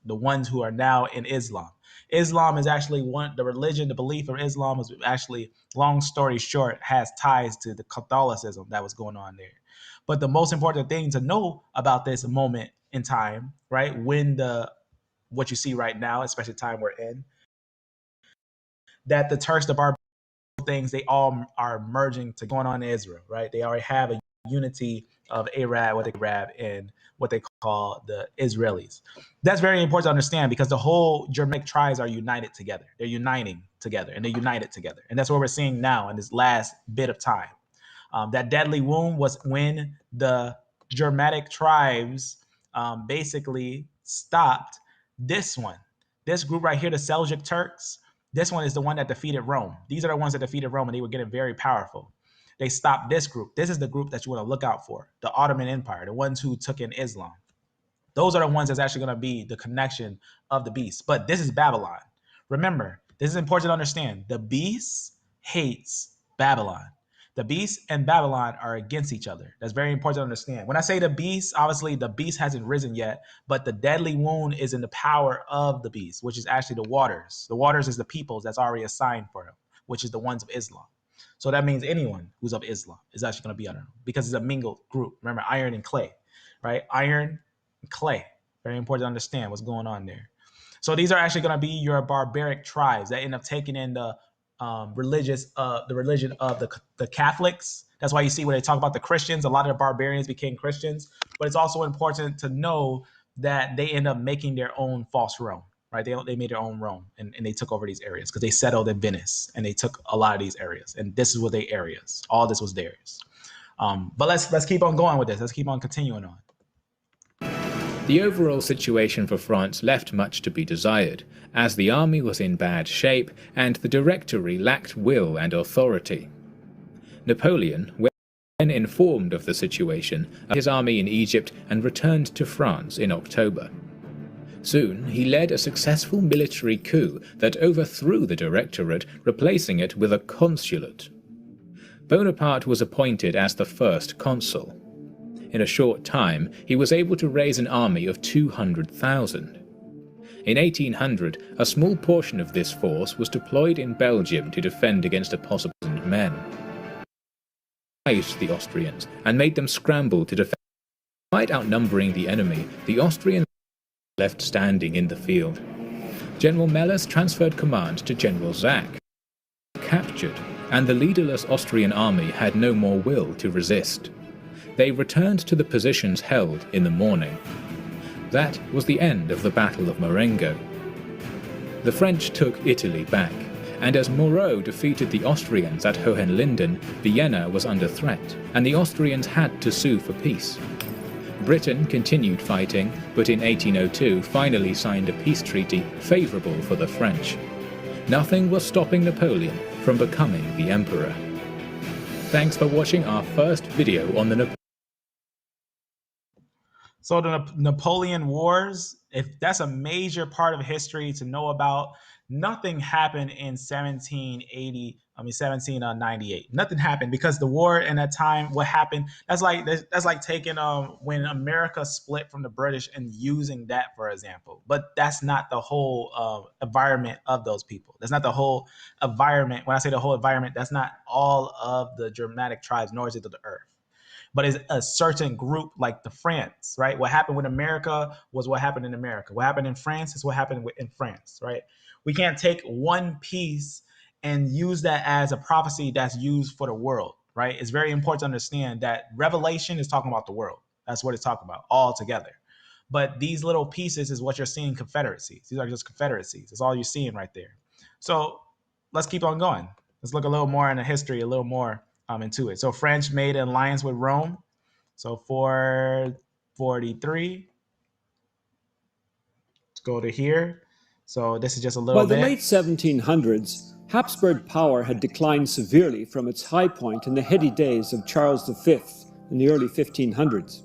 Speaker 2: ones who are now in Islam. Islam is actually the religion, the belief of Islam is actually, long story short, has ties to the Catholicism that was going on there. But the most important thing to know about this moment in time, right, when what you see right now, especially the time we're in, that the Turks, the barbarians, things, they all are merging to going on in Israel, right? They already have a unity of Arab and what they call the Israelis. That's very important to understand because the whole Germanic tribes are united together. They're uniting together and they're united together. And that's what we're seeing now in this last bit of time. That deadly wound was when the Germanic tribes basically stopped this one. This group right here, the Seljuk Turks, this one is the one that defeated Rome. These are the ones that defeated Rome and they were getting very powerful. They stopped this group. This is the group that you want to look out for, the Ottoman Empire, the ones who took in Islam. Those are the ones that's actually going to be the connection of the beast. But this is Babylon. Remember, this is important to understand. The beast hates Babylon. The beast and Babylon are against each other. That's very important to understand. When I say the beast, obviously the beast hasn't risen yet, but the deadly wound is in the power of the beast, which is actually the waters. The waters is the peoples that's already assigned for him, which is the ones of Islam. So that means anyone who's of Islam is actually going to be under them because it's a mingled group. Remember, iron and clay, right? Iron and clay. Very important to understand what's going on there. So these are actually going to be your barbaric tribes that end up taking in the religion of the Catholics. That's why you see when they talk about the Christians, a lot of the barbarians became Christians. But it's also important to know that they end up making their own false Rome. Right, they made their own Rome and they took over these areas because they settled in Venice and they took a lot of these areas. And this is what their areas. All this was theirs. But let's keep on going with this. Let's keep on continuing on.
Speaker 4: The overall situation for France left much to be desired, as the army was in bad shape and the Directory lacked will and authority. Napoleon, when informed of the situation, his army in Egypt and returned to France in October. Soon, he led a successful military coup that overthrew the Directorate, replacing it with a consulate. Bonaparte was appointed as the first consul. In a short time, he was able to raise an army of 200,000. In 1800, a small portion of this force was deployed in Belgium to defend against a possible men. The Austrians and made them scramble to defend. Despite outnumbering the enemy, the Austrians were left standing in the field. General Melas transferred command to General Zach, captured, and the leaderless Austrian army had no more will to resist. They returned to the positions held in the morning. That was the end of the Battle of Marengo. The French took Italy back, and as Moreau defeated the Austrians at Hohenlinden, Vienna was under threat, and the Austrians had to sue for peace. Britain continued fighting, but in 1802 finally signed a peace treaty favourable for the French. Nothing was stopping Napoleon from becoming the emperor. Thanks for watching our first video on the
Speaker 2: So the Napoleon Wars, if that's a major part of history to know about, nothing happened in 1798. Nothing happened because the war in that time, what happened, that's like taking when America split from the British and using that for example. But that's not the whole environment of those people. That's not the whole environment. When I say the whole environment, that's not all of the Germanic tribes, nor is it the earth. But it's a certain group like the France, right? What happened with America was what happened in America. What happened in France is what happened in France, right? We can't take one piece and use that as a prophecy that's used for the world, right? It's very important to understand that Revelation is talking about the world. That's what it's talking about all together. But these little pieces is what you're seeing confederacies. These are just confederacies. That's all you're seeing right there. So let's keep on going. Let's look a little more into history, a little more into it. So French made an alliance with Rome. So 443. Let's go to here. So this is just a little bit.
Speaker 7: By the late 1700s, Habsburg power had declined severely from its high point in the heady days of Charles V in the early 1500s.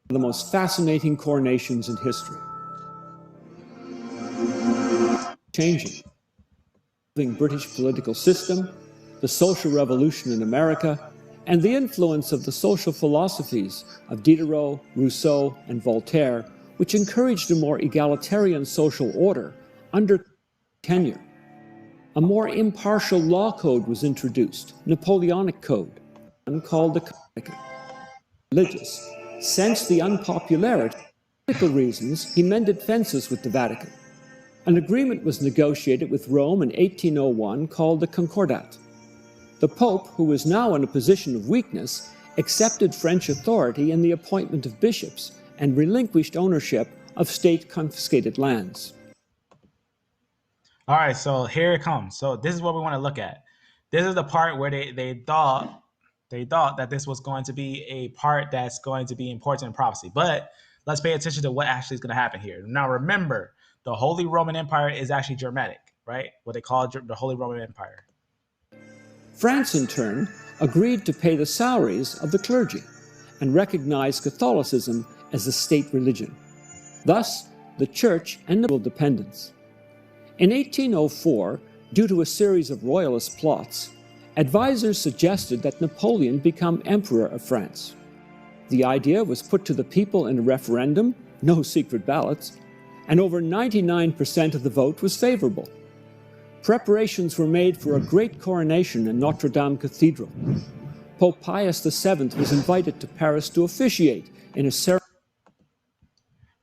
Speaker 7: The most fascinating coronations in history. Changing. The British political system, the social revolution in America, and the influence of the social philosophies of Diderot, Rousseau, and Voltaire, which encouraged a more egalitarian social order under tenure. A more impartial law code was introduced, Napoleonic Code, and called the Vatican. Religious, sensed the unpopularity. For political reasons, he mended fences with the Vatican. An agreement was negotiated with Rome in 1801 called the Concordat. The Pope, who was now in a position of weakness, accepted French authority in the appointment of bishops and relinquished ownership of state-confiscated lands.
Speaker 2: All right, so here it comes. So this is what we want to look at. This is the part where they thought that this was going to be a part that's going to be important in prophecy. But let's pay attention to what actually is going to happen here. Now, remember, the Holy Roman Empire is actually Germanic, right? What they call the Holy Roman Empire.
Speaker 7: France, in turn, agreed to pay the salaries of the clergy and recognized Catholicism as a state religion. Thus, the church and the dependence. In 1804, due to a series of royalist plots, advisors suggested that Napoleon become Emperor of France. The idea was put to the people in a referendum, no secret ballots, and over 99% of the vote was favorable. Preparations were made for a great coronation in Notre Dame Cathedral. Pope Pius VII was invited to Paris to officiate in a ceremony.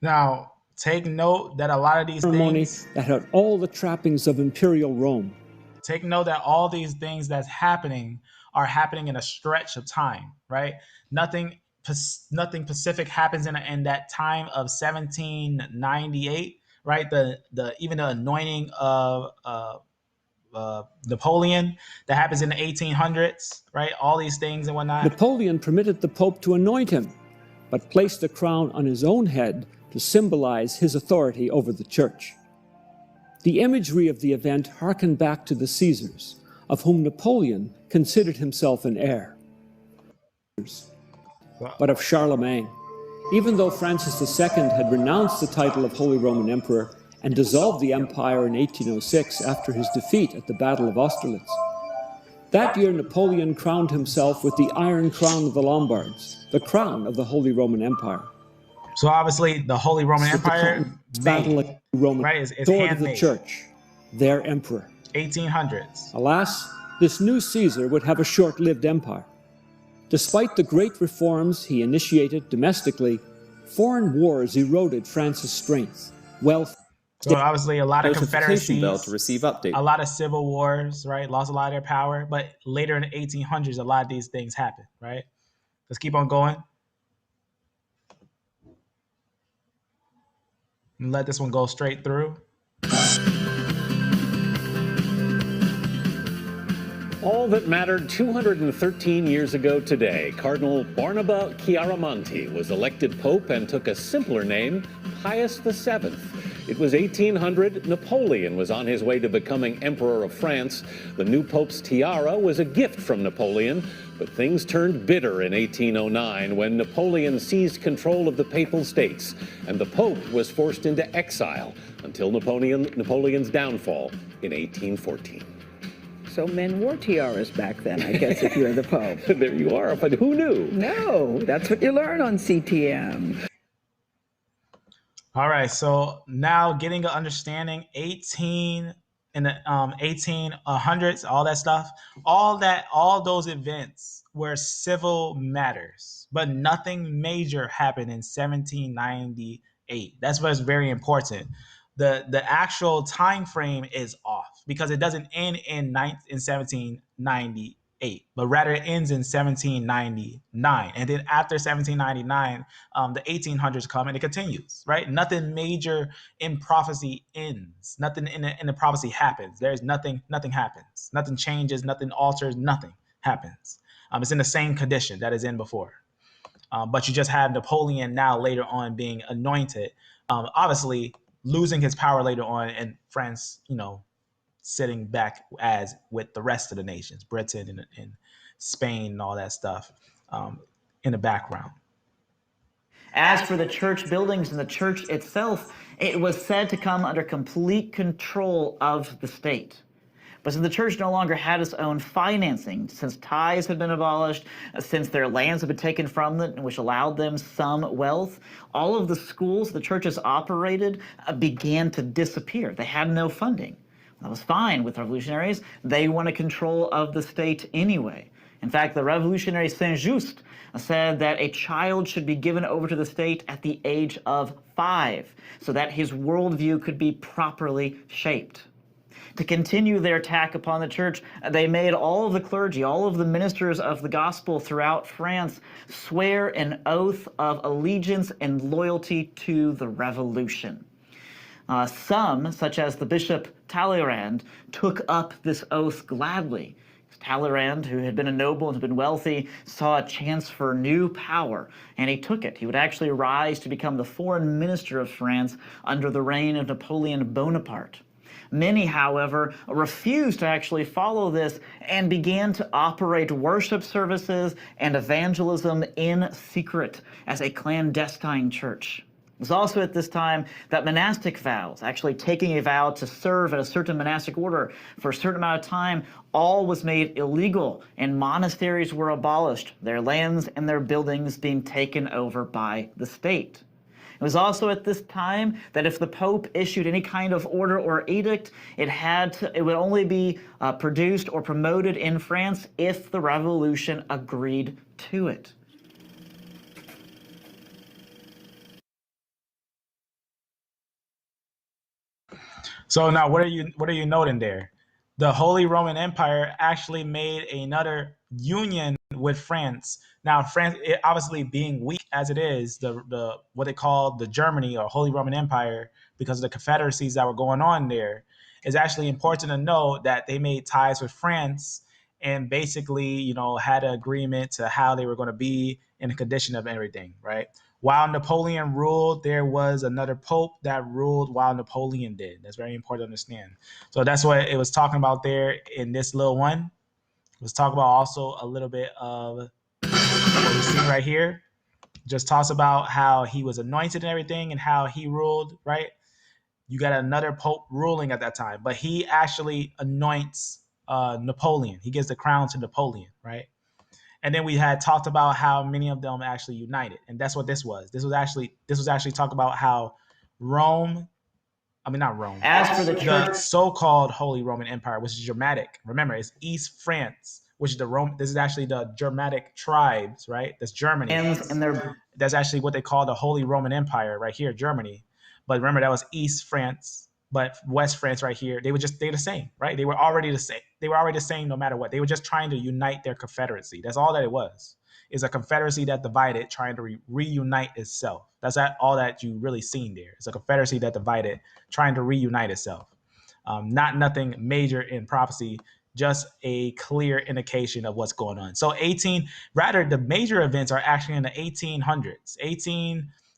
Speaker 2: Now, take note that a lot of these things
Speaker 7: that had all the trappings of imperial Rome.
Speaker 2: Take note that all these things that's happening are happening in a stretch of time, right? Nothing specific happens in that time of 1798, right? Even the anointing of Napoleon that happens in the 1800s, right? All these things and whatnot.
Speaker 7: Napoleon permitted the Pope to anoint him, but placed the crown on his own head to symbolize his authority over the church. The imagery of the event harkened back to the Caesars, of whom Napoleon considered himself an heir, but of Charlemagne. Even though Francis II had renounced the title of Holy Roman Emperor and dissolved the empire in 1806 after his defeat at the Battle of Austerlitz, That year, Napoleon crowned himself with the Iron Crown of the Lombards, the crown of the Holy Roman Empire.
Speaker 2: So obviously, the Holy Roman
Speaker 7: With the
Speaker 2: Empire,
Speaker 7: battle
Speaker 2: made,
Speaker 7: of Roman
Speaker 2: right, is
Speaker 7: sword of the
Speaker 2: handmade.
Speaker 7: Church, their emperor.
Speaker 2: 1800s.
Speaker 7: Alas, this new Caesar would have a short-lived empire. Despite the great reforms he initiated domestically, foreign wars eroded France's strength, wealth.
Speaker 2: So obviously, a lot of
Speaker 6: Notification bell
Speaker 2: confederacies,
Speaker 6: to receive update.
Speaker 2: a lot of civil wars, right? Lost a lot of their power. But later in the 1800s, a lot of these things happened, right? Let's keep on going. And let this one go straight through.
Speaker 15: All that mattered 213 years ago today, Cardinal Barnaba Chiaramonti was elected Pope and took a simpler name, Pius VII. It was 1800, Napoleon was on his way to becoming Emperor of France. The new Pope's tiara was a gift from Napoleon, but things turned bitter in 1809 when Napoleon seized control of the Papal States, and the Pope was forced into exile until Napoleon's downfall in 1814.
Speaker 16: So men wore tiaras back then, I guess, if you're the Pope.
Speaker 15: There you are, but who knew?
Speaker 16: No, that's what you learn on CTM.
Speaker 2: All right, so now getting an understanding, 1800s, all that stuff, all those events were civil matters, but nothing major happened in 1798. That's what's very important. The actual time frame is off because it doesn't end in 1798, but rather it ends in 1799. And then after 1799, the 1800s come and it continues, right? Nothing major in prophecy ends. Nothing in the prophecy happens. There's nothing happens. Nothing changes, nothing alters, nothing happens. It's in the same condition that is in before. But you just have Napoleon now later on being anointed. Obviously, losing his power later on, and France, sitting back as with the rest of the nations, Britain and Spain and all that stuff in the background.
Speaker 17: As for the church buildings and the church itself, it was said to come under complete control of the state. But since the church no longer had its own financing, since tithes had been abolished, since their lands had been taken from them, which allowed them some wealth, all of the schools the churches operated began to disappear. They had no funding. That was fine with revolutionaries. They wanted control of the state anyway. In fact, the revolutionary Saint-Just said that a child should be given over to the state at the age of 5 so that his worldview could be properly shaped. To continue their attack upon the church, they made all of the clergy, all of the ministers of the gospel throughout France swear an oath of allegiance and loyalty to the revolution. Some, such as the Bishop Talleyrand, took up this oath gladly. Talleyrand, who had been a noble and had been wealthy, saw a chance for new power, and he took it. He would actually rise to become the foreign minister of France under the reign of Napoleon Bonaparte. Many, however, refused to actually follow this and began to operate worship services and evangelism in secret as a clandestine church. It was also at this time that monastic vows, actually taking a vow to serve in a certain monastic order for a certain amount of time, all was made illegal, and monasteries were abolished, their lands and their buildings being taken over by the state. It was also at this time that if the Pope issued any kind of order or edict, it would only be produced or promoted in France if the revolution agreed to it.
Speaker 2: So now, what are you noting there? The Holy Roman Empire actually made another union with France. Now, France, obviously being weak as it is, the what they call the Germany or Holy Roman Empire, because of the confederacies that were going on there, is actually important to know that they made ties with France and basically, had an agreement to how they were going to be in the condition of everything, right? While Napoleon ruled, there was another pope that ruled while Napoleon did. That's very important to understand. So that's what it was talking about there in this little one. It was talking about also a little bit of what we see right here. Just talks about how he was anointed and everything and how he ruled, right? You got another pope ruling at that time, but he actually anoints Napoleon. He gives the crown to Napoleon, right? And then we had talked about how many of them actually united, and that's what this was. This was actually talk about how Rome. I mean, not Rome.
Speaker 17: As for the church,
Speaker 2: so-called Holy Roman Empire, which is Germanic. Remember, it's East France, which is the Rome. This is actually the Germanic tribes, right? That's Germany. That's actually what they call the Holy Roman Empire right here, Germany. But remember, that was East France, but West France right here. They're the same, right? They were already the same. They were already the same no matter what. They were just trying to unite their confederacy. That's all that it was. It's a confederacy that divided, trying to reunite itself. That's all that you really seen there. It's a confederacy that divided, trying to reunite itself. Not nothing major in prophecy, just a clear indication of what's going on. So the major events are actually in the 1800s,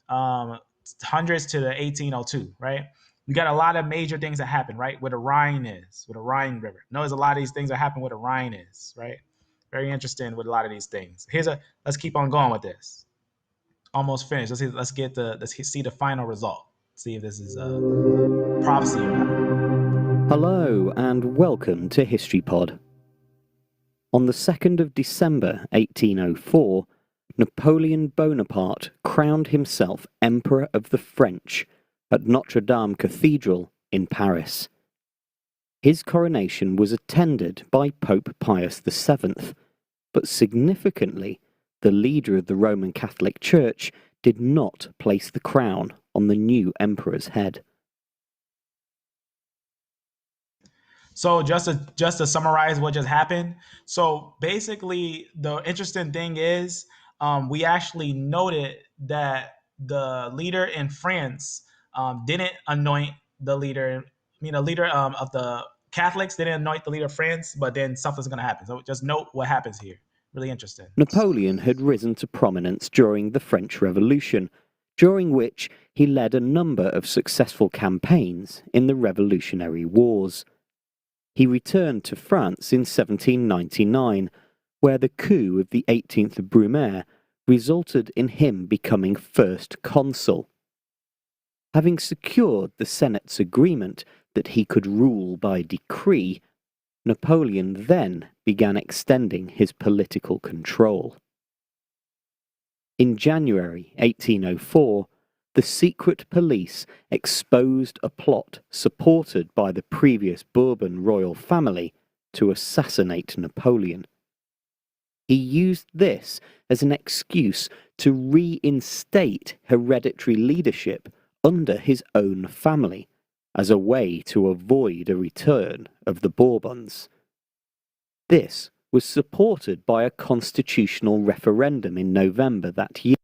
Speaker 2: 1800s to the 1802, right? We got a lot of major things that happen, right? Where the Rhine River. Notice a lot of these things that happen where the Rhine is, right? Very interesting with a lot of these things. Let's keep on going with this. Almost finished. Let's see the final result. See if this is prophecy or not.
Speaker 18: Hello and welcome to History Pod. On the 2nd of December 1804, Napoleon Bonaparte crowned himself Emperor of the French at Notre Dame Cathedral in Paris. His coronation was attended by Pope Pius VII, but significantly, the leader of the Roman Catholic Church did not place the crown on the new emperor's head.
Speaker 2: So just to summarize what just happened. So basically, the interesting thing is we actually noted that the leader in France didn't anoint the leader. The leader of the Catholics didn't anoint the leader of France, but then something's going to happen. So just note what happens here. Really interesting.
Speaker 18: Napoleon had risen to prominence during the French Revolution, during which he led a number of successful campaigns in the Revolutionary Wars. He returned to France in 1799, where the coup of the 18th Brumaire resulted in him becoming first consul. Having secured the Senate's agreement that he could rule by decree, Napoleon then began extending his political control. In January 1804, the secret police exposed a plot supported by the previous Bourbon royal family to assassinate Napoleon. He used this as an excuse to reinstate hereditary leadership under his own family, as a way to avoid a return of the Bourbons. This was supported by a constitutional referendum in November that year.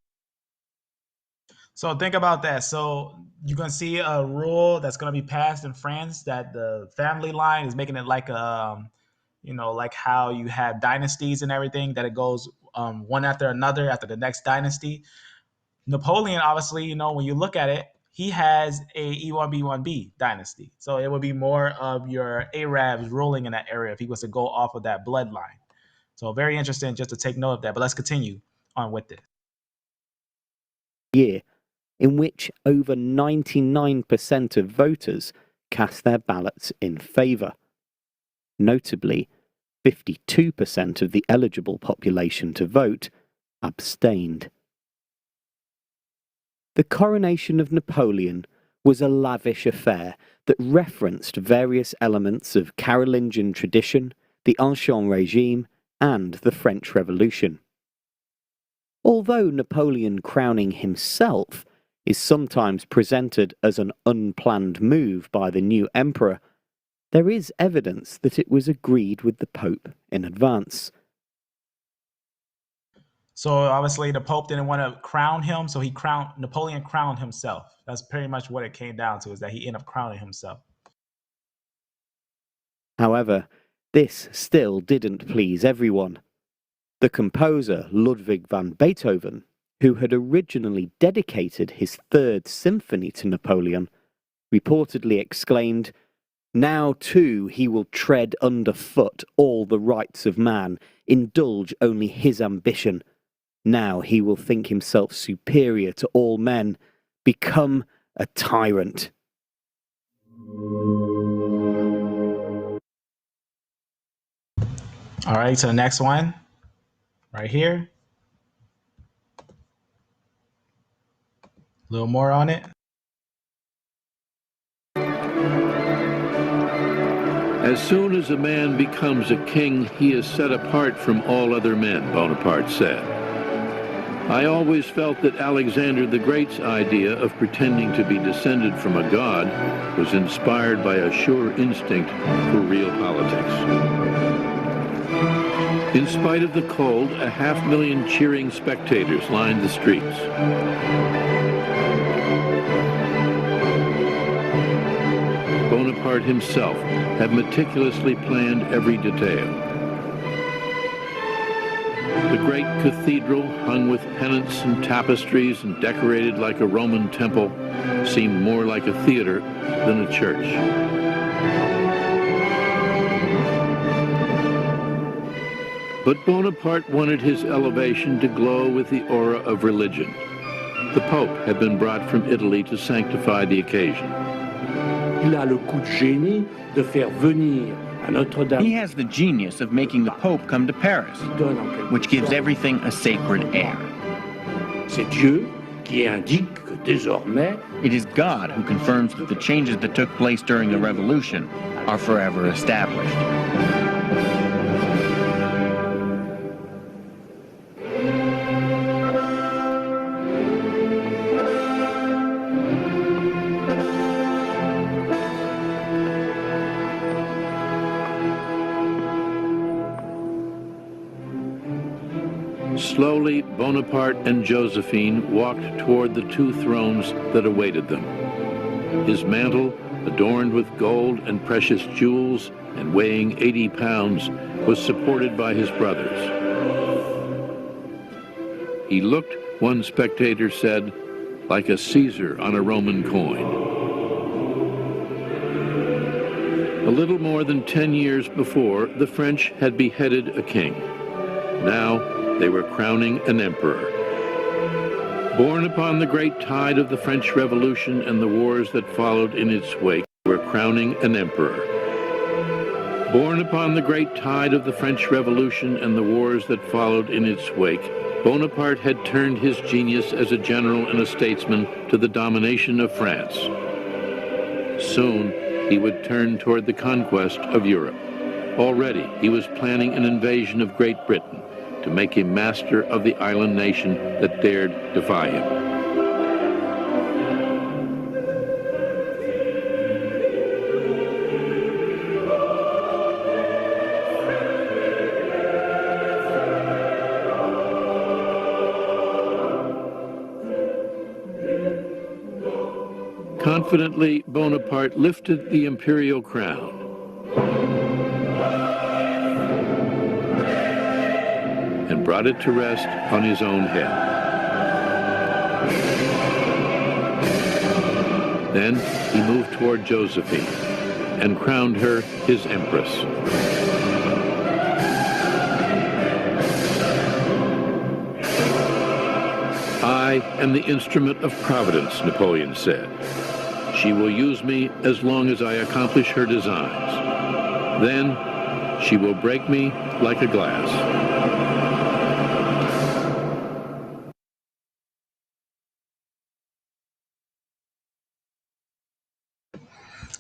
Speaker 2: So think about that. So you can see a rule that's going to be passed in France that the family line is making it like like how you have dynasties and everything, that it goes one after another after the next dynasty. Napoleon, obviously, when you look at it, he has a E1b1b dynasty. So it would be more of your Arabs ruling in that area if he was to go off of that bloodline. So very interesting just to take note of that. But let's continue on with this.
Speaker 18: Year in which over 99% of voters cast their ballots in favour. Notably, 52% of the eligible population to vote abstained. The coronation of Napoleon was a lavish affair that referenced various elements of Carolingian tradition, the Ancien Regime, and the French Revolution. Although Napoleon crowning himself is sometimes presented as an unplanned move by the new emperor, there is evidence that it was agreed with the Pope in advance.
Speaker 2: So obviously the Pope didn't want to crown him, so Napoleon crowned himself. That's pretty much what it came down to, is that he ended up crowning himself.
Speaker 18: However, this still didn't please everyone. The composer Ludwig van Beethoven, who had originally dedicated his Third Symphony to Napoleon, reportedly exclaimed, "Now too he will tread underfoot all the rights of man, indulge only his ambition. Now he will think himself superior to all men, become a tyrant."
Speaker 2: All right, so the next one right here. A little more on it.
Speaker 19: As soon as a man becomes a king, he is set apart from all other men, Bonaparte said. I always felt that Alexander the Great's idea of pretending to be descended from a god was inspired by a sure instinct for real politics. In spite of the cold, 500,000 cheering spectators lined the streets. Bonaparte himself had meticulously planned every detail. The great cathedral, hung with pennants and tapestries and decorated like a Roman temple, seemed more like a theater than a church. But Bonaparte wanted his elevation to glow with the aura of religion. The Pope had been brought from Italy to sanctify the occasion.
Speaker 20: Il a le coup de génie de faire venir à Notre-Dame.
Speaker 21: He has the genius of making the Pope come to Paris, which gives everything a sacred air.
Speaker 20: C'est Dieu qui indique que désormais,
Speaker 21: it is God who confirms that the changes that took place during the Revolution are forever established.
Speaker 19: Slowly, Bonaparte and Josephine walked toward the two thrones that awaited them. His mantle, adorned with gold and precious jewels and weighing 80 pounds, was supported by his brothers. He looked, one spectator said, like a Caesar on a Roman coin. A little more than 10 years before, the French had beheaded a king. Now, they were crowning an emperor. Born upon the great tide of the French Revolution and the wars that followed in its wake, were crowning an emperor. Born upon the great tide of the French Revolution and the wars that followed in its wake, Bonaparte had turned his genius as a general and a statesman to the domination of France. Soon, he would turn toward the conquest of Europe. Already, he was planning an invasion of Great Britain, to make him master of the island nation that dared defy him. Confidently, Bonaparte lifted the imperial crown. And brought it to rest on his own head. Then he moved toward Josephine and crowned her his empress. I am the instrument of providence, Napoleon said. She will use me as long as I accomplish her designs. Then she will break me like a glass.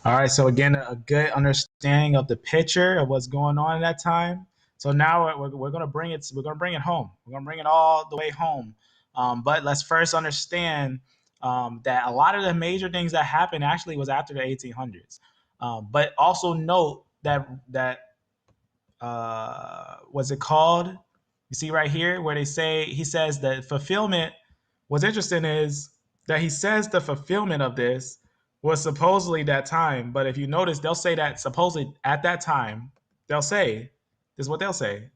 Speaker 2: All right, so again, a good understanding of the picture of what's going on at that time. So now we're going to bring it. We're going to bring it home. We're going to bring it all the way home. But let's first understand that a lot of the major things that happened actually was after the 1800s. But also note that what's it called? You see right here where he says that fulfillment. What's interesting is that he says the fulfillment of this was supposedly that time. But if you notice, they'll say that supposedly at that time, they'll say, this is what they'll say.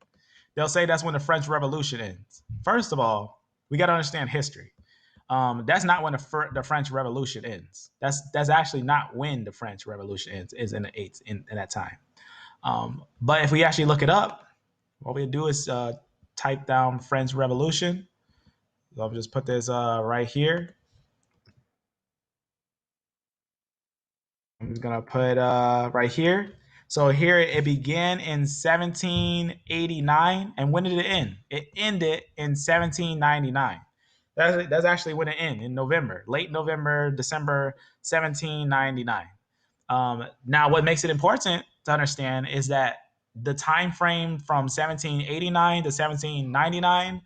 Speaker 2: They'll say that's when the French Revolution ends. First of all, we got to understand history. That's not when the French Revolution ends. That's actually not when the French Revolution ends, is in that time. But if we actually look it up, what we do is type down French Revolution. So I'll just put this right here. I'm just gonna put right here. So here it began in 1789, and when did it end? It ended in 1799. That's actually when it ended, in November, late November, December 1799. Now, what makes it important to understand is that the time frame from 1789 to 1799,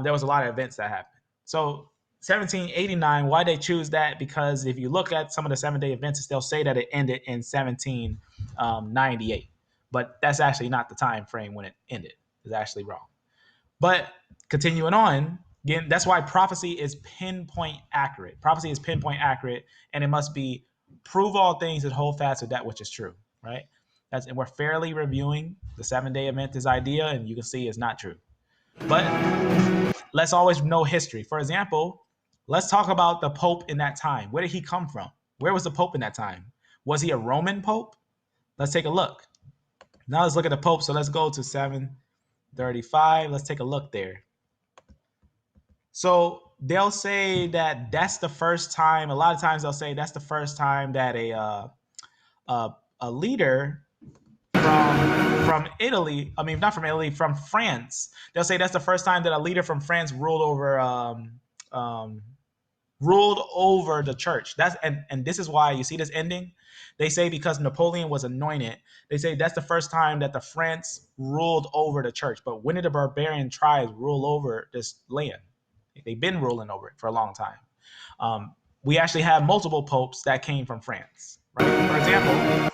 Speaker 2: there was a lot of events that happened. So 1789, why they choose that? Because if you look at some of the 7-day events, they'll say that it ended in 1798, but that's actually not the time frame when it ended. It's actually wrong. But continuing on, again, that's why prophecy is pinpoint accurate. Prophecy is pinpoint accurate, and it must be prove all things and hold fast to that which is true, right? And we're fairly reviewing the 7-day Adventist idea, and you can see it's not true. But let's always know history. For example, let's talk about the Pope in that time. Where did he come from? Where was the Pope in that time? Was he a Roman Pope? Let's take a look. Now let's look at the Pope. So let's go to 735. Let's take a look there. So they'll say that that's the first time. A lot of times they'll say that's the first time that a leader from Italy, I mean, not from Italy, from France. They'll say that's the first time that a leader from France ruled over the church. And this is why you see this ending. They say because Napoleon was anointed, they say that's the first time that the France ruled over the church. But when did the barbarian tribes rule over this land? They've been ruling over it for a long time. We actually have multiple popes that came from France, right? For example,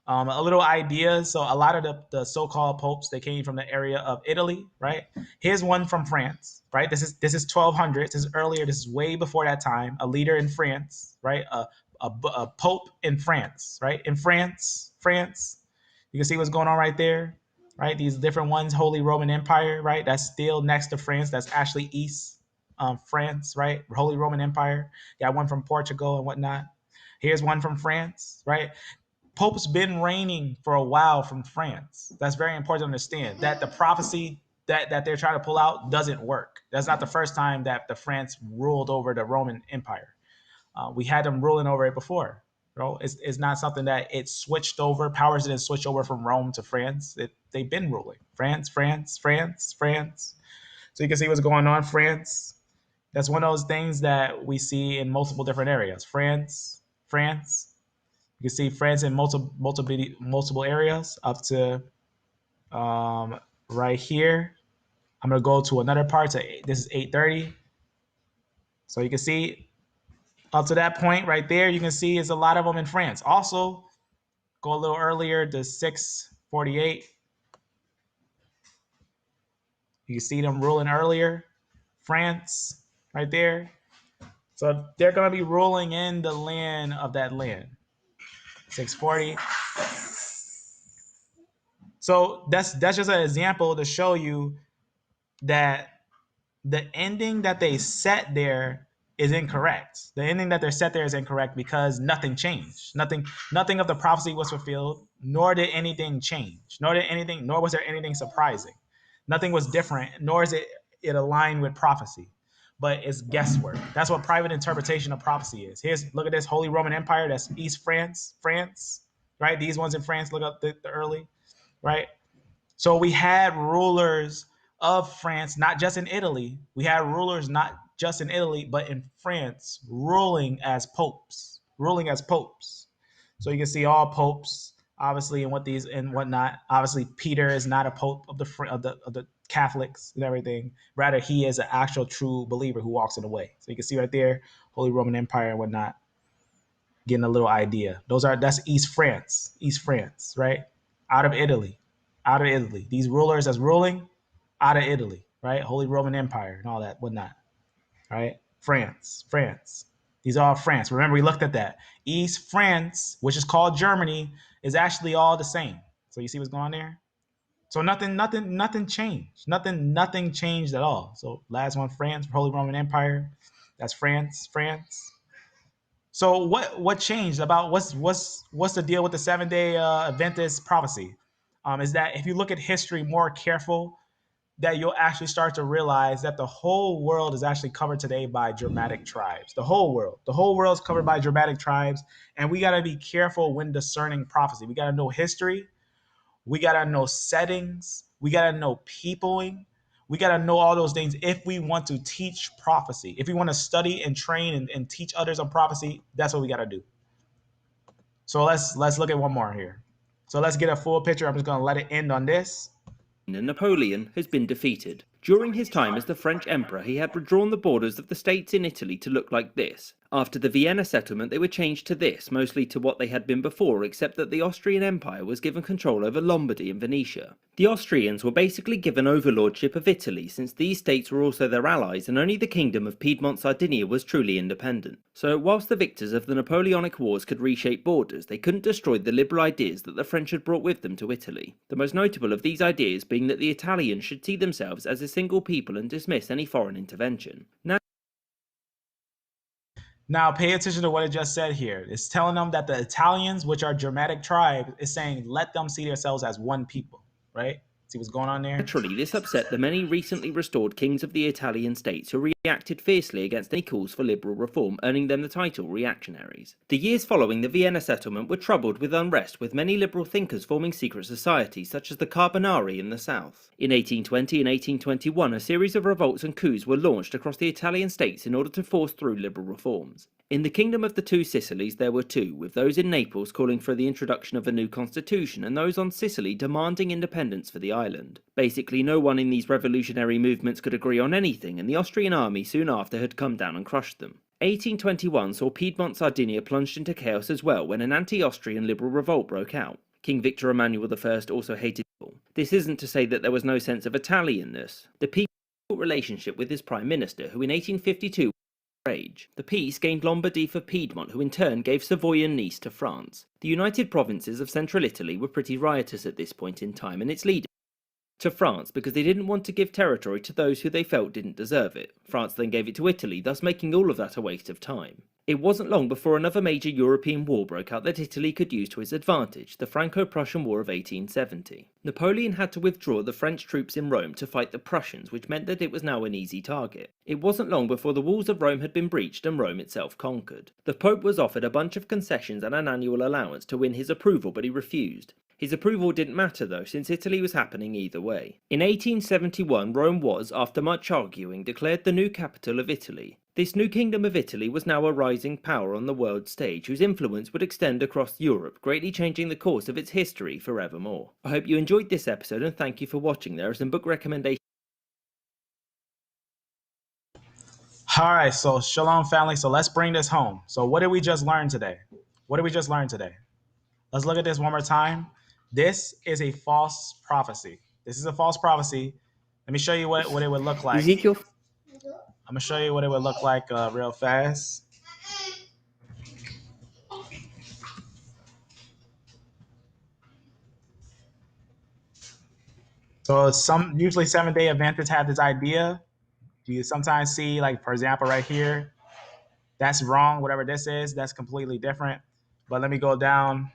Speaker 2: a little idea. So a lot of the so-called popes, they came from the area of Italy, right? Here's one from France, right? This is 1200s. This is earlier. This is way before that time. A leader in France, right? A pope in France, right? In France, you can see what's going on right there, right? These different ones, Holy Roman Empire, right? That's still next to France. That's actually East France, right? Holy Roman Empire. Got one from Portugal and whatnot. Here's one from France, right? Pope's been reigning for a while from France. That's very important to understand, that the prophecy that they're trying to pull out doesn't work. That's not the first time that the France ruled over the Roman Empire. We had them ruling over it before. Bro. It's not something that it switched over. Powers didn't switch over from Rome to France. They've been ruling. France. So you can see what's going on. France. That's one of those things that we see in multiple different areas. France. You can see France in multiple areas up to right here. I'm going to go to another part. So this is 830. So you can see up to that point right there, you can see is a lot of them in France. Also, go a little earlier to 648. You can see them ruling earlier. France right there. So they're going to be ruling in the land of that land. 640. So that's just an example to show you that the ending that they set there is incorrect. The ending that they're set there is incorrect because nothing changed. Nothing of the prophecy was fulfilled, nor did anything change. Nor was there anything surprising. Nothing was different, nor is it aligned with prophecy. But it's guesswork. That's what private interpretation of prophecy is. Look at this Holy Roman Empire. That's East France, right? These ones in France, look up the early, right? So we had rulers of France, not just in Italy. We had rulers not just in Italy, but in France, ruling as popes. So you can see all popes, obviously, and whatnot. Obviously, Peter is not a pope of the Catholics and everything. Rather, he is an actual true believer who walks in the way. So you can see right there, Holy Roman Empire and whatnot. Getting a little idea. That's East France, right? Out of Italy. These rulers that's ruling out of Italy, right? Holy Roman Empire and all that, whatnot, right? France. These are all France. Remember, we looked at that. East France, which is called Germany, is actually all the same. So you see what's going on there? So nothing changed. Nothing changed at all. So last one, France, Holy Roman Empire. That's France. So what changed about what's the deal with the 7-day Adventist prophecy? Is that if you look at history more careful, that you'll actually start to realize that the whole world is actually covered today by Germanic tribes. The whole world is covered by Germanic tribes, and we got to be careful when discerning prophecy. We got to know history, we got to know settings, we got to know peopling, we got to know all those things if we want to teach prophecy. If we want to study and train and teach others on prophecy, that's what we got to do. So let's look at one more here. So let's get a full picture. I'm just going to let it end on this.
Speaker 8: Napoleon has been defeated. During his time as the French emperor, he had redrawn the borders of the states in Italy to look like this. After the Vienna settlement, they were changed to this, mostly to what they had been before, except that the Austrian Empire was given control over Lombardy and Venetia. The Austrians were basically given overlordship of Italy, since these states were also their allies, and only the kingdom of Piedmont-Sardinia was truly independent. So, whilst the victors of the Napoleonic Wars could reshape borders, they couldn't destroy the liberal ideas that the French had brought with them to Italy. The most notable of these ideas being that the Italians should see themselves as a single people and dismiss any foreign intervention.
Speaker 2: Now, pay attention to what it just said here. It's telling them that the Italians, which are Germanic tribes, is saying, let them see themselves as one people, right? See what's going on there?
Speaker 8: Naturally, this upset the many recently restored kings of the Italian states who reacted fiercely against any calls for liberal reform, earning them the title reactionaries. The years following the Vienna settlement were troubled with unrest, with many liberal thinkers forming secret societies, such as the Carbonari in the south. In 1820 and 1821, a series of revolts and coups were launched across the Italian states in order to force through liberal reforms. In the Kingdom of the Two Sicilies there were two, with those in Naples calling for the introduction of a new constitution and those on Sicily demanding independence for the island. Basically, no one in these revolutionary movements could agree on anything, and the Austrian army soon after had come down and crushed them. 1821 saw Piedmont-Sardinia plunged into chaos as well when an anti-Austrian liberal revolt broke out. King Victor Emmanuel I also hated people. This isn't to say that there was no sense of Italianness. The people relationship with his prime minister, who in 1852 age. The peace gained Lombardy for Piedmont, who in turn gave Savoy and Nice to France. The United Provinces of central Italy were pretty riotous at this point in time, and its leader to France because they didn't want to give territory to those who they felt didn't deserve it. France then gave it to Italy, thus making all of that a waste of time. It wasn't long before another major European war broke out that Italy could use to its advantage, the Franco-Prussian War of 1870. Napoleon had to withdraw the French troops in Rome to fight the Prussians, which meant that it was now an easy target. It wasn't long before the walls of Rome had been breached and Rome itself conquered. The Pope was offered a bunch of concessions and an annual allowance to win his approval, but he refused. His approval didn't matter though, since Italy was happening either way. In 1871, Rome was, after much arguing, declared the new capital of Italy. This new kingdom of Italy was now a rising power on the world stage, whose influence would extend across Europe, greatly changing the course of its history forevermore. I hope you enjoyed this episode and thank you for watching. There are some book recommendations.
Speaker 2: Alright, so Shalom family, so let's bring this home. So what did we just learn today? Let's look at this one more time. This is a false prophecy. Let me show you what it would look like.
Speaker 3: Ezekiel.
Speaker 2: I'm going to show you what it would look like real fast. So usually Seventh-day Adventists have this idea. You sometimes see, like, for example, right here, that's wrong. Whatever this is, that's completely different. But let me go down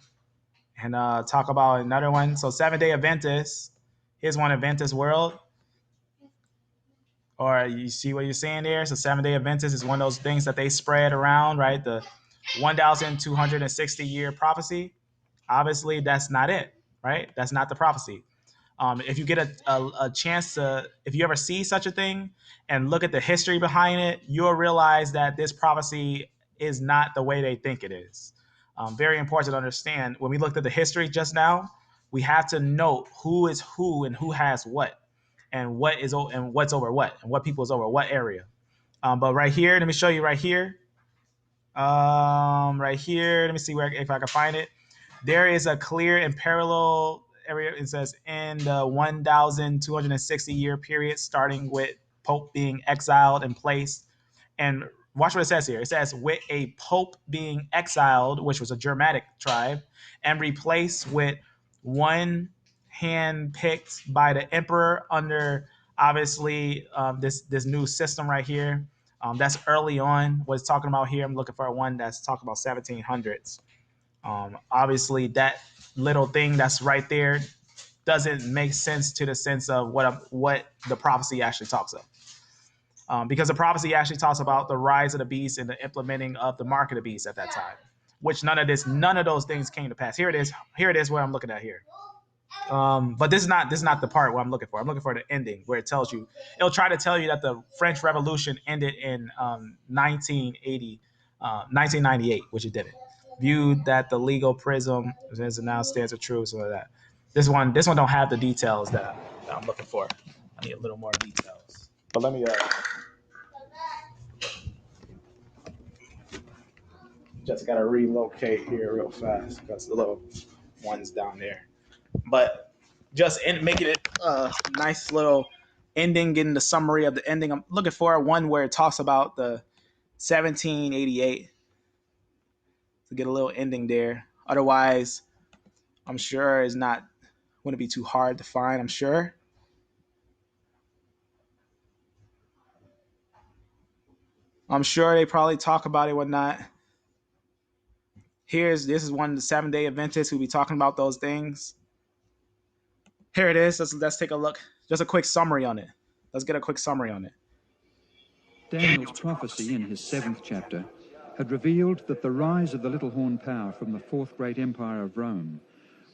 Speaker 2: and talk about another one. So Seventh-day Adventists, here's one Adventist world. Or you see what you're seeing there? So Seventh-day Adventist is one of those things that they spread around, right? The 1,260-year prophecy. Obviously, that's not it, right? That's not the prophecy. If you get a chance to, if you ever see such a thing and look at the history behind it, you'll realize that this prophecy is not the way they think it is. Very important to understand. When we looked at the history just now, we have to note who is who and who has what. And what's over what, and what people is over what area. But right here, let me show you right here. Let me see if I can find it. There is a clear and parallel area. It says in the 1,260-year period, starting with Pope being exiled and placed. And watch what it says here. It says with a Pope being exiled, which was a Germanic tribe, and replaced with one hand-picked by the emperor under, obviously, this new system right here. That's early on. What it's talking about here, I'm looking for one that's talking about 1700s. Obviously, that little thing that's right there doesn't make sense to the sense of what the prophecy actually talks of. Because the prophecy actually talks about the rise of the beast and the implementing of the mark of the beast at that time, which none of those things came to pass. Here it is where I'm looking at here. But this is not the part where I'm looking for. I'm looking for the ending where it'll try to tell you that the French Revolution ended in 1998, which it didn't. Viewed that the legal prism as now stands of truth, so that this one don't have the details that I'm looking for. I need a little more details. But let me just gotta relocate here real fast because the little one's down there. But just making it a nice little ending, getting the summary of the ending. I'm looking for one where it talks about the 1788 to get a little ending there. Otherwise, I'm sure wouldn't be too hard to find. I'm sure. They probably talk about it, whatnot. This is one of the 7-day Adventists who'll be talking about those things. Here it is. Let's take a look. Just a quick summary on it. Let's get a quick summary on it.
Speaker 1: Daniel's prophecy in his 7th chapter had revealed that the rise of the little horn power from the fourth great empire of Rome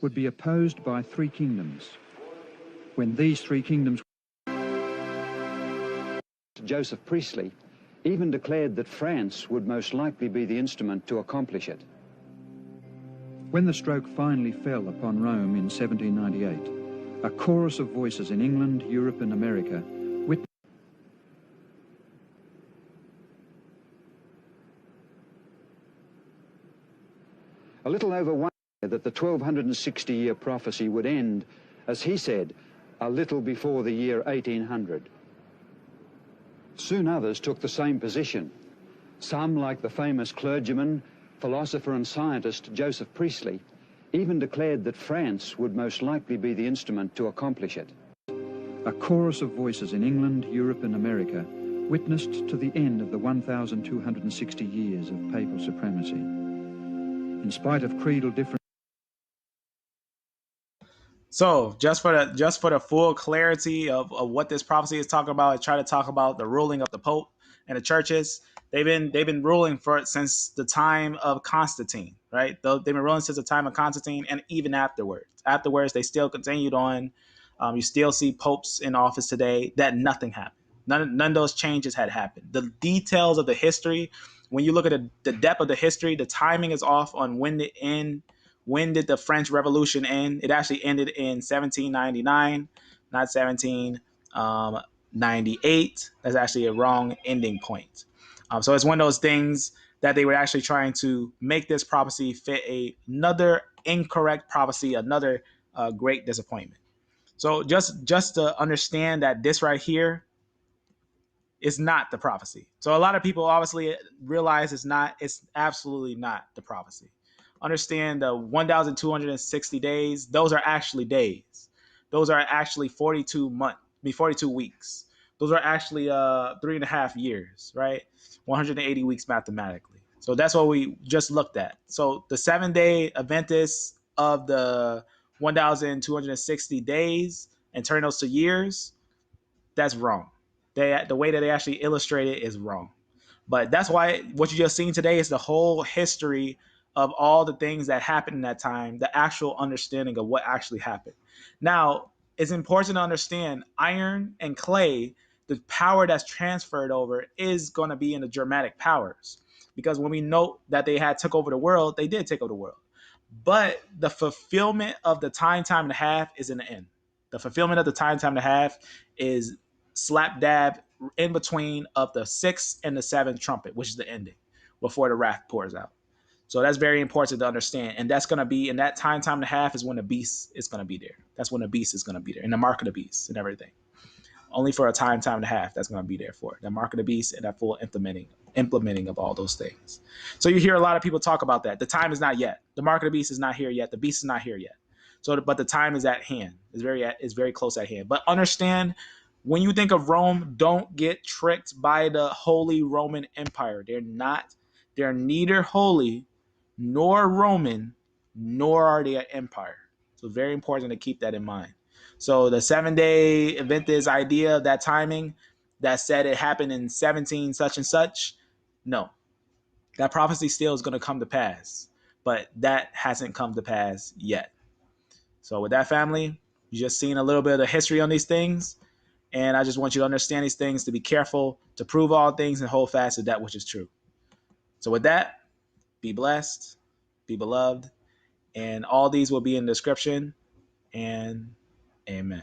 Speaker 1: would be opposed by 3 kingdoms. When these 3 kingdoms...
Speaker 22: Joseph Priestley even declared that France would most likely be the instrument to accomplish it.
Speaker 1: When the stroke finally fell upon Rome in 1798, a chorus of voices in England, Europe and America witnessed
Speaker 22: a little over 1 year that the 1260-year prophecy would end, as he said, a little before the year 1800. Soon others took the same position. Some, like the famous clergyman, philosopher and scientist Joseph Priestley, even declared that France would most likely be the instrument to accomplish it.
Speaker 1: A chorus of voices in England, Europe and America witnessed to the end of the 1,260 years of papal supremacy. In spite of creedal differences.
Speaker 2: So just for the full clarity of what this prophecy is talking about, I try to talk about the ruling of the Pope and the churches. They've been ruling for it since the time of Constantine, right? They've been ruling since the time of Constantine, and even afterwards. Afterwards, they still continued on. You still see popes in office today. That nothing happened. None of those changes had happened. The details of the history, when you look at the depth of the history, the timing is off on when it end. When did the French Revolution end? It actually ended in 1799, not 1798. That's actually a wrong ending point. So it's one of those things that they were actually trying to make this prophecy fit another incorrect prophecy, another great disappointment. So just to understand that this right here is not the prophecy. So a lot of people obviously realize it's absolutely not the prophecy. Understand the 1,260 days, those are actually days. Those are actually 42 weeks. Those are actually 3.5 years, right? 180 weeks mathematically. So that's what we just looked at. So the 7-day Adventists of the 1,260 days and turn those to years, that's wrong. The way that they actually illustrate it is wrong. But that's why what you just seen today is the whole history of all the things that happened in that time, the actual understanding of what actually happened. Now, it's important to understand iron and clay, the power that's transferred over is going to be in the Germanic powers. Because when we note that they had took over the world, they did take over the world. But the fulfillment of the time and a half is in the end. The fulfillment of the time and a half is slap dab in between of the 6th and the 7th trumpet, which is the ending, before the wrath pours out. So that's very important to understand. And that's going to be in that time and a half is when the beast is going to be there. That's when the beast is going to be there, and the mark of the beast and everything. Only for a time and a half that's going to be there for the mark of the beast and that full implementing of all those things. So you hear a lot of people talk about that. The time is not yet. The mark of the beast is not here yet. The beast is not here yet. So, but the time is at hand. It's very close at hand. But understand, when you think of Rome, don't get tricked by the Holy Roman Empire. They're neither holy nor Roman, nor are they an empire. So very important to keep that in mind. So the 7-day Adventist idea, that timing that said it happened in 17 such and such, no. That prophecy still is going to come to pass, but that hasn't come to pass yet. So with that, family, you just seen a little bit of the history on these things. And I just want you to understand these things, to be careful, to prove all things, and hold fast to that which is true. So with that, be blessed, be beloved, and all these will be in the description. And amen.